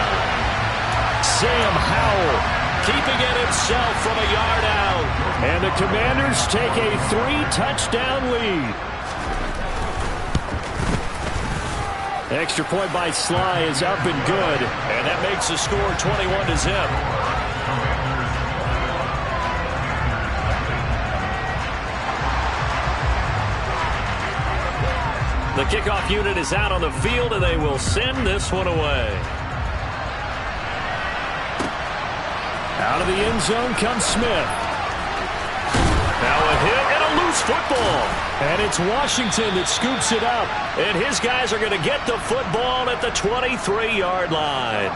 Sam Howell keeping it himself from a yard out. And the Commanders take a 3-touchdown lead. Extra point by Sly is up and good. And that makes the score 21-0. The kickoff unit is out on the field, and they will send this one away. Out of the end zone comes Smith. Now a hit and a loose football. And it's Washington that scoops it up. And his guys are going to get the football at the 23-yard line.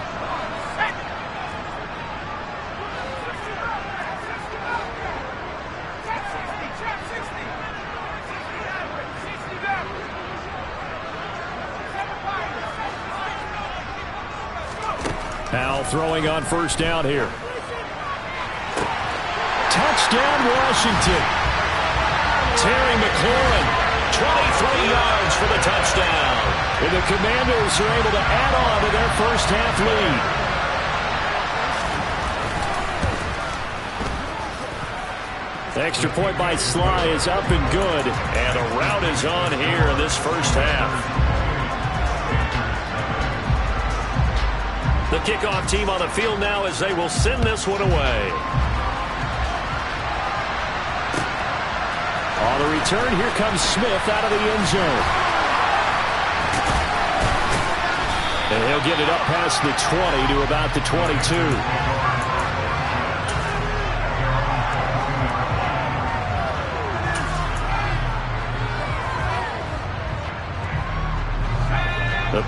Howell throwing on 1st down here. Touchdown, Washington. Terry McLaurin, 23 yards for the touchdown. And the Commanders are able to add on to their first half lead. Extra point by Sly is up and good. And a rout is on here in this first half. The kickoff team on the field now as they will send this one away. On the return, here comes Smith out of the end zone. And he'll get it up past the 20 to about the 22.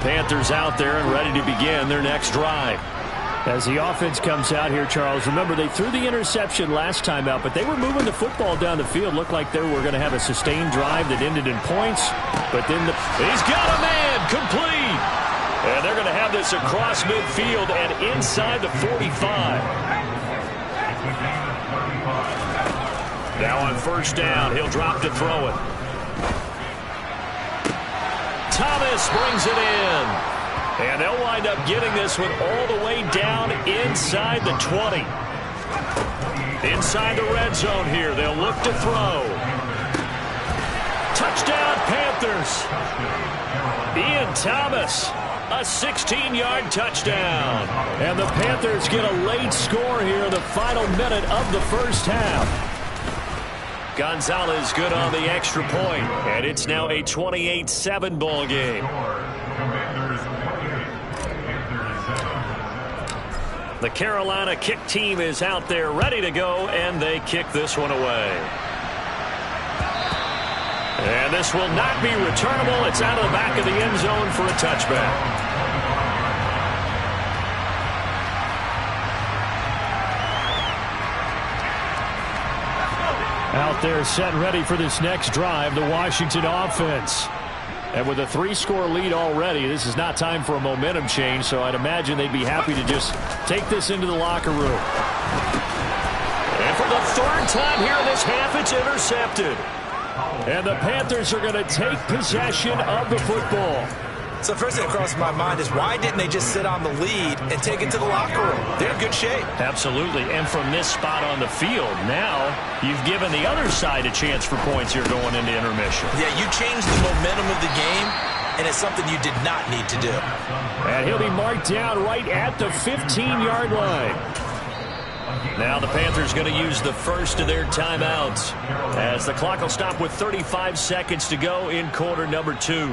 Panthers out there and ready to begin their next drive. As the offense comes out here, Charles, remember they threw the interception last time out, but they were moving the football down the field. Looked like they were going to have a sustained drive that ended in points. But then he's got a man complete. And they're going to have this across midfield and inside the 45. Now on first down, he'll drop to throw it. Thomas brings it in. And they'll wind up getting this one all the way down inside the 20. Inside the red zone here, they'll look to throw. Touchdown, Panthers. Ian Thomas, a 16-yard touchdown. And the Panthers get a late score here in the final minute of the first half. Gonzalez good on the extra point, and it's now a 28-7 ball game. The Carolina kick team is out there ready to go, and they kick this one away. And this will not be returnable. It's out of the back of the end zone for a touchback. Out there set ready for this next drive, the Washington offense. And with a 3-score lead already, this is not time for a momentum change, so I'd imagine they'd be happy to just take this into the locker room. And for the third time here in this half, it's intercepted. And the Panthers are going to take possession of the football. So first thing that crosses my mind is why didn't they just sit on the lead and take it to the locker room? They're in good shape. Absolutely. And from this spot on the field, now you've given the other side a chance for points here going into intermission. Yeah, you changed the momentum of the game, and it's something you did not need to do. And he'll be marked down right at the 15-yard line. Now the Panthers going to use the first of their timeouts as the clock will stop with 35 seconds to go in quarter number 2.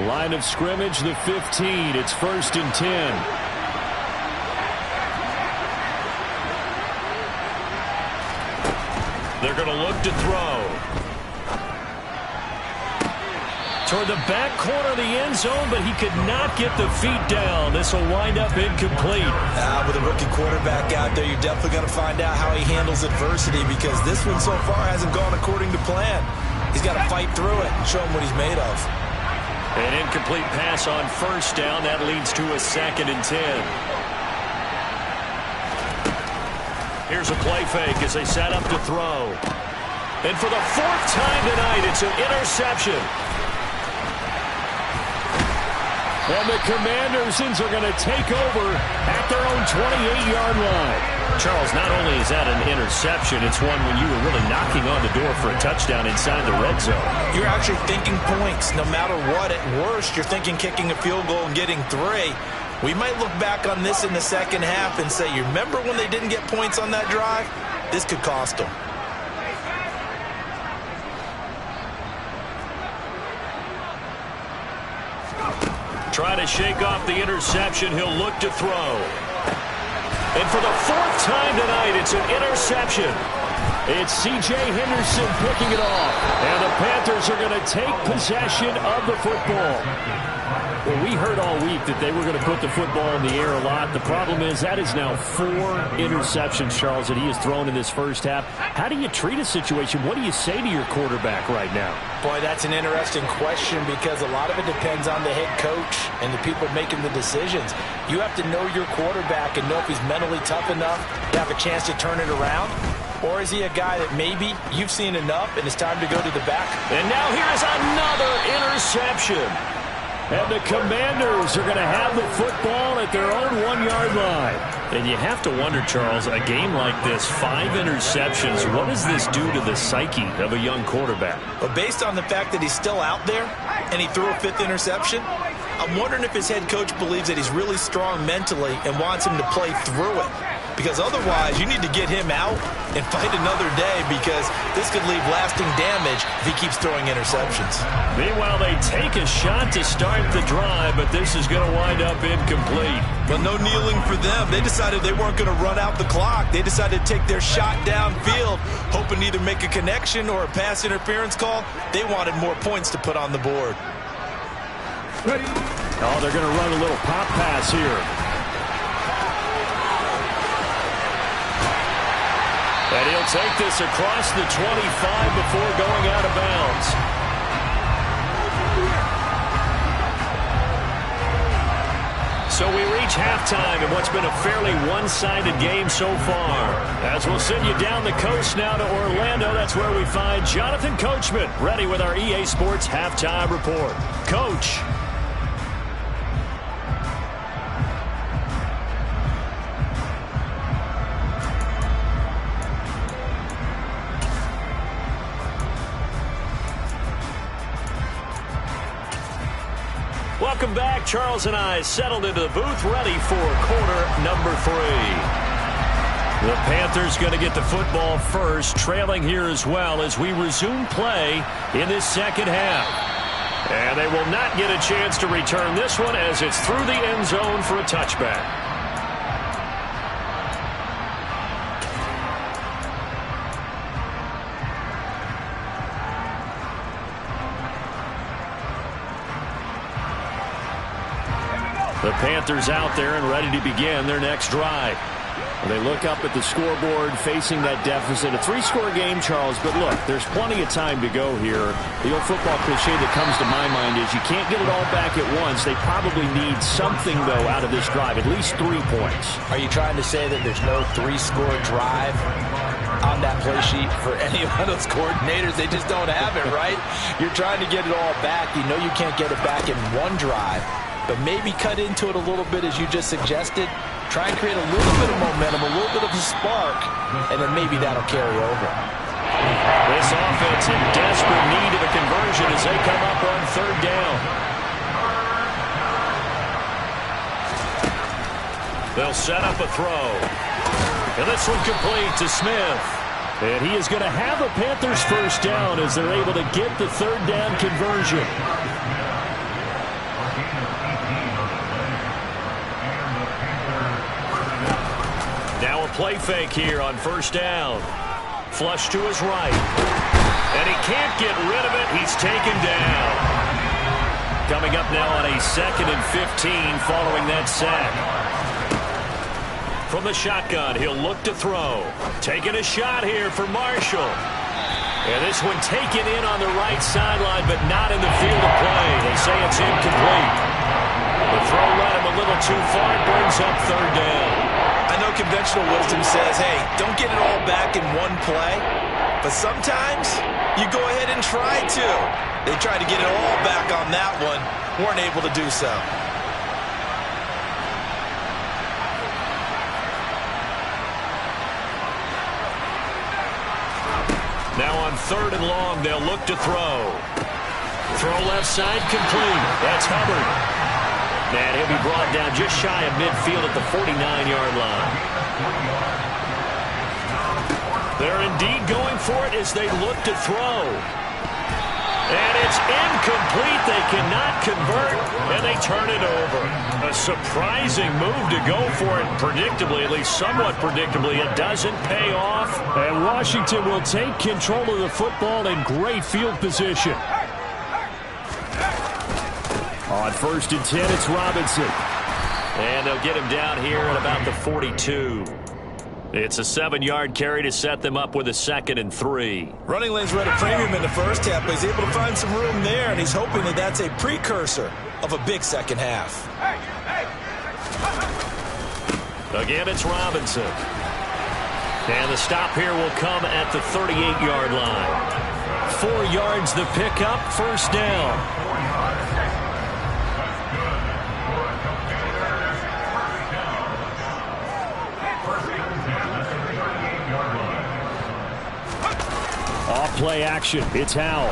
Line of scrimmage, the 15. It's 1st and 10. They're going to look to throw. Toward the back corner of the end zone, but he could not get the feet down. This will wind up incomplete. With a rookie quarterback out there, you're definitely going to find out how he handles adversity because this one so far hasn't gone according to plan. He's got to fight through it and show him what he's made of. An incomplete pass on first down. That leads to a 2nd and 10. Here's a play fake as they set up to throw. And for the 4th time tonight, it's an interception. And the Commanders are going to take over at their own 28-yard line. Charles, not only is that an interception, it's one when you were really knocking on the door for a touchdown inside the red zone. You're actually thinking points. No matter what, at worst, you're thinking kicking a field goal and getting 3. We might look back on this in the second half and say, you remember when they didn't get points on that drive? This could cost them. Try to shake off the interception. He'll look to throw. And for the 4th time tonight, it's an interception. It's C.J. Henderson picking it off. And the Panthers are going to take possession of the football. Well, we heard all week that they were going to put the football in the air a lot. The problem is that is now 4 interceptions, Charles, that he has thrown in this first half. How do you treat a situation? What do you say to your quarterback right now? Boy, that's an interesting question because a lot of it depends on the head coach and the people making the decisions. You have to know your quarterback and know if he's mentally tough enough to have a chance to turn it around. Or is he a guy that maybe you've seen enough and it's time to go to the back? And now here's another interception. And the Commanders are going to have the football at their own 1-yard line. And you have to wonder, Charles, a game like this, 5 interceptions, what does this do to the psyche of a young quarterback? But based on the fact that he's still out there and he threw a 5th interception, I'm wondering if his head coach believes that he's really strong mentally and wants him to play through it. Because otherwise, you need to get him out and fight another day because this could leave lasting damage if he keeps throwing interceptions. Meanwhile, they take a shot to start the drive, but this is going to wind up incomplete. But no kneeling for them. They decided they weren't going to run out the clock. They decided to take their shot downfield, hoping to either make a connection or a pass interference call. They wanted more points to put on the board. Oh, they're going to run a little pop pass here. And he'll take this across the 25 before going out of bounds. So we reach halftime in what's been a fairly one-sided game so far. As we'll send you down the coast now to Orlando, that's where we find Jonathan Coachman, ready with our EA Sports Halftime Report. Coach. Welcome back. Charles and I settled into the booth, ready for quarter number 3. The Panthers going to get the football first, trailing here as well as we resume play in this second half. And they will not get a chance to return this one as it's through the end zone for a touchback. The Panthers out there and ready to begin their next drive. They look up at the scoreboard facing that deficit. A 3-score game, Charles, but look, there's plenty of time to go here. The old football cliche that comes to my mind is you can't get it all back at once. They probably need something, though, out of this drive, at least 3 points. Are you trying to say that there's no 3-score drive on that play sheet for any one of those coordinators? They just don't have it, right? You're trying to get it all back. You know you can't get it back in one drive. But maybe cut into it a little bit, as you just suggested. Try and create a little bit of momentum, a little bit of a spark, and then maybe that'll carry over. This offense in desperate need of a conversion as they come up on third down. They'll set up a throw. And this one complete to Smith. And he is going to have a Panthers first down as they're able to get the third down conversion. Now a play fake here on first down. Flush to his right. And he can't get rid of it. He's taken down. Coming up now on a 2nd and 15 following that sack. From the shotgun, he'll look to throw. Taking a shot here for Marshall. And this one taken in on the right sideline, but not in the field of play. They say it's incomplete. The throw led him a little too far. Brings up third down. I know conventional wisdom says, hey, don't get it all back in one play. But sometimes you go ahead and try to. They tried to get it all back on that one. Weren't able to do so. Now on third and long, they'll look to throw. Throw left side complete. That's Hubbard. And he'll be brought down just shy of midfield at the 49-yard line. They're indeed going for it as they look to throw. And it's incomplete. They cannot convert, and they turn it over. A surprising move to go for it. Predictably, at least somewhat predictably, it doesn't pay off. And Washington will take control of the football in great field position. On 1st and 10, it's Robinson. And they'll get him down here at about the 42. It's a 7-yard carry to set them up with a 2nd and 3. Running lanes were at a premium in the first half, but he's able to find some room there, and he's hoping that that's a precursor of a big second half. Again, it's Robinson. And the stop here will come at the 38-yard line. 4 yards the pickup, first down. Off-play action. It's Howell.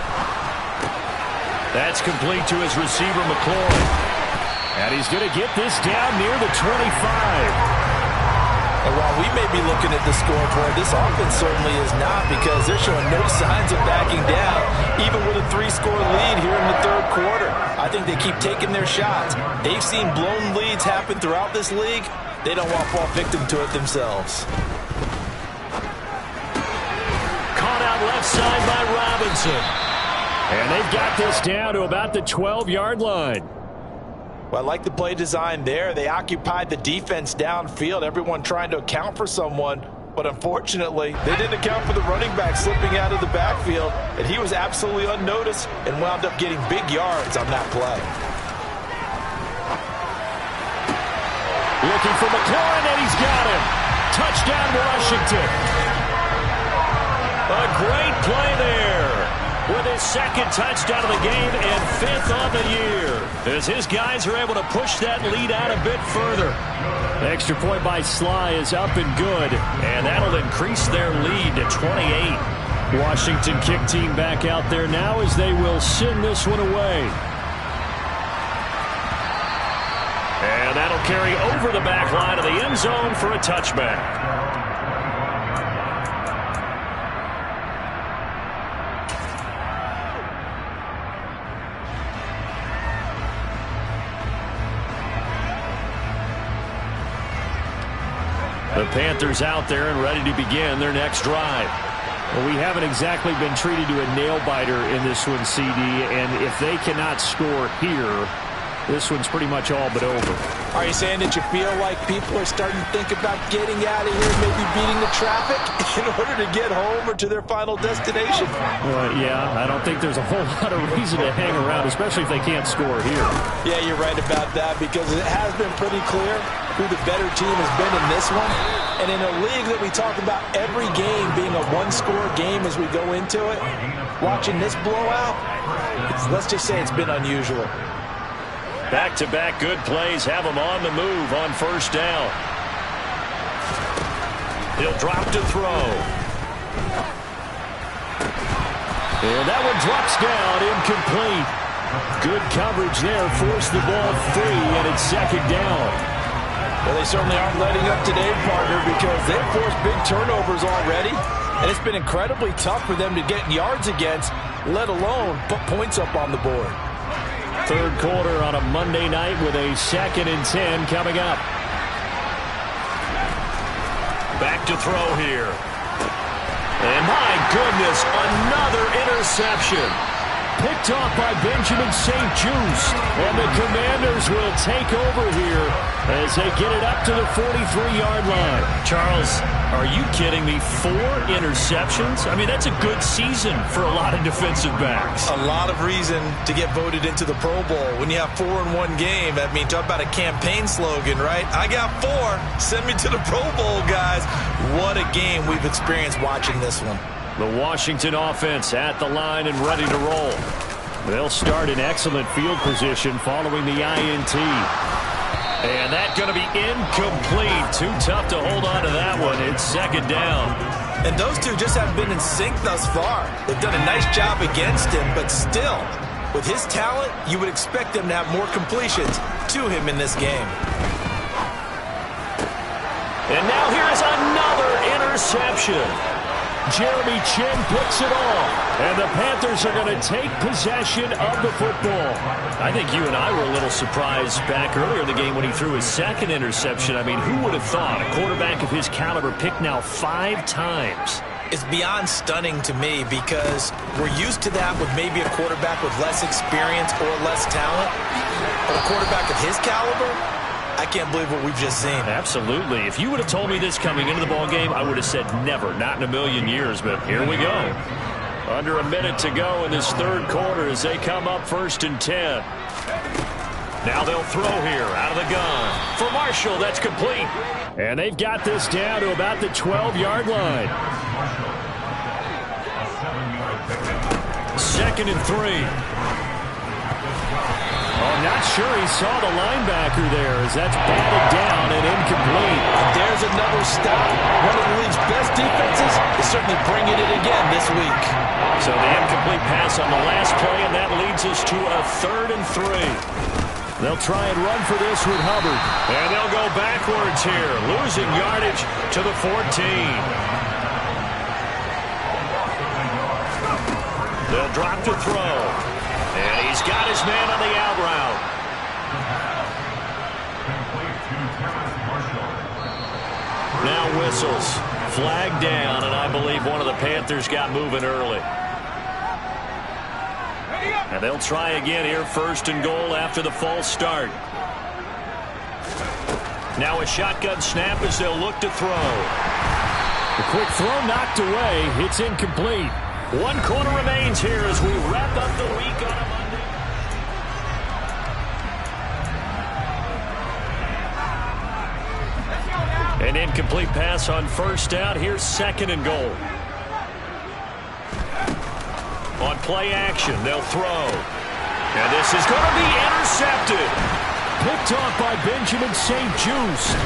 That's complete to his receiver, McLaurin. And he's going to get this down near the 25. And while we may be looking at the scoreboard, this offense certainly is not, because they're showing no signs of backing down, even with a 3-score lead here in the third quarter. I think they keep taking their shots. They've seen blown leads happen throughout this league. They don't want to fall victim to it themselves. Left side by Robinson. And they've got this down to about the 12-yard line. Well, I like the play design there. They occupied the defense downfield, everyone trying to account for someone. But unfortunately, they didn't account for the running back slipping out of the backfield, and he was absolutely unnoticed and wound up getting big yards on that play. Looking for McLaurin, and he's got him. Touchdown, Washington. A great play there with his second touchdown of the game and 5th on the year, as his guys are able to push that lead out a bit further. The extra point by Sly is up and good, and that'll increase their lead to 28. Washington kick team back out there now as they will send this one away. And that'll carry over the back line of the end zone for a touchback. The Panthers out there and ready to begin their next drive. Well, we haven't exactly been treated to a nail-biter in this one, CD, and if they cannot score here, this one's pretty much all but over. Are you saying that you feel like people are starting to think about getting out of here, maybe beating the traffic in order to get home or to their final destination? Well, yeah, I don't think there's a whole lot of reason to hang around, especially if they can't score here. Yeah, you're right about that, because it has been pretty clear who the better team has been in this one. And in a league that we talk about every game being a one-score game as we go into it, watching this blowout, let's just say it's been unusual. Back-to-back good plays have him on the move on first down. He'll drop to throw. And that one drops down, incomplete. Good coverage there, forced the ball free, and it's second down. Well, they certainly aren't letting up today, partner, because they've forced big turnovers already, and it's been incredibly tough for them to get yards against, let alone put points up on the board. Third quarter on a Monday night with a 2nd and 10 coming up. Back to throw here. And my goodness, another interception. Picked off by Benjamin St-Juste. And the Commanders will take over here as they get it up to the 43-yard line. Charles, are you kidding me? 4 interceptions? I mean, that's a good season for a lot of defensive backs. A lot of reason to get voted into the Pro Bowl. When you have 4 in one game, I mean, talk about a campaign slogan, right? I got 4. Send me to the Pro Bowl, guys. What a game we've experienced watching this one. The Washington offense at the line and ready to roll. They'll start in excellent field position following the INT. And that's going to be incomplete. Too tough to hold on to that one. It's second down. And those two just haven't been in sync thus far. They've done a nice job against him, but still, with his talent, you would expect them to have more completions to him in this game. And now here's another interception. Jeremy Chinn picks it off, and the Panthers are going to take possession of the football. I think you and I were a little surprised back earlier in the game when he threw his 2nd interception. I mean, who would have thought a quarterback of his caliber picked now 5 times? It's beyond stunning to me because we're used to that with maybe a quarterback with less experience or less talent. But a quarterback of his caliber, I can't believe what we've just seen. Absolutely. If you would have told me this coming into the ball game, I would have said never, not in a million years. But here we go. Under a minute to go in this third quarter as they come up 1st and 10. Now they'll throw here out of the gun. For Marshall, that's complete. And they've got this down to about the 12-yard line. 2nd and 3. Oh, not sure he saw the linebacker there as that's batted down and incomplete. There's another stop. One of the league's best defenses is certainly bringing it again this week. So the incomplete pass on the last play, and that leads us to a 3rd and 3. They'll try and run for this with Hubbard. And they'll go backwards here, losing yardage to the 14. They'll drop to throw. And he's got his man on the out route. Now whistles. Flag down, and I believe one of the Panthers got moving early. And they'll try again here, 1st and goal after the false start. Now a shotgun snap as they'll look to throw. The quick throw knocked away. It's incomplete. 1 quarter remains here as we wrap up the week on a Monday. An incomplete pass on first down. Here's 2nd and goal. On play action, they'll throw. And this is going to be intercepted. Picked off by Benjamin St-Juste.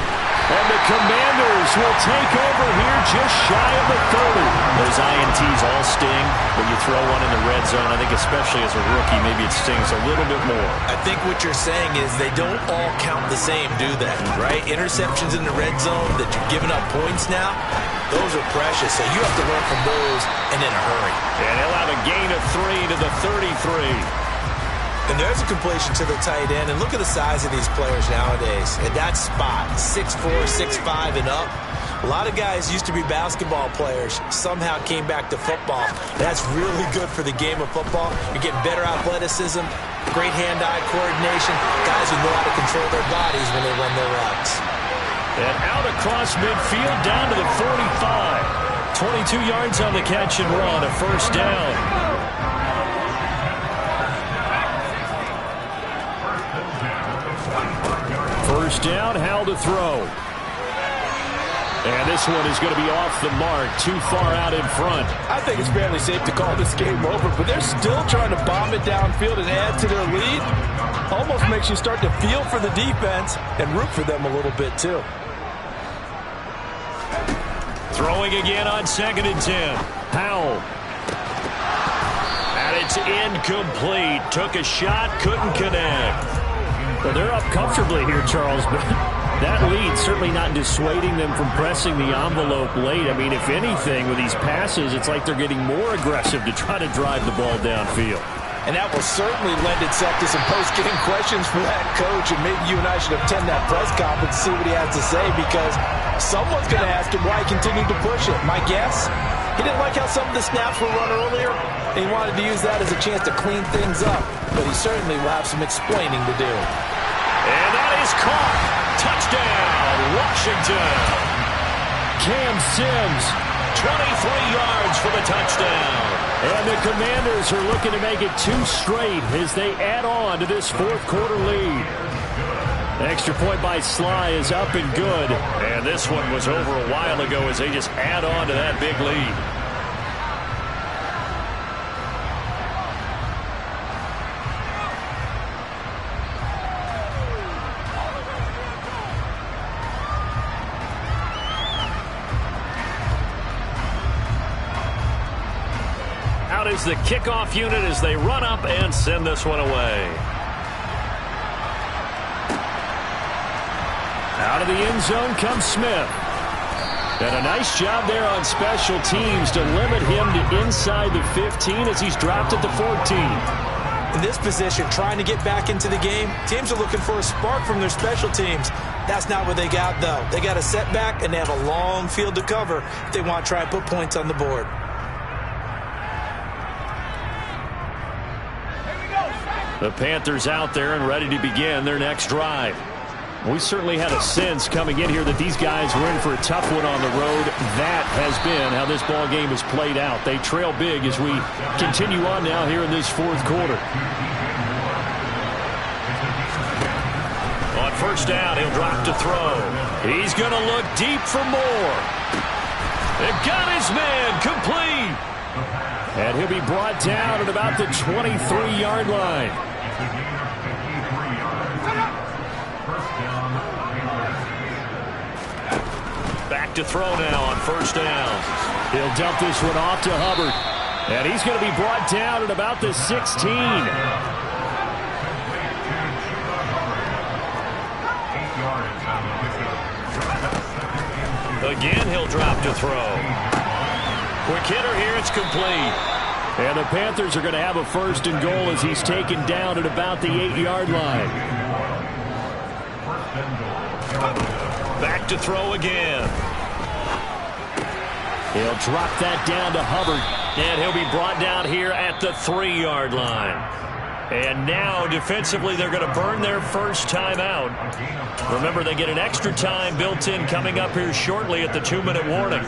And the Commanders will take over here just shy of the 30. Those INTs all sting, but you throw one in the red zone. I think especially as a rookie, maybe it stings a little bit more. I think what you're saying is they don't all count the same, do they? Right? Interceptions in the red zone that you're giving up points now, those are precious. So you have to learn from those and in a hurry. And he'll have a gain of 3 to the 33. And there's a completion to the tight end. And look at the size of these players nowadays. At that spot, 6'4", 6'5", and up. A lot of guys used to be basketball players, somehow came back to football. That's really good for the game of football. You're getting better athleticism, great hand-eye coordination, guys who know how to control their bodies when they run their routes. And out across midfield, down to the 45. 22 yards on the catch and run, a first down. First down, Howell to throw. And this one is going to be off the mark, too far out in front. I think it's fairly safe to call this game over, but they're still trying to bomb it downfield and add to their lead. Almost makes you start to feel for the defense and root for them a little bit, too. Throwing again on 2nd and 10. Howell. And it's incomplete. Took a shot, couldn't connect. Well, they're up comfortably here, Charles, but that lead certainly not dissuading them from pressing the envelope late. I mean, if anything, with these passes, it's like they're getting more aggressive to try to drive the ball downfield. And that will certainly lend itself to some post-game questions for that coach, and maybe you and I should attend that press conference to see what he has to say, because someone's going to ask him why he continued to push it. My guess, he didn't like how some of the snaps were run earlier, and he wanted to use that as a chance to clean things up, but he certainly will have some explaining to do. And that is caught. Touchdown, Washington. Cam Sims. 23 yards for the touchdown. And the Commanders are looking to make it 2 straight as they add on to this 4th quarter lead. Extra point by Sly is up and good. And this one was over a while ago as they just add on to that big lead. Out is the kickoff unit as they run up and send this one away. Out of the end zone comes Smith. And a nice job there on special teams to limit him to inside the 15 as he's dropped at the 14. In this position, trying to get back into the game, teams are looking for a spark from their special teams. That's not what they got, though. They got a setback, and they have a long field to cover if they want to try and put points on the board. The Panthers out there and ready to begin their next drive. We certainly had a sense coming in here that these guys were in for a tough one on the road. That has been how this ball game has played out. They trail big as we continue on now here in this 4th quarter. On first down, he'll drop to throw. He's going to look deep for more. They've got his man complete. And he'll be brought down at about the 23-yard line. Back to throw now on first down. He'll dump this one off to Hubbard. And he's going to be brought down at about the 16. Again, he'll drop to throw. Quick hitter here, it's complete. And the Panthers are going to have a 1st and goal as he's taken down at about the 8-yard line. Back to throw again. He'll drop that down to Hubbard. And he'll be brought down here at the 3-yard line. And now, defensively, they're going to burn their first timeout. Remember, they get an extra time built in coming up here shortly at the 2-minute warning.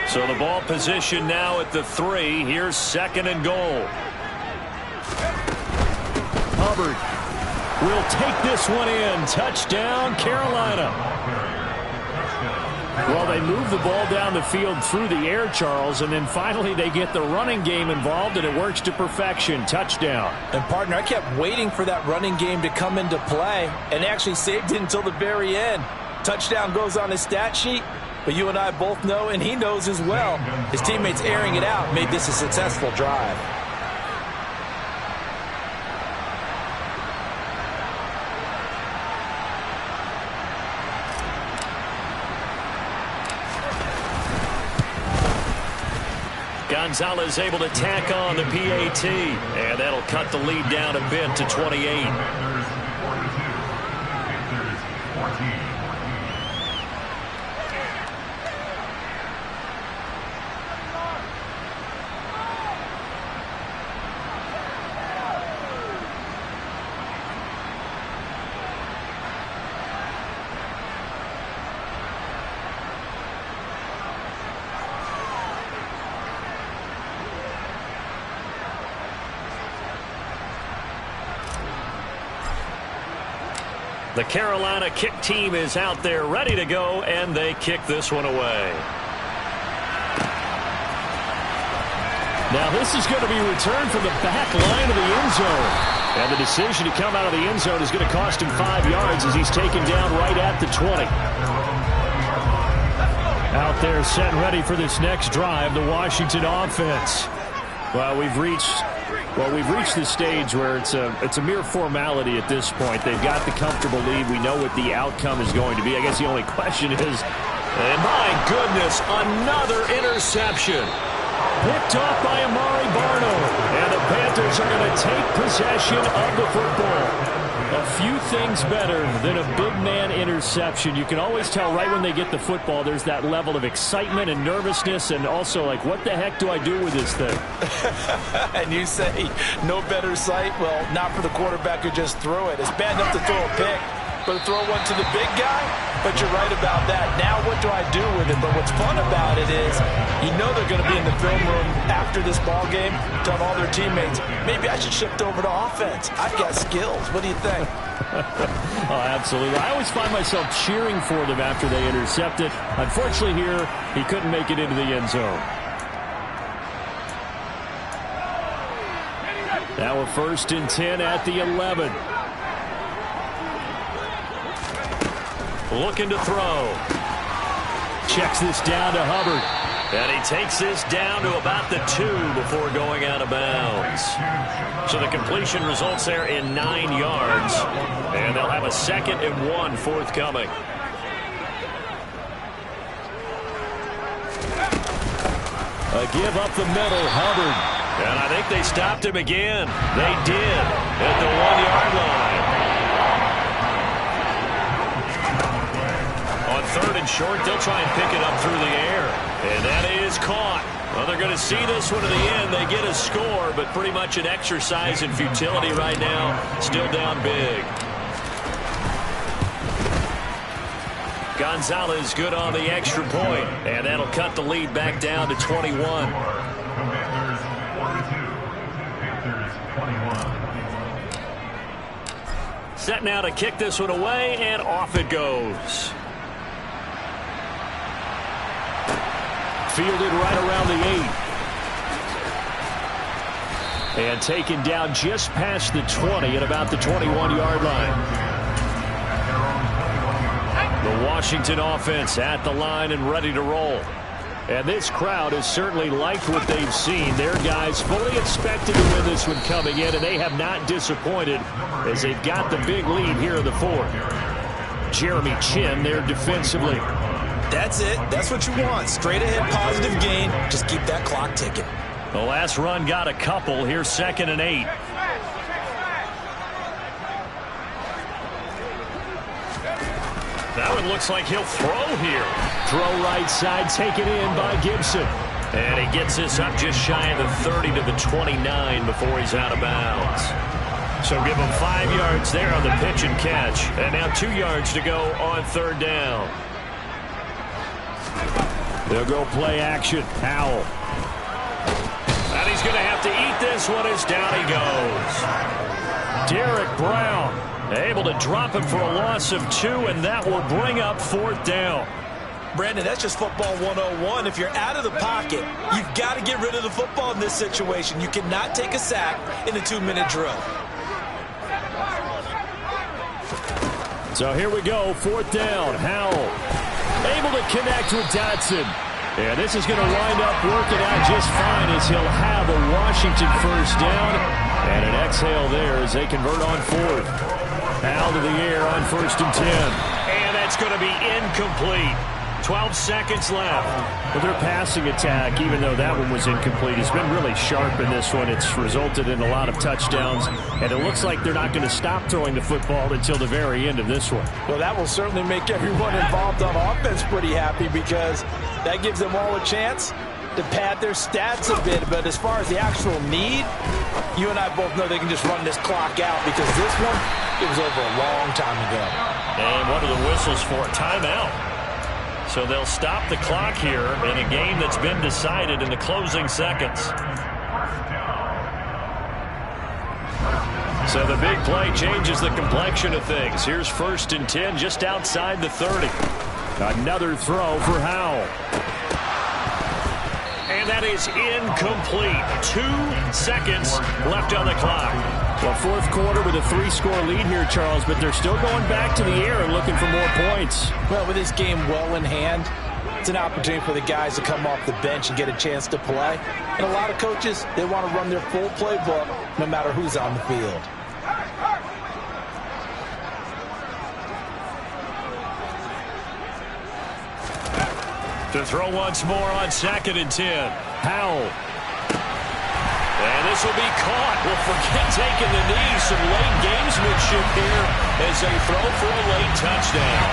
So the ball position now at the 3. Here's 2nd and goal. Hubbard will take this one in. Touchdown, Carolina. Well, they move the ball down the field through the air, Charles, and then finally they get the running game involved, and it works to perfection. Touchdown. And, partner, I kept waiting for that running game to come into play, and actually saved it until the very end. Touchdown goes on his stat sheet, but you and I both know, and he knows as well, his teammates airing it out made this a successful drive. Gonzalez able to tack on the PAT, and that'll cut the lead down a bit to 28. The Carolina kick team is out there ready to go, and they kick this one away. Now this is going to be returned from the back line of the end zone. And the decision to come out of the end zone is going to cost him 5 yards as he's taken down right at the 20. Out there set and ready for this next drive, the Washington offense. Well, we've reached the stage where it's a mere formality at this point. They've got the comfortable lead. We know what the outcome is going to be. I guess the only question is, and my goodness, another interception. Picked off by Amari Barno. And the Panthers are going to take possession of the football. A few things better than a big man interception. You can always tell right when they get the football, there's that level of excitement and nervousness, and also like, what the heck do I do with this thing? And you say no better sight? Well, not for the quarterback who just threw it. It's bad enough to throw a pick, but to throw one to the big guy? But you're right about that. Now what do I do with it? But what's fun about it is you know they're going to be in the film room after this ball game, telling all their teammates, maybe I should shift over to offense. I've got skills. What do you think? Oh, absolutely. I always find myself cheering for them after they intercept it. Unfortunately here, he couldn't make it into the end zone. Now a 1st and 10 at the 11. Looking to throw. Checks this down to Hubbard. And he takes this down to about the 2 before going out of bounds. So the completion results there in 9 yards. And they'll have a 2nd and 1 forthcoming. A give up the middle, Hubbard. And I think they stopped him again. They did at the 1-yard line. On 3rd and short, they'll try and pick it up through the air. And that is caught. Well, they're going to see this one to the end. They get a score, but pretty much an exercise in futility right now. Still down big. Gonzalez good on the extra point. And that'll cut the lead back down to 21. Panthers 42. Set now to kick this one away, and off it goes. Fielded right around the 8. And taken down just past the 20 at about the 21-yard line. The Washington offense at the line and ready to roll. And this crowd has certainly liked what they've seen. Their guys fully expected to win this one coming in, and they have not disappointed as they've got the big lead here in the 4th. Jeremy Chin there defensively. That's it. That's what you want. Straight ahead positive gain. Just keep that clock ticking. The last run got a couple. Here's 2nd and 8. That one looks like he'll throw here. Throw right side, taken in by Gibson. And he gets this up just shy of the 30 to the 29 before he's out of bounds. So give him 5 yards there on the pitch and catch. And now 2 yards to go on third down. They'll go play action. Howell. And he's going to have to eat this one as down he goes. Derek Brown able to drop him for a loss of 2, and that will bring up fourth down. Brandon, that's just football 101. If you're out of the pocket, you've got to get rid of the football in this situation. You cannot take a sack in a 2-minute drill. So here we go, fourth down. Howell able to connect with Dotson. And this is going to wind up working out just fine as he'll have a Washington first down. And an exhale there as they convert on fourth. Howell to the air on 1st and 10. And that's going to be incomplete. 12 seconds left. Well, their passing attack, even though that one was incomplete, has been really sharp in this one. It's resulted in a lot of touchdowns, and it looks like they're not going to stop throwing the football until the very end of this one. Well, that will certainly make everyone involved on offense pretty happy because that gives them all a chance to pad their stats a bit. But as far as the actual need, you and I both know they can just run this clock out because this one, it was over a long time ago. And what are the whistles for? Timeout. So they'll stop the clock here in a game that's been decided in the closing seconds. So the big play changes the complexion of things. Here's 1st and 10 just outside the 30. Another throw for Howell. And that is incomplete. 2 seconds left on the clock. Well, fourth quarter with a 3-score lead here, Charles, but they're still going back to the air and looking for more points. Well, with this game well in hand, it's an opportunity for the guys to come off the bench and get a chance to play. And a lot of coaches, they want to run their full playbook no matter who's on the field. To throw once more on 2nd and 10. Howell. And this will be caught. Well, forget taking the knee. Some late gamesmanship here as they throw for a late touchdown.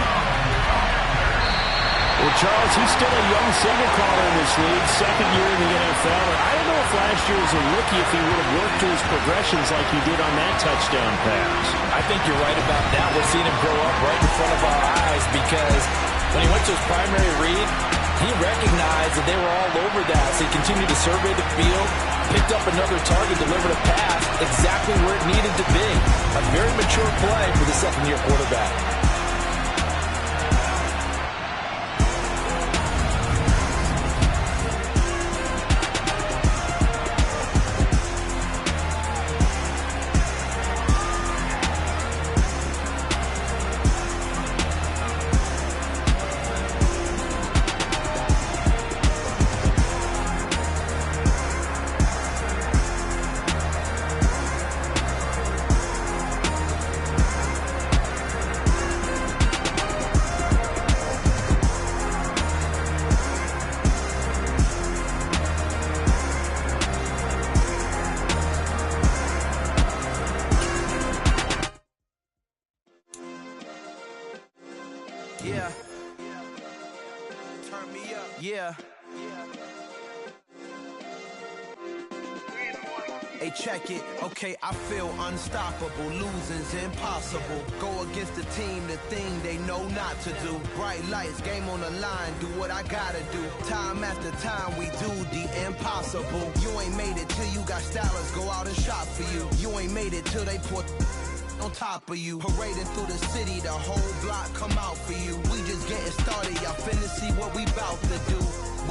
Well, Charles, he's still a young signal caller in this league, 2nd year in the NFL. And I don't know if last year as a rookie if he would have worked through his progressions like he did on that touchdown pass. I think you're right about that. We're seeing him grow up right in front of our eyes because when he went to his primary read, he recognized that they were all over that, so he continued to survey the field, picked up another target, delivered a pass exactly where it needed to be. A very mature play for the 2nd-year quarterback. Yeah. Turn me up. Yeah. Hey, check it. Okay, I feel unstoppable. Losing's impossible. Go against the team, the thing they know not to do. Bright lights, game on the line. Do what I gotta do. Time after time, we do the impossible. You ain't made it till you got stylists go out and shop for you. You ain't made it till they put on top of you. Parading through the city, the whole block come out for you. We just getting started, y'all finna see what we bout to do.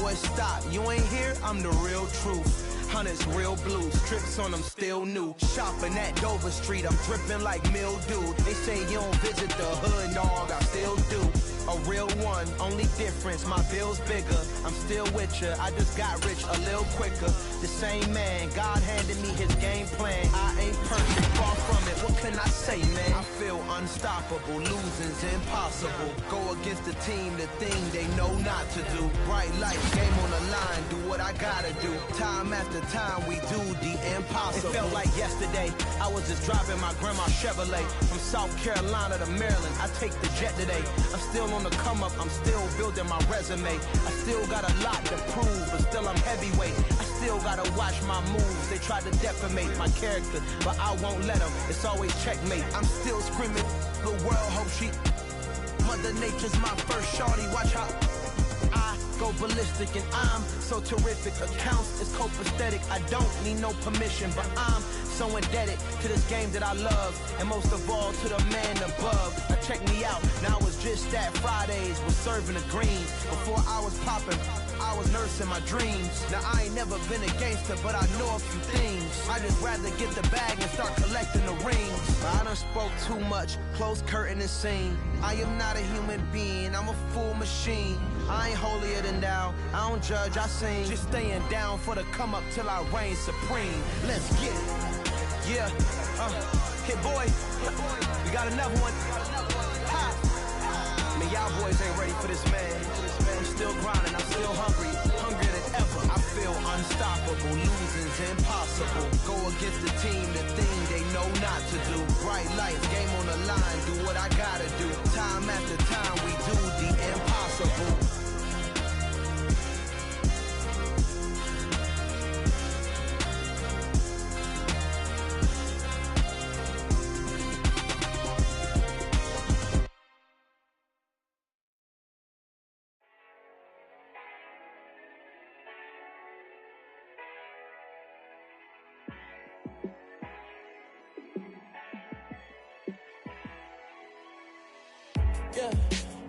Boy, stop, you ain't here, I'm the real truth. Hunters, real blue, strips on them still new. Shopping at Dover Street, I'm dripping like mildew. They say you don't visit the hood, dog, I still do. A real one, only difference, my bill's bigger. I'm still with ya, I just got rich a little quicker. The same man, God handed me his game plan. I ain't perfect, far from it, what can I say, man? I feel unstoppable. unstoppable, losing's impossible. Go against the team, the thing they know not to do. Bright lights, game on the line, do what I gotta do. Time after time, we do the impossible. It felt like yesterday, I was just driving my grandma's Chevrolet from South Carolina to Maryland. I take the jet today. I'm still on the come up, I'm still building my resume. I still got a lot to prove, but still I'm heavyweight. I still gotta watch my moves. They try to defamate my character, but I won't let them. It's always checkmate. I'm still screaming, the world hope she. Mother Nature's my first shorty. Watch how I go ballistic, and I'm so terrific. Accounts is copacetic. I don't need no permission, but I'm so indebted to this game that I love, and most of all to the man above. Now check me out. Now it's just that Fridays was serving the greens. Before I was popping, I was nursing my dreams. Now I ain't never been a gangster, but I know a few things. I just rather get the bag and start collecting the rings. I done spoke too much, close curtain and scene. I am not a human being, I'm a full machine. I ain't holier than thou, I don't judge, I sing. Just staying down for the come up till I reign supreme. Let's get it. Yeah, Hit Boy, we got another one. Ha. Man, y'all boys ain't ready for this, man. I'm still grinding, I'm still hungry, hungrier than ever. I feel unstoppable, losing's impossible. Go against the team, the thing they know not to do. Bright lights, game on the line, do what I gotta do. Time after time, we do the impossible. Yeah,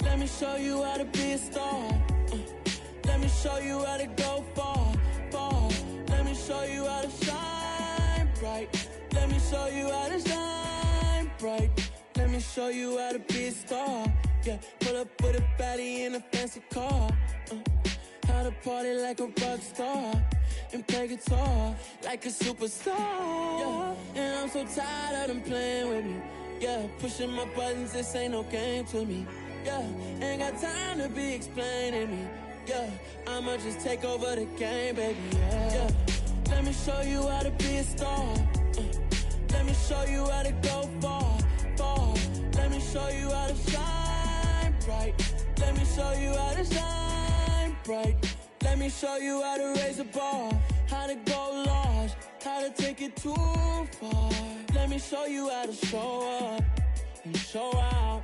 let me show you how to be a star. Let me show you how to go far, far. Let me show you how to shine bright. Let me show you how to shine bright. Let me show you how to be a star. Yeah, pull up with a baddie in a fancy car. How to party like a rock star and play guitar like a superstar. Yeah, and I'm so tired of them playing with me. Yeah, pushing my buttons, this ain't no game to me. Yeah, ain't got time to be explaining me. Yeah, I'ma just take over the game, baby. Yeah, let me show you how to be a star. Let me show you how to go far, far. Let me show you how to shine bright. Let me show you how to shine bright. Let me show you how to raise a bar, how to go large, how to take it too far. Let me show you how to show up and show out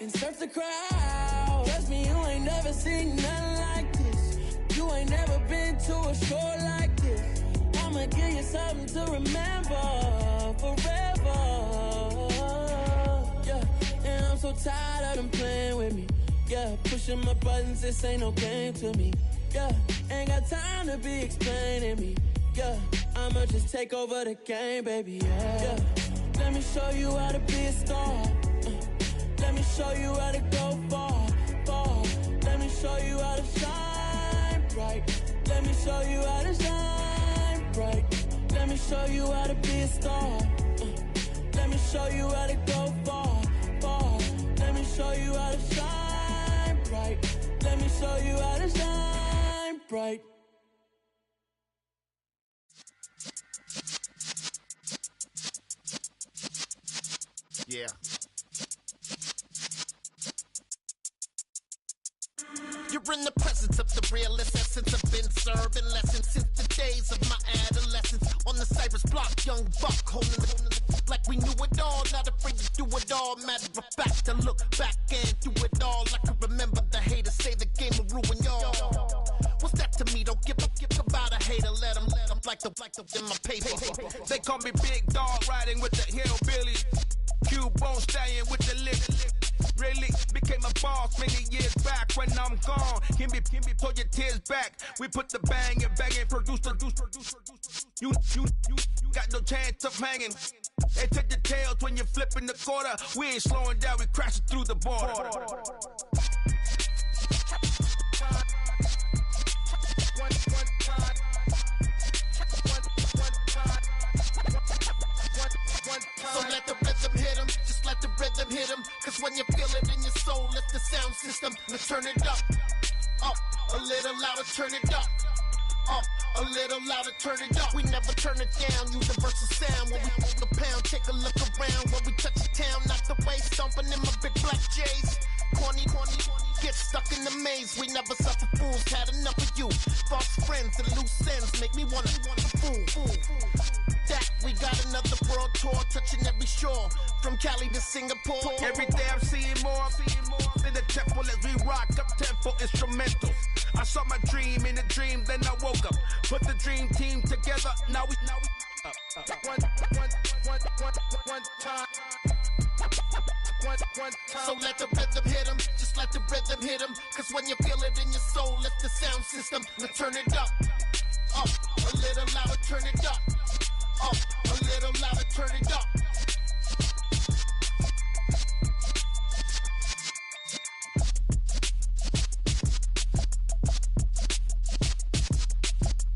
and surf the crowd. Trust me, you ain't never seen nothing like this. You ain't never been to a show like this. I'ma give you something to remember forever. Yeah, and I'm so tired of them playing with me. Yeah, pushing my buttons, this ain't no game to me. Yeah, ain't got time to be explaining me. Yeah, I'ma just take over the game, baby. Yeah, let me show you how to be a star. Let me show you how to go far, far. Let me show you how to shine bright. Let me show you how to shine bright. Let me show you how to be a star. Let me show you how to go far, far. Let me show you how to shine bright. Let me show you how to shine bright. Yeah. You're in the presence of the realest essence. I've been serving lessons since the days of my adolescence. On the Cypress block, young buck holding the like we knew it all. Not afraid to do it all. Matter of fact, to look back and do it all. I can remember the haters say the game will ruin y'all. What's that to me? Don't give about a hater. Let them like the in my paper. They call me Big Dog, riding with the hillbillies. Cube-bone stallion with the lip. Really became a boss many years back. When I'm gone, can be pull your tears back. We put the bang and produce. You got no chance of hanging. They take the tails when you're flipping the quarter. We ain't slowing down, we crashing through the border. So let the rhythm hit 'em, just let the rhythm rhythm hit 'em, cause when you feel it in your soul, lift the sound system. Let's turn it up, a little louder, turn it up. A little louder, turn it up. We never turn it down. Universal sound when we move the pound. Take a look around when we touch the town. Not the way stomping in my big black J's. Corny, get stuck in the maze. We never suffer fools. Had enough of you. False friends and loose ends make me wanna fool. That we got another world tour, touching every shore, from Cali to Singapore. Every day I'm seeing more in the temple as we rock up tempo instrumentals. I saw my dream in a dream, then I woke up. Put the dream team together. Now we one time. So let the rhythm hit 'em, just let the rhythm hit 'em. Cause when you feel it in your soul, lift the sound system. Let's turn it up.